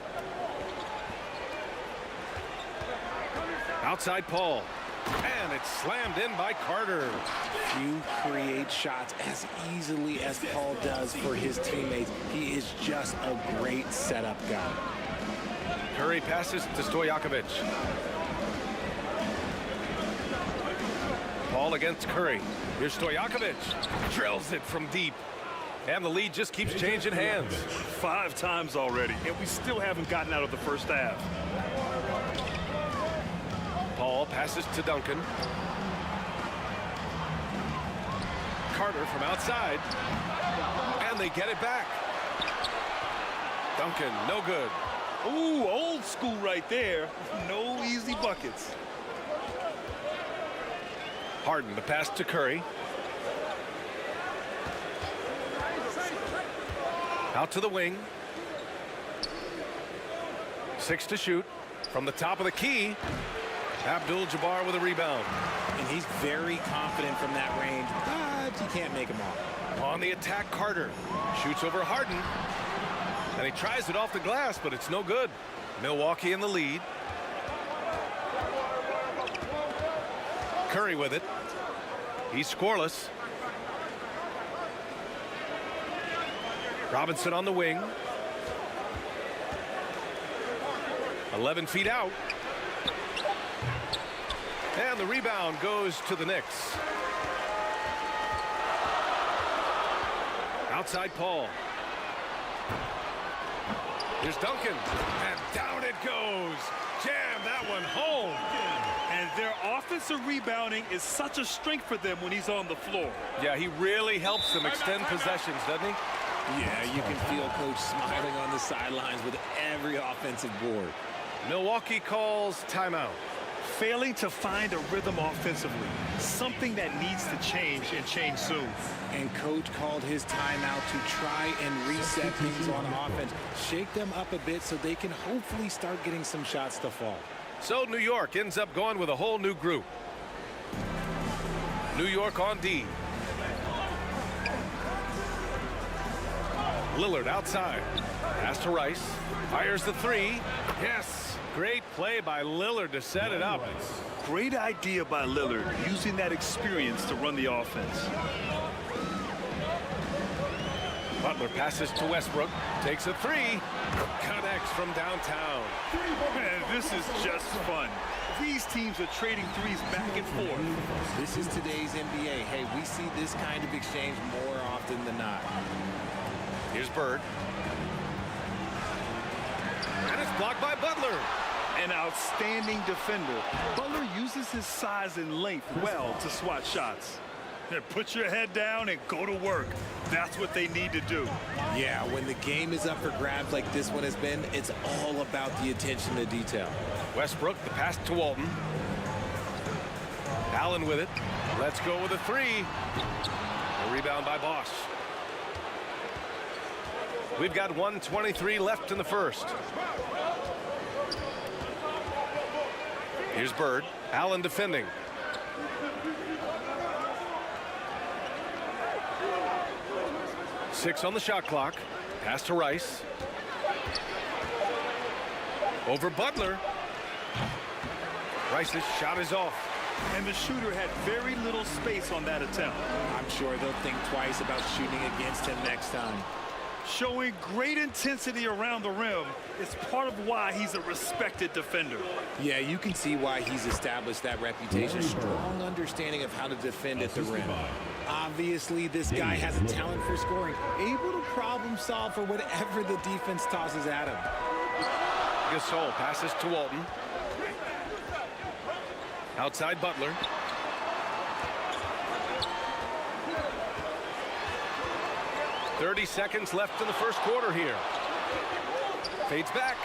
Outside Paul. And it's slammed in by Carter. Few create shots as easily as Paul does for his teammates. He is just a great setup guy. Curry passes to Stojakovic. Paul against Curry. Here's Stojakovic. Drills it from deep. And the lead just keeps changing hands. 5 times already, and we still haven't gotten out of the first half. Paul passes to Duncan. Carter from outside. And they get it back. Duncan, no good. Ooh, old school right there. No easy buckets. Harden, the pass to Curry. Out to the wing. 6 to shoot. From the top of the key. Abdul-Jabbar with a rebound. And he's very confident from that range, but he can't make them all. On the attack, Carter. Shoots over Harden. And he tries it off the glass, but it's no good. Milwaukee in the lead. Curry with it. He's scoreless. Robinson on the wing. 11 feet out. And the rebound goes to the Knicks. Outside Paul. Here's Duncan. And down it goes. Jam that one home. And their offensive rebounding is such a strength for them when he's on the floor. Yeah, he really helps them extend possessions, doesn't he? Yeah, you can feel Coach smiling on the sidelines with every offensive board. Milwaukee calls timeout. Failing to find a rhythm offensively, something that needs to change and change soon. And Coach called his timeout to try and reset things on offense, shake them up a bit so they can hopefully start getting some shots to fall. So New York ends up going with a whole new group. New York on D. Lillard outside. Pass to Rice. Fires the 3. Yes. Great play by Lillard to set it up. Great idea by Lillard, using that experience to run the offense. Butler passes to Westbrook. Takes a 3. Connects from downtown. Man, this is just fun. These teams are trading threes back and forth. This is today's NBA. Hey, we see this kind of exchange more often than not. Here's Bird. And it's blocked by Butler. An outstanding defender. Butler uses his size and length well to swat shots. And put your head down and go to work. That's what they need to do. Yeah, when the game is up for grabs like this one has been, it's all about the attention to detail. Westbrook, the pass to Walton. Allen with it. Let's go with a 3. A rebound by Bosch. We've got 1:23 left in the first. Here's Bird. Allen defending. Six on the shot clock. Pass to Rice. Over Butler. Rice's shot is off. And the shooter had very little space on that attempt. I'm sure they'll think twice about shooting against him next time. Showing great intensity around the rim is part of why he's a respected defender. Yeah, you can see why he's established that reputation. Strong understanding of how to defend at the rim. Obviously, this guy has a talent for scoring, able to problem solve for whatever the defense tosses at him. Gasol passes to Walton. Outside Butler. 30 seconds left in the first quarter here. Fades back.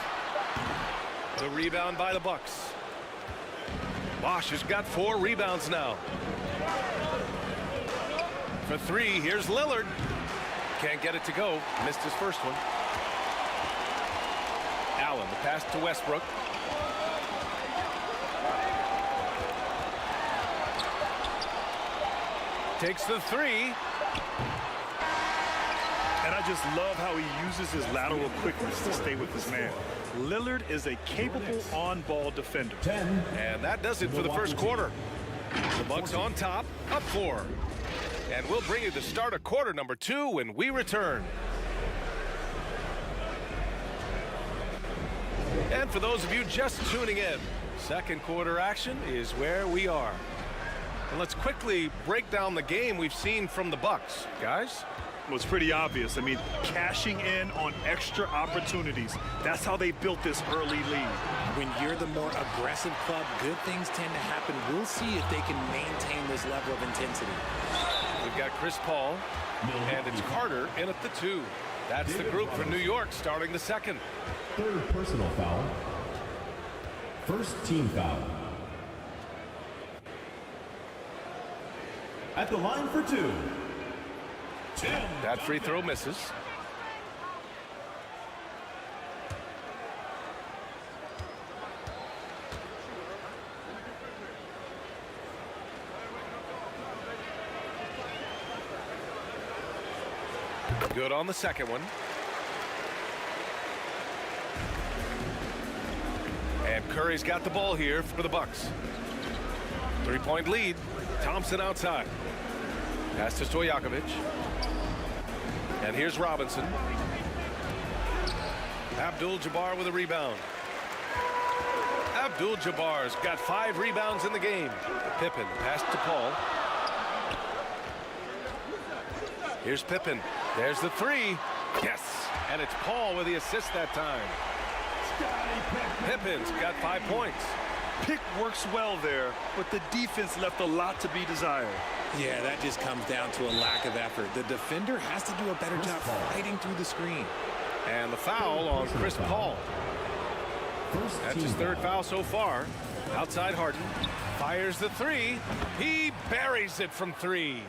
The rebound by the Bucks. Bosch has got 4 rebounds now. For 3, here's Lillard. Can't get it to go. Missed his first one. Allen, the pass to Westbrook. Takes the 3. And I just love how he uses his lateral quickness to stay with his man. Lillard is a capable on-ball defender. And that does it for the first quarter. The Bucks on top, up 4. And we'll bring you the start of quarter number 2 when we return. And for those of you just tuning in, second quarter action is where we are. And let's quickly break down the game we've seen from the Bucks. Guys? Well, it's pretty obvious. I mean, cashing in on extra opportunities. That's how they built this early lead. When you're the more aggressive club, good things tend to happen. We'll see if they can maintain this level of intensity. We've got Chris Paul, and it's Carter in at the 2. That's the group for New York starting the second. Third personal foul. First team foul. At the line for 2. That free throw misses. Good on the second one. And Curry's got the ball here for the Bucks. 3-point lead. Thompson outside. Pass to Stojakovic. And here's Robinson. Abdul-Jabbar with a rebound. Abdul-Jabbar's got 5 rebounds in the game. Pippen, pass to Paul. Here's Pippen. There's the 3. Yes! And it's Paul with the assist that time. Pippen's got 5 points. Pick works well there, but the defense left a lot to be desired. Yeah, that just comes down to a lack of effort. The defender has to do a better job fighting through the screen. And the foul on Chris Paul. That's his 3rd foul so far. Outside Harden. Fires the 3. He buries it from 3.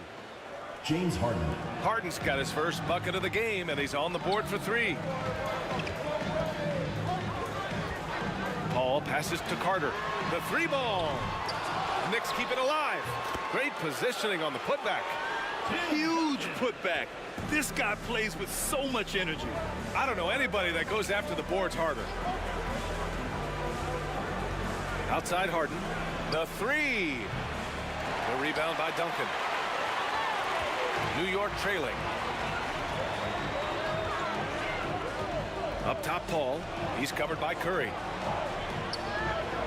James Harden. Harden's got his first bucket of the game, and he's on the board for 3. Paul passes to Carter. The 3 ball. Knicks keep it alive. Great positioning on the putback. Huge putback. This guy plays with so much energy. I don't know anybody that goes after the boards harder. Outside Harden. The 3. The rebound by Duncan. New York trailing. Up top, Paul. He's covered by Curry.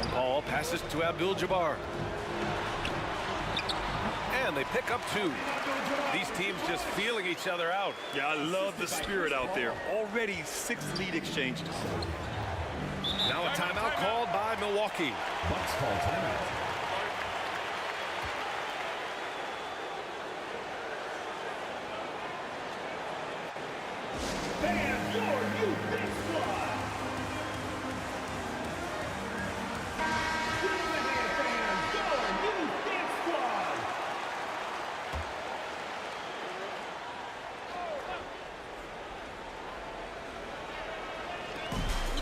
Paul passes to Abdul-Jabbar. And they pick up 2. These teams just feeling each other out. Yeah, I love the spirit out there. Already 6 lead exchanges. Now a timeout called by Milwaukee. Bucks call timeout.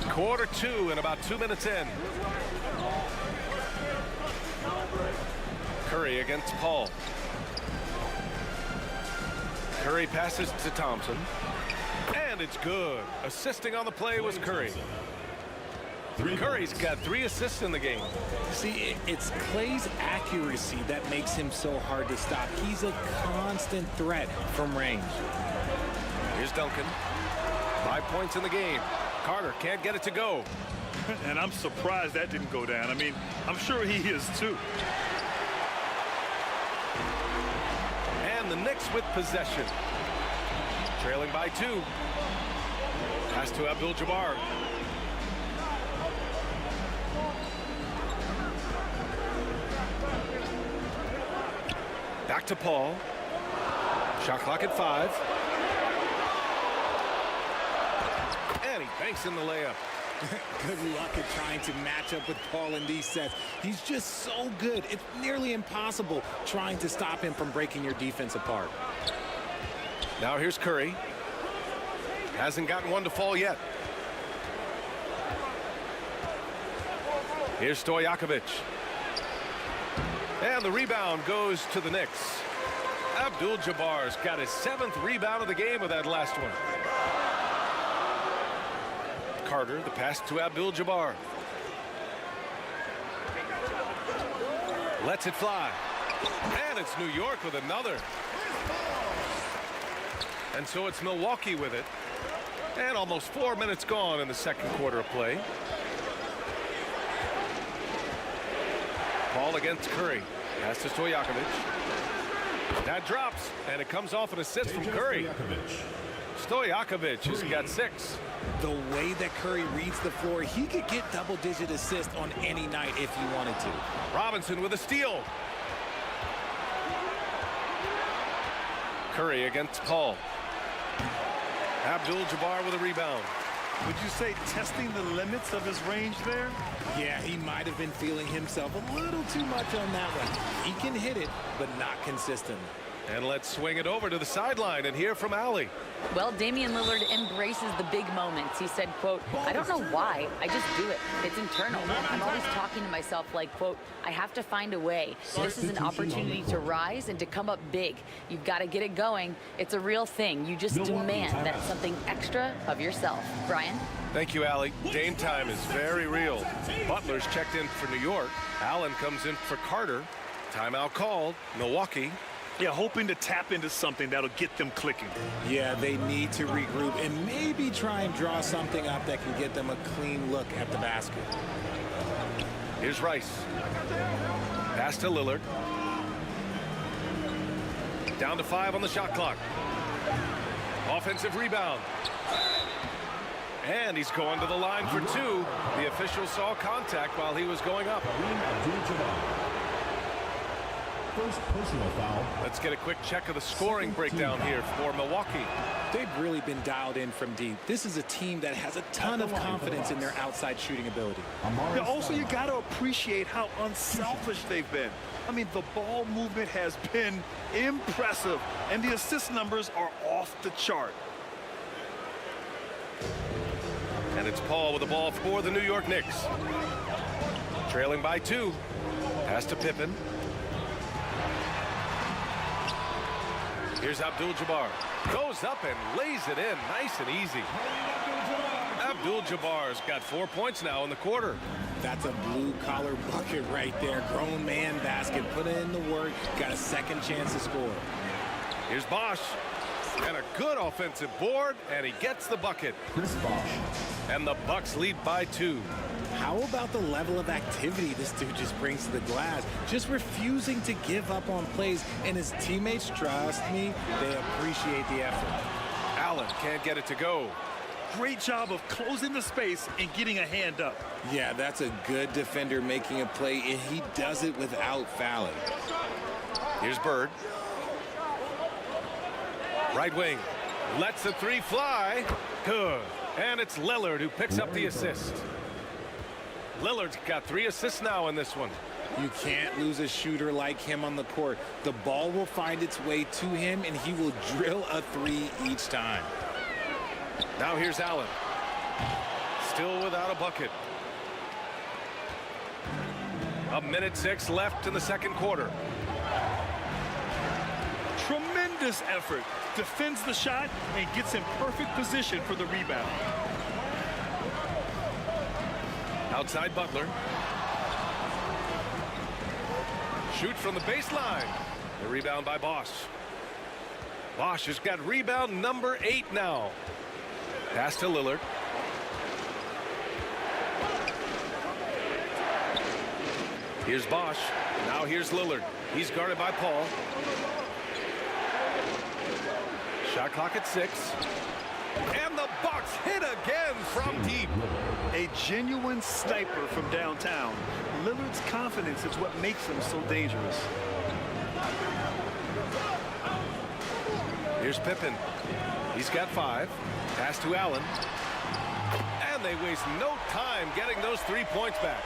Quarter 2 and about 2 minutes in. Curry against Paul. Curry passes to Thompson. And it's good. Assisting on the play was Curry. Curry's got 3 assists in the game. See, it's Clay's accuracy that makes him so hard to stop. He's a constant threat from range. Here's Duncan. 5 points in the game. Carter can't get it to go. And I'm surprised that didn't go down. I mean, I'm sure he is too. And the Knicks with possession. Trailing by 2. Pass to Abdul-Jabbar. Back to Paul. Shot clock at 5. And he banks in the layup. Good luck at trying to match up with Paul in these sets. He's just so good. It's nearly impossible trying to stop him from breaking your defense apart. Now here's Curry. Hasn't gotten one to fall yet. Here's Stojakovic. And the rebound goes to the Knicks. Abdul-Jabbar's got his 7th rebound of the game with that last one. Carter, the pass to Abdul-Jabbar. Lets it fly. And it's New York with another. And so it's Milwaukee with it. And almost 4 minutes gone in the second quarter of play. Paul against Curry. Pass to Stojakovic. That drops, and it comes off an assist from Curry. Stojakovic has got 6. The way that Curry reads the floor, he could get double-digit assists on any night if he wanted to. Robinson with a steal. Curry against Paul. Abdul-Jabbar with a rebound. Would you say testing the limits of his range there? Yeah, he might have been feeling himself a little too much on that one. He can hit it, but not consistently. And let's swing it over to the sideline and hear from Allie. Well, Damian Lillard embraces the big moments. He said, quote, I don't know why, I just do it. It's internal. I'm always talking to myself like, quote, I have to find a way. This is an opportunity to rise and to come up big. You've got to get it going. It's a real thing. You just demand that something extra of yourself. Brian? Thank you, Allie. Dame time is very real. Butler's checked in for New York. Allen comes in for Carter. Timeout called. Milwaukee. Yeah, hoping to tap into something that'll get them clicking. Yeah, they need to regroup and maybe try and draw something up that can get them a clean look at the basket. Here's Rice. Pass to Lillard. Down to 5 on the shot clock. Offensive rebound. And he's going to the line for 2. The official saw contact while he was going up. First personal foul. Let's get a quick check of the scoring breakdown here for Milwaukee. They've really been dialed in from deep. This is a team that has a ton of confidence in their outside shooting ability. Yeah, also, you got to appreciate how unselfish they've been. I mean, the ball movement has been impressive, and the assist numbers are off the chart. And it's Paul with the ball for the New York Knicks. Trailing by 2. Pass to Pippen. Here's Abdul-Jabbar. Goes up and lays it in nice and easy. Abdul-Jabbar's got 4 points now in the quarter. That's a blue-collar bucket right there. Grown man basket. Put in the work. Got a second chance to score. Here's Bosch. And a good offensive board, and he gets the bucket. Chris Bosch. And the Bucks lead by 2. How about the level of activity this dude just brings to the glass? Just refusing to give up on plays, and his teammates, trust me, they appreciate the effort. Allen can't get it to go. Great job of closing the space and getting a hand up. Yeah, that's a good defender making a play, and he does it without fouling. Here's Bird. Right wing. Lets the 3 fly. Good. And it's Lillard who picks up the assist. Lillard's got 3 assists now in this one. You can't lose a shooter like him on the court. The ball will find its way to him, and he will drill a 3 each time. Now here's Allen. Still without a bucket. 1:06 left in the second quarter. Tremendous effort. Defends the shot and gets in perfect position for the rebound. Outside Butler. Shoot from the baseline. The rebound by Bosch. Bosch has got rebound number 8 now. Pass to Lillard. Here's Bosch. Now here's Lillard. He's guarded by Paul. Shot clock at 6. And the Bucks hit again from deep. A genuine sniper from downtown. Lillard's confidence is what makes him so dangerous. Here's Pippen. He's got 5. Pass to Allen. And they waste no time getting those 3 points back.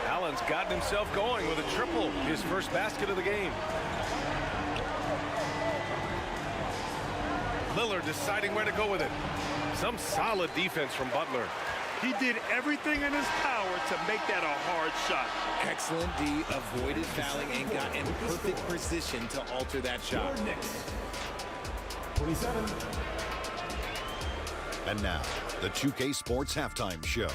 Allen's gotten himself going with a triple, his first basket of the game. Lillard deciding where to go with it. Some solid defense from Butler. He did everything in his power to make that a hard shot. Excellent D, avoided fouling and got in perfect position to alter that shot. 27. And now, the 2K Sports Halftime Show.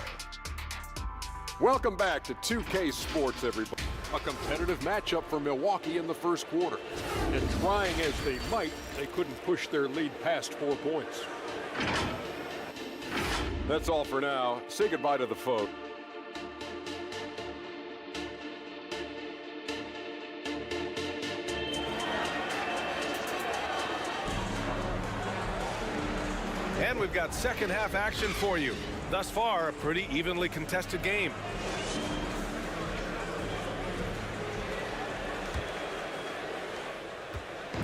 Welcome back to 2K Sports, everybody. A competitive matchup for Milwaukee in the first quarter. And trying as they might, they couldn't push their lead past 4 points. That's all for now. Say goodbye to the folks. And we've got second half action for you. Thus far, a pretty evenly contested game.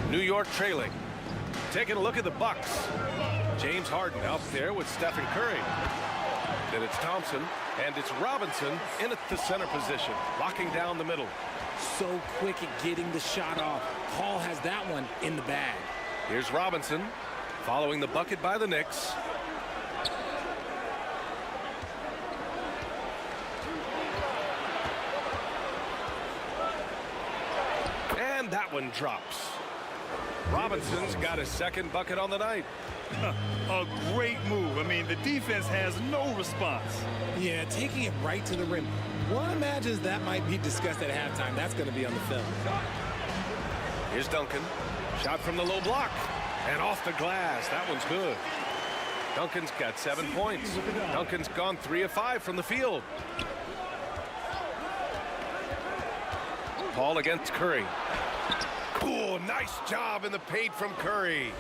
New York trailing. Taking a look at the Bucks. James Harden out there with Stephen Curry. Then it's Thompson, and it's Robinson in at the center position, locking down the middle. So quick at getting the shot off. Paul has that one in the bag. Here's Robinson, following the bucket by the Knicks. And that one drops. Robinson's got his second bucket on the night. A great move. I mean, the defense has no response. Yeah, taking it right to the rim. One imagines that might be discussed at halftime. That's going to be on the film. Here's Duncan. Shot from the low block. And off the glass. That one's good. Duncan's got 7 points. Duncan's gone 3 of 5 from the field. Paul against Curry. Oh, nice job in the paint from Curry.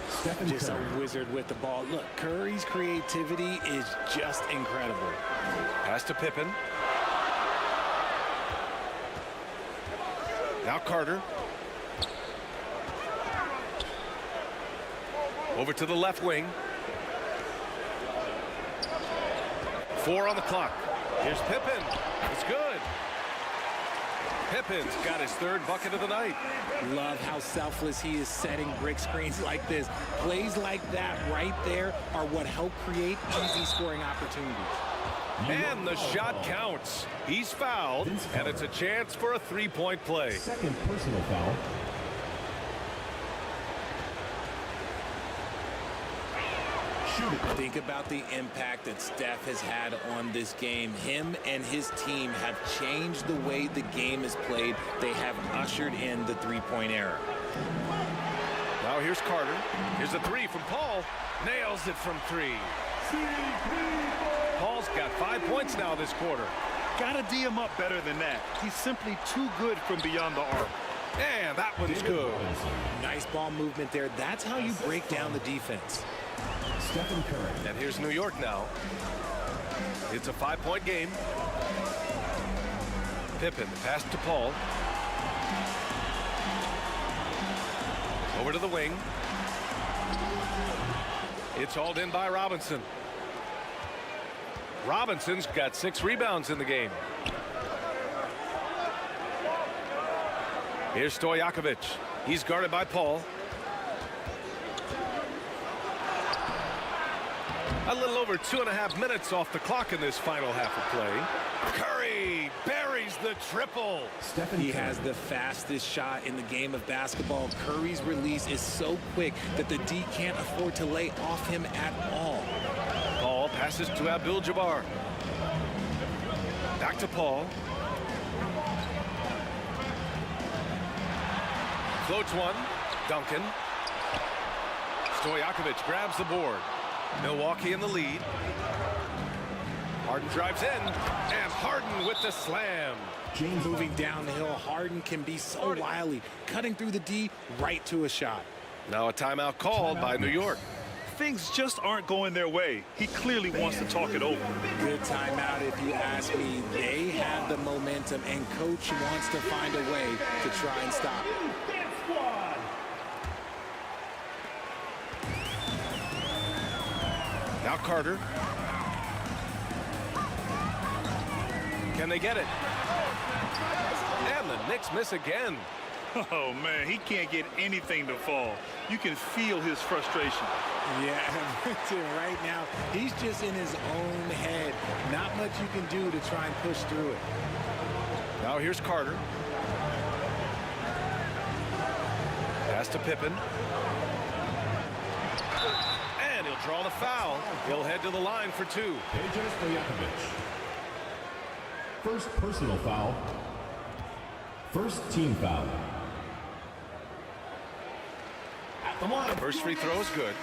Just a wizard with the ball. Look, Curry's creativity is just incredible. Pass to Pippen. Now Carter. Over to the left wing. 4 on the clock. Here's Pippen. It's good. Pippen's got his 3rd bucket of the night. Love how selfless he is setting brick screens like this. Plays like that right there are what help create easy scoring opportunities. And the shot counts. He's fouled, and it's a chance for a 3-point play. Second personal foul. Think about the impact that Steph has had on this game. Him and his team have changed the way the game is played. They have ushered in the 3-point era. Now here's Carter. Here's a 3 from Paul. Nails it from 3. Paul's got 5 points now this quarter. Gotta D him up better than that. He's simply too good from beyond the arc. And that one's good. Nice ball movement there. That's how you break down the defense. Stephen Curry. And here's New York now. It's a 5-point game. Pippen, pass to Paul. Over to the wing. It's hauled in by Robinson. Robinson's got 6 rebounds in the game. Here's Stojakovic. He's guarded by Paul. A little over 2.5 minutes off the clock in this final half of play. Curry buries the triple. He has the fastest shot in the game of basketball. Curry's release is so quick that the D can't afford to lay off him at all. Paul passes to Abdul-Jabbar. Back to Paul. Floats one. Duncan. Stojakovic grabs the board. Milwaukee in the lead. Harden drives in, and Harden with the slam. Moving down the hill, Harden can be so wily, cutting through the D right to a shot. Now a timeout called by New York. Things just aren't going their way. He clearly wants to talk it over. Good timeout if you ask me. They have the momentum, and coach wants to find a way to try and stop it. Now Carter. Can they get it? And the Knicks miss again. Oh, man, he can't get anything to fall. You can feel his frustration. Yeah, right now, he's just in his own head. Not much you can do to try and push through it. Now here's Carter. Pass to Pippen. And he'll draw the foul. He'll head to the line for 2. First personal foul. First team foul. At the line. First free throw is good.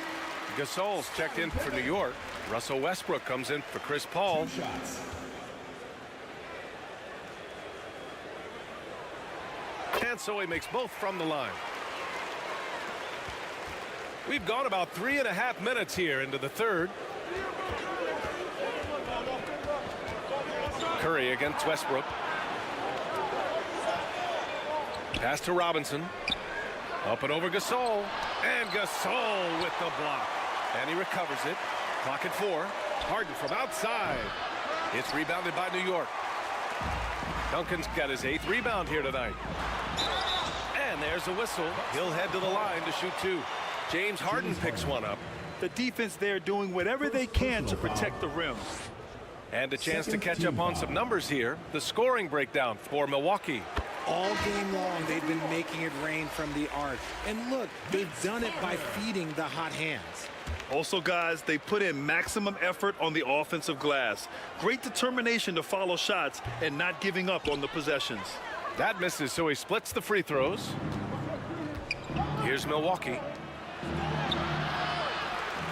Gasol's checked in for New York. Russell Westbrook comes in for Chris Paul. 2 shots. And so he makes both from the line. We've gone about 3.5 minutes here into the third. Curry against Westbrook. Pass to Robinson. Up and over Gasol. And Gasol with the block. And he recovers it. Clock at 4. Harden from outside. It's rebounded by New York. Duncan's got his 8th rebound here tonight. And there's a whistle. He'll head to the line to shoot 2. James Harden picks one up. The defense there doing whatever they can to protect the rim. And a chance to catch up on some numbers here. The scoring breakdown for Milwaukee. All game long, they've been making it rain from the arc. And look, they've done it by feeding the hot hands. Also, guys, they put in maximum effort on the offensive glass. Great determination to follow shots and not giving up on the possessions. That misses, so he splits the free throws. Here's Milwaukee.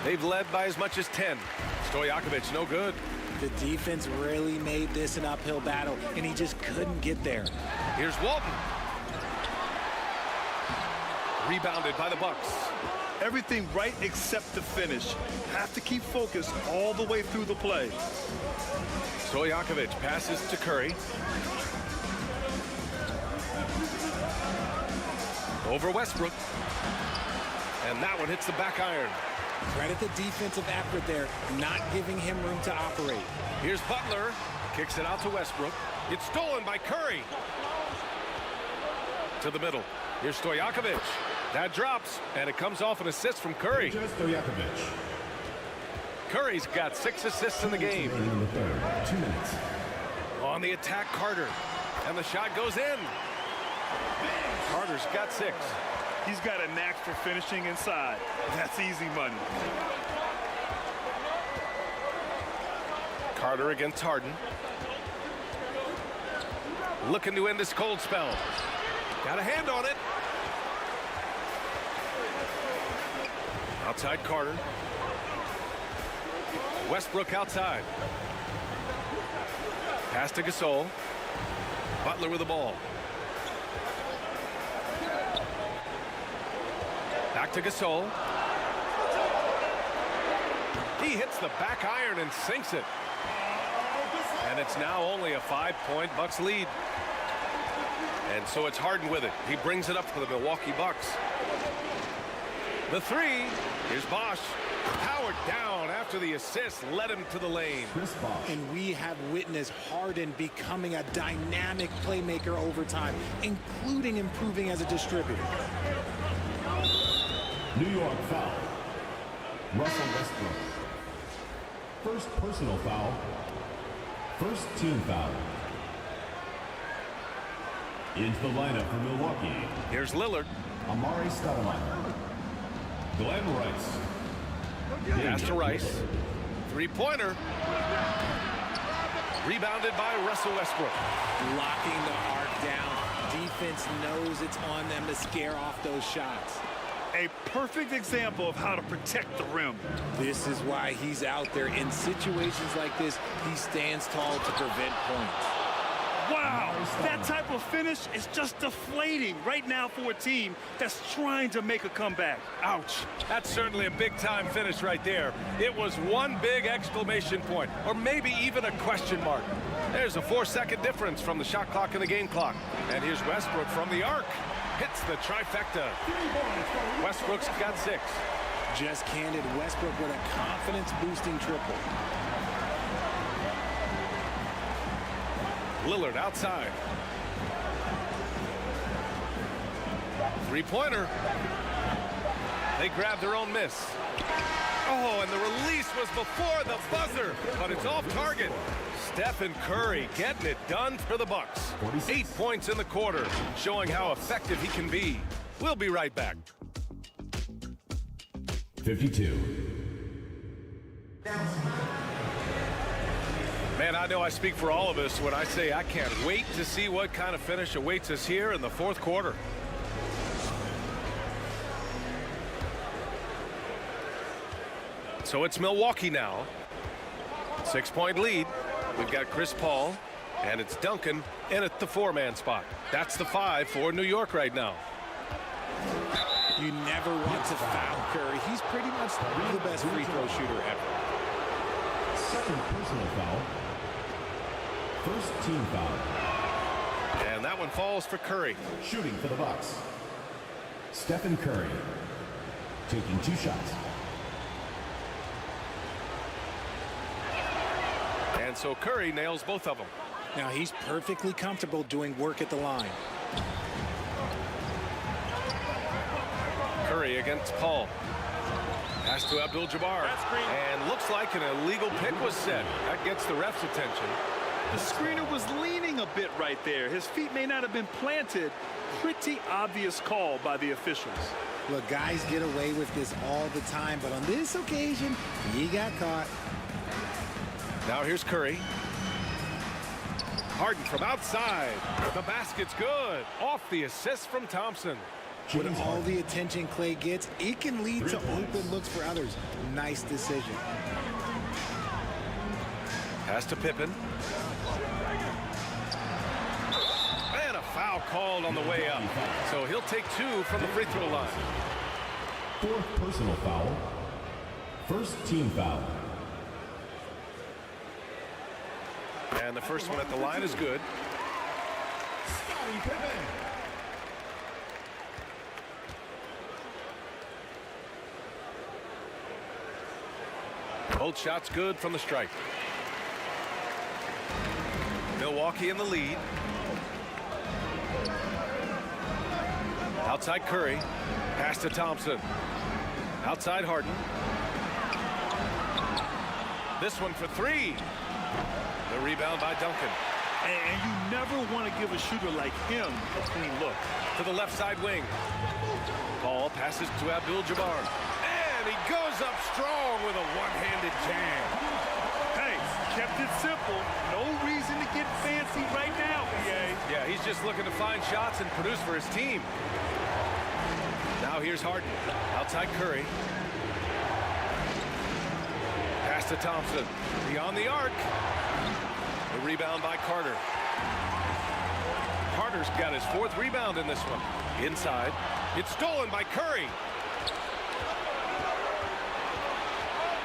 They've led by as much as 10. Stojakovic, no good. The defense really made this an uphill battle, and he just couldn't get there. Here's Walton. Rebounded by the Bucks. Everything right except the finish. Have to keep focused all the way through the play. Stojakovic passes to Curry. Over Westbrook. And that one hits the back iron. Credit the defensive effort there, not giving him room to operate. Here's Butler. Kicks it out to Westbrook. It's stolen by Curry. To the middle. Here's Stojakovic. That drops, and it comes off an assist from Curry. Curry's got 6 assists in the game. 2 minutes. On the attack, Carter. And the shot goes in. Carter's got 6. He's got a knack for finishing inside. That's easy money. Carter against Harden. Looking to end this cold spell. Got a hand on it. Outside Carter. Westbrook outside. Pass to Gasol. Butler with the ball. Back to Gasol. He hits the back iron and sinks it. And it's now only a 5-point Bucks lead. And so it's Harden with it. He brings it up for the Milwaukee Bucks. The 3. Here's Bosh. Powered down after the assist led him to the lane. And we have witnessed Harden becoming a dynamic playmaker over time, including improving as a distributor. New York foul. Russell Westbrook. First personal foul. First team foul. Into the lineup for Milwaukee. Here's Lillard. Amari Stoudemire. Glenn Rice. Pass to Rice. 3-pointer. Rebounded by Russell Westbrook. Locking the arc down. Defense knows it's on them to scare off those shots. A perfect example of how to protect the rim. This is why he's out there. In situations like this, he stands tall to prevent points. Wow, that type of finish is just deflating right now for a team that's trying to make a comeback. Ouch. That's certainly a big-time finish right there. It was one big exclamation point, or maybe even a question mark. There's a 4-second difference from the shot clock and the game clock. And here's Westbrook from the arc. Hits the trifecta. Westbrook's got 6. Just candid Westbrook with a confidence-boosting triple. Lillard outside. Three-pointer. They grab their own miss. Oh, and the release was before the buzzer, but it's off target. Stephen Curry getting it done for the Bucks. 8 points in the quarter, showing how effective he can be. We'll be right back. 52. Man, I know I speak for all of us when I say I can't wait to see what kind of finish awaits us here in the fourth quarter. So it's Milwaukee now. 6-point lead. We've got Chris Paul, and it's Duncan in at the 4-man spot. That's the 5 for New York right now. You never want to foul Curry. He's pretty much the best free throw shooter ever. Second personal foul. First team foul. And that one falls for Curry. Shooting for the Bucks. Stephen Curry taking 2 shots. And so Curry nails both of them. Now he's perfectly comfortable doing work at the line. Curry against Paul. Pass to Abdul-Jabbar. And looks like an illegal pick was set. That gets the ref's attention. The screener was leaning a bit right there. His feet may not have been planted. Pretty obvious call by the officials. Look, guys get away with this all the time, but on this occasion, he got caught. Now here's Curry. Harden from outside. The basket's good. Off the assist from Thompson. With all the attention Clay gets, it can lead to open looks for others. Nice decision. Pass to Pippen. And a foul called on the way up. So he'll take 2 from the free throw line. Fourth personal foul. First team foul. And the first one at the line is good. Both shots good from the stripe. Milwaukee in the lead. Outside Curry. Pass to Thompson. Outside Harden. This one for 3. The rebound by Duncan. And you never want to give a shooter like him a clean look. To the left side wing. Paul passes to Abdul-Jabbar. And he goes up strong with a one-handed jam. Hey, kept it simple. No reason to get fancy right now, PA. Yeah, he's just looking to find shots and produce for his team. Now here's Harden. Outside Curry. Pass to Thompson. Beyond the arc. The rebound by Carter. Carter's got his 4th rebound in this one. Inside. It's stolen by Curry.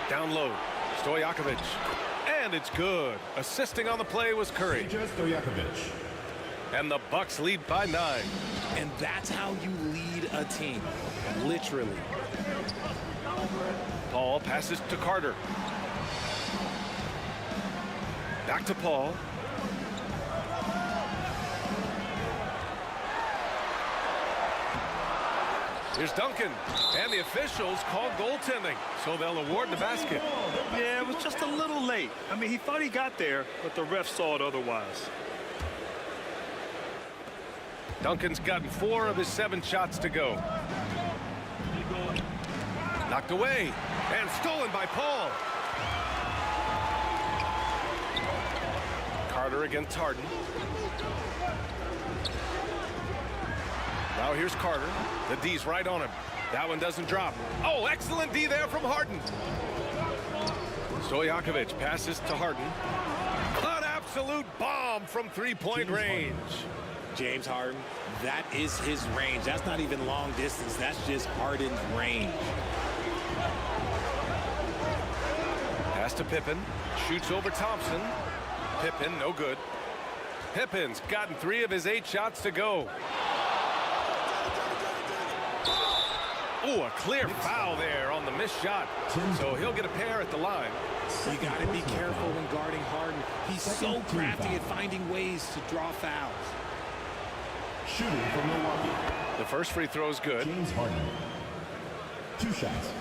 Down low. Stojakovic. And it's good. Assisting on the play was Curry. Stojakovic. And the Bucks lead by 9. And that's how you lead a team. Literally. Paul passes to Carter. Back to Paul. Here's Duncan. And the officials call goaltending, so they'll award the basket. Yeah, it was just a little late. I mean, he thought he got there, but the ref saw it otherwise. Duncan's gotten 4 of his 7 shots to go. Knocked away. And stolen by Paul. Carter against Harden. Now here's Carter. The D's right on him. That one doesn't drop. Oh, excellent D there from Harden. Stojakovic passes to Harden. An absolute bomb from 3-point range. James Harden, that is his range. That's not even long distance. That's just Harden's range. Pass to Pippen. Shoots over Thompson. Pippen, no good. Pippen's gotten 3 of his 8 shots to go. Ooh, a clear foul there on the missed shot. So he'll get a pair at the line. You got to be careful when guarding Harden. He's so crafty at finding ways to draw fouls. Shooting from Milwaukee. The first free throw is good. James Harden. 2 shots.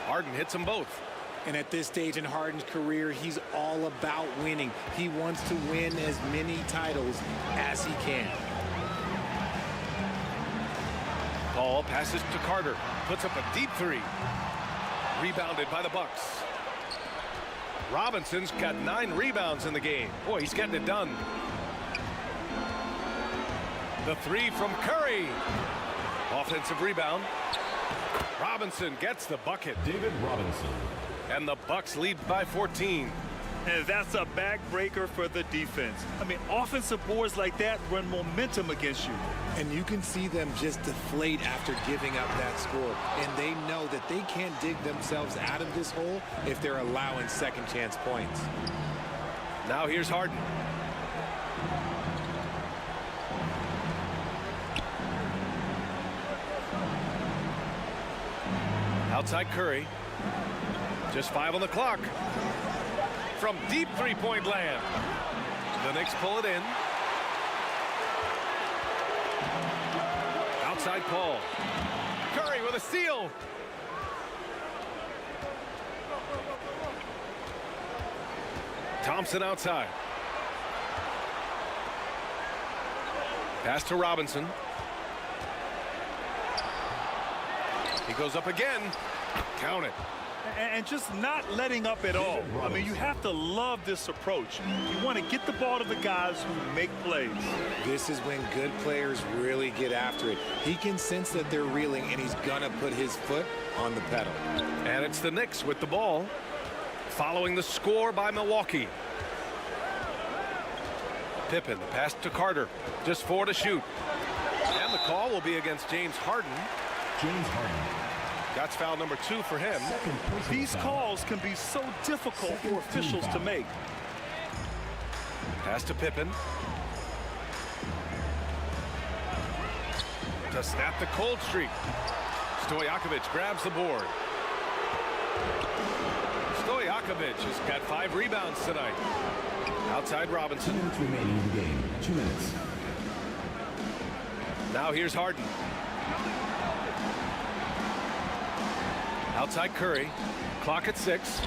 Harden hits them both. And at this stage in Harden's career, he's all about winning. He wants to win as many titles as he can. Paul passes to Carter. Puts up a deep three. Rebounded by the Bucks. Robinson's got 9 rebounds in the game. Boy, he's getting it done. The three from Curry. Offensive rebound. Robinson gets the bucket. David Robinson. And the Bucks lead by 14. And that's a backbreaker for the defense. I mean, offensive boards like that run momentum against you. And you can see them just deflate after giving up that score. And they know that they can't dig themselves out of this hole if they're allowing second chance points. Now here's Harden. Outside Curry. Just 5 on the clock. From deep three-point land. The Knicks pull it in. Outside Paul. Curry with a steal. Thompson outside. Pass to Robinson. He goes up again. Count it. And just not letting up at all. I mean, you have to love this approach. You want to get the ball to the guys who make plays. This is when good players really get after it. He can sense that they're reeling, and he's gonna put his foot on the pedal. And it's the Knicks with the ball, following the score by Milwaukee. Pippen, the pass to Carter. Just 4 to shoot. And the call will be against James Harden. James Harden. That's foul number 2 for him. These calls can be so difficult for officials to make. Pass to Pippen. To snap the cold streak. Stojakovic grabs the board. Stojakovic has got 5 rebounds tonight. Outside Robinson. 2 minutes remaining in the game. 2 minutes. Now here's Harden. Outside Curry. Clock at 6.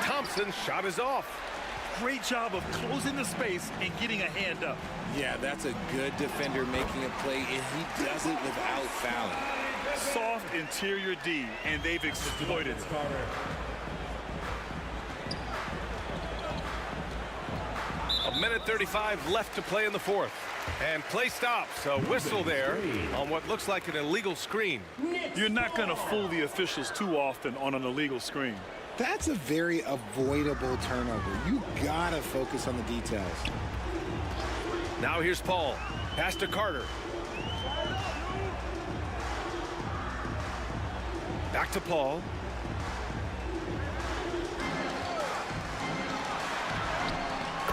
Thompson's shot is off. Great job of closing the space and getting a hand up. Yeah, that's a good defender making a play, and he does it without fouling. Soft interior D, and they've exploited it. A minute 35 left to play in the fourth. And play stops. A whistle there on what looks like an illegal screen. You're not going to fool the officials too often on an illegal screen. That's a very avoidable turnover. You gotta focus on the details. Now here's Paul. Pass to Carter. Back to Paul.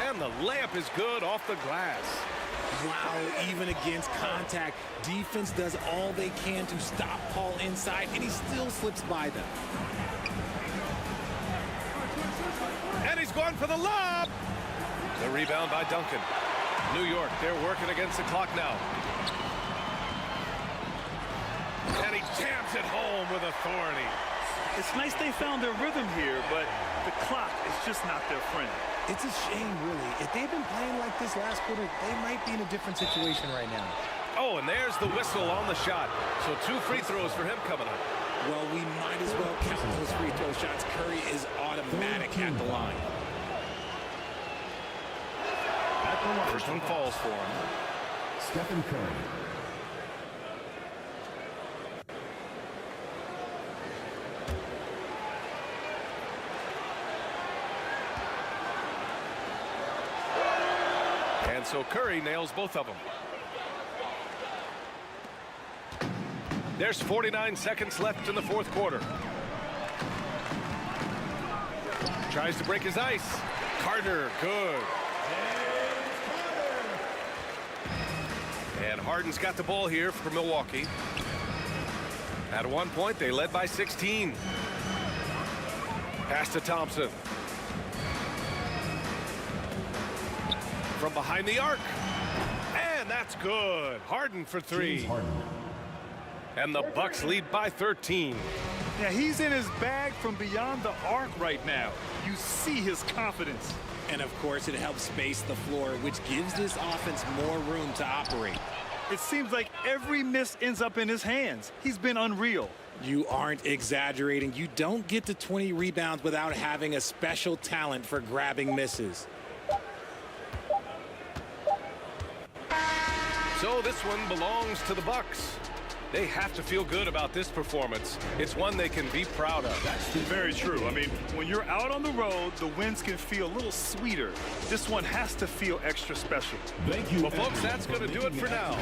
And the layup is good off the glass. Wow, even against contact, defense does all they can to stop Paul inside, and he still slips by them. And he's going for the lob. The rebound by Duncan. New York, they're working against the clock now. And he jams it home with authority. It's nice they found their rhythm here, but the clock is just not their friend. It's a shame, really. If they'd been playing like this last quarter, they might be in a different situation right now. Oh, and there's the whistle on the shot. So 2 free throws for him coming up. Well, we might as well count those free throw shots. Curry is automatic at the line. First one falls for him. Stephen Curry. And so Curry nails both of them. There's 49 seconds left in the fourth quarter. Tries to break his ice. Carter, good. And Harden's got the ball here for Milwaukee. At one point, they led by 16. Pass to Thompson. From behind the arc. And that's good. Harden for three. And the Bucks lead by 13. Yeah, he's in his bag from beyond the arc right now. You see his confidence. And of course, it helps space the floor, which gives this offense more room to operate. It seems like every miss ends up in his hands. He's been unreal. You aren't exaggerating. You don't get to 20 rebounds without having a special talent for grabbing misses. So this one belongs to the Bucks. They have to feel good about this performance. It's one they can be proud of. That's very true. I mean, when you're out on the road, the wins can feel a little sweeter. This one has to feel extra special. Thank you. Well, folks, that's going to do it for now.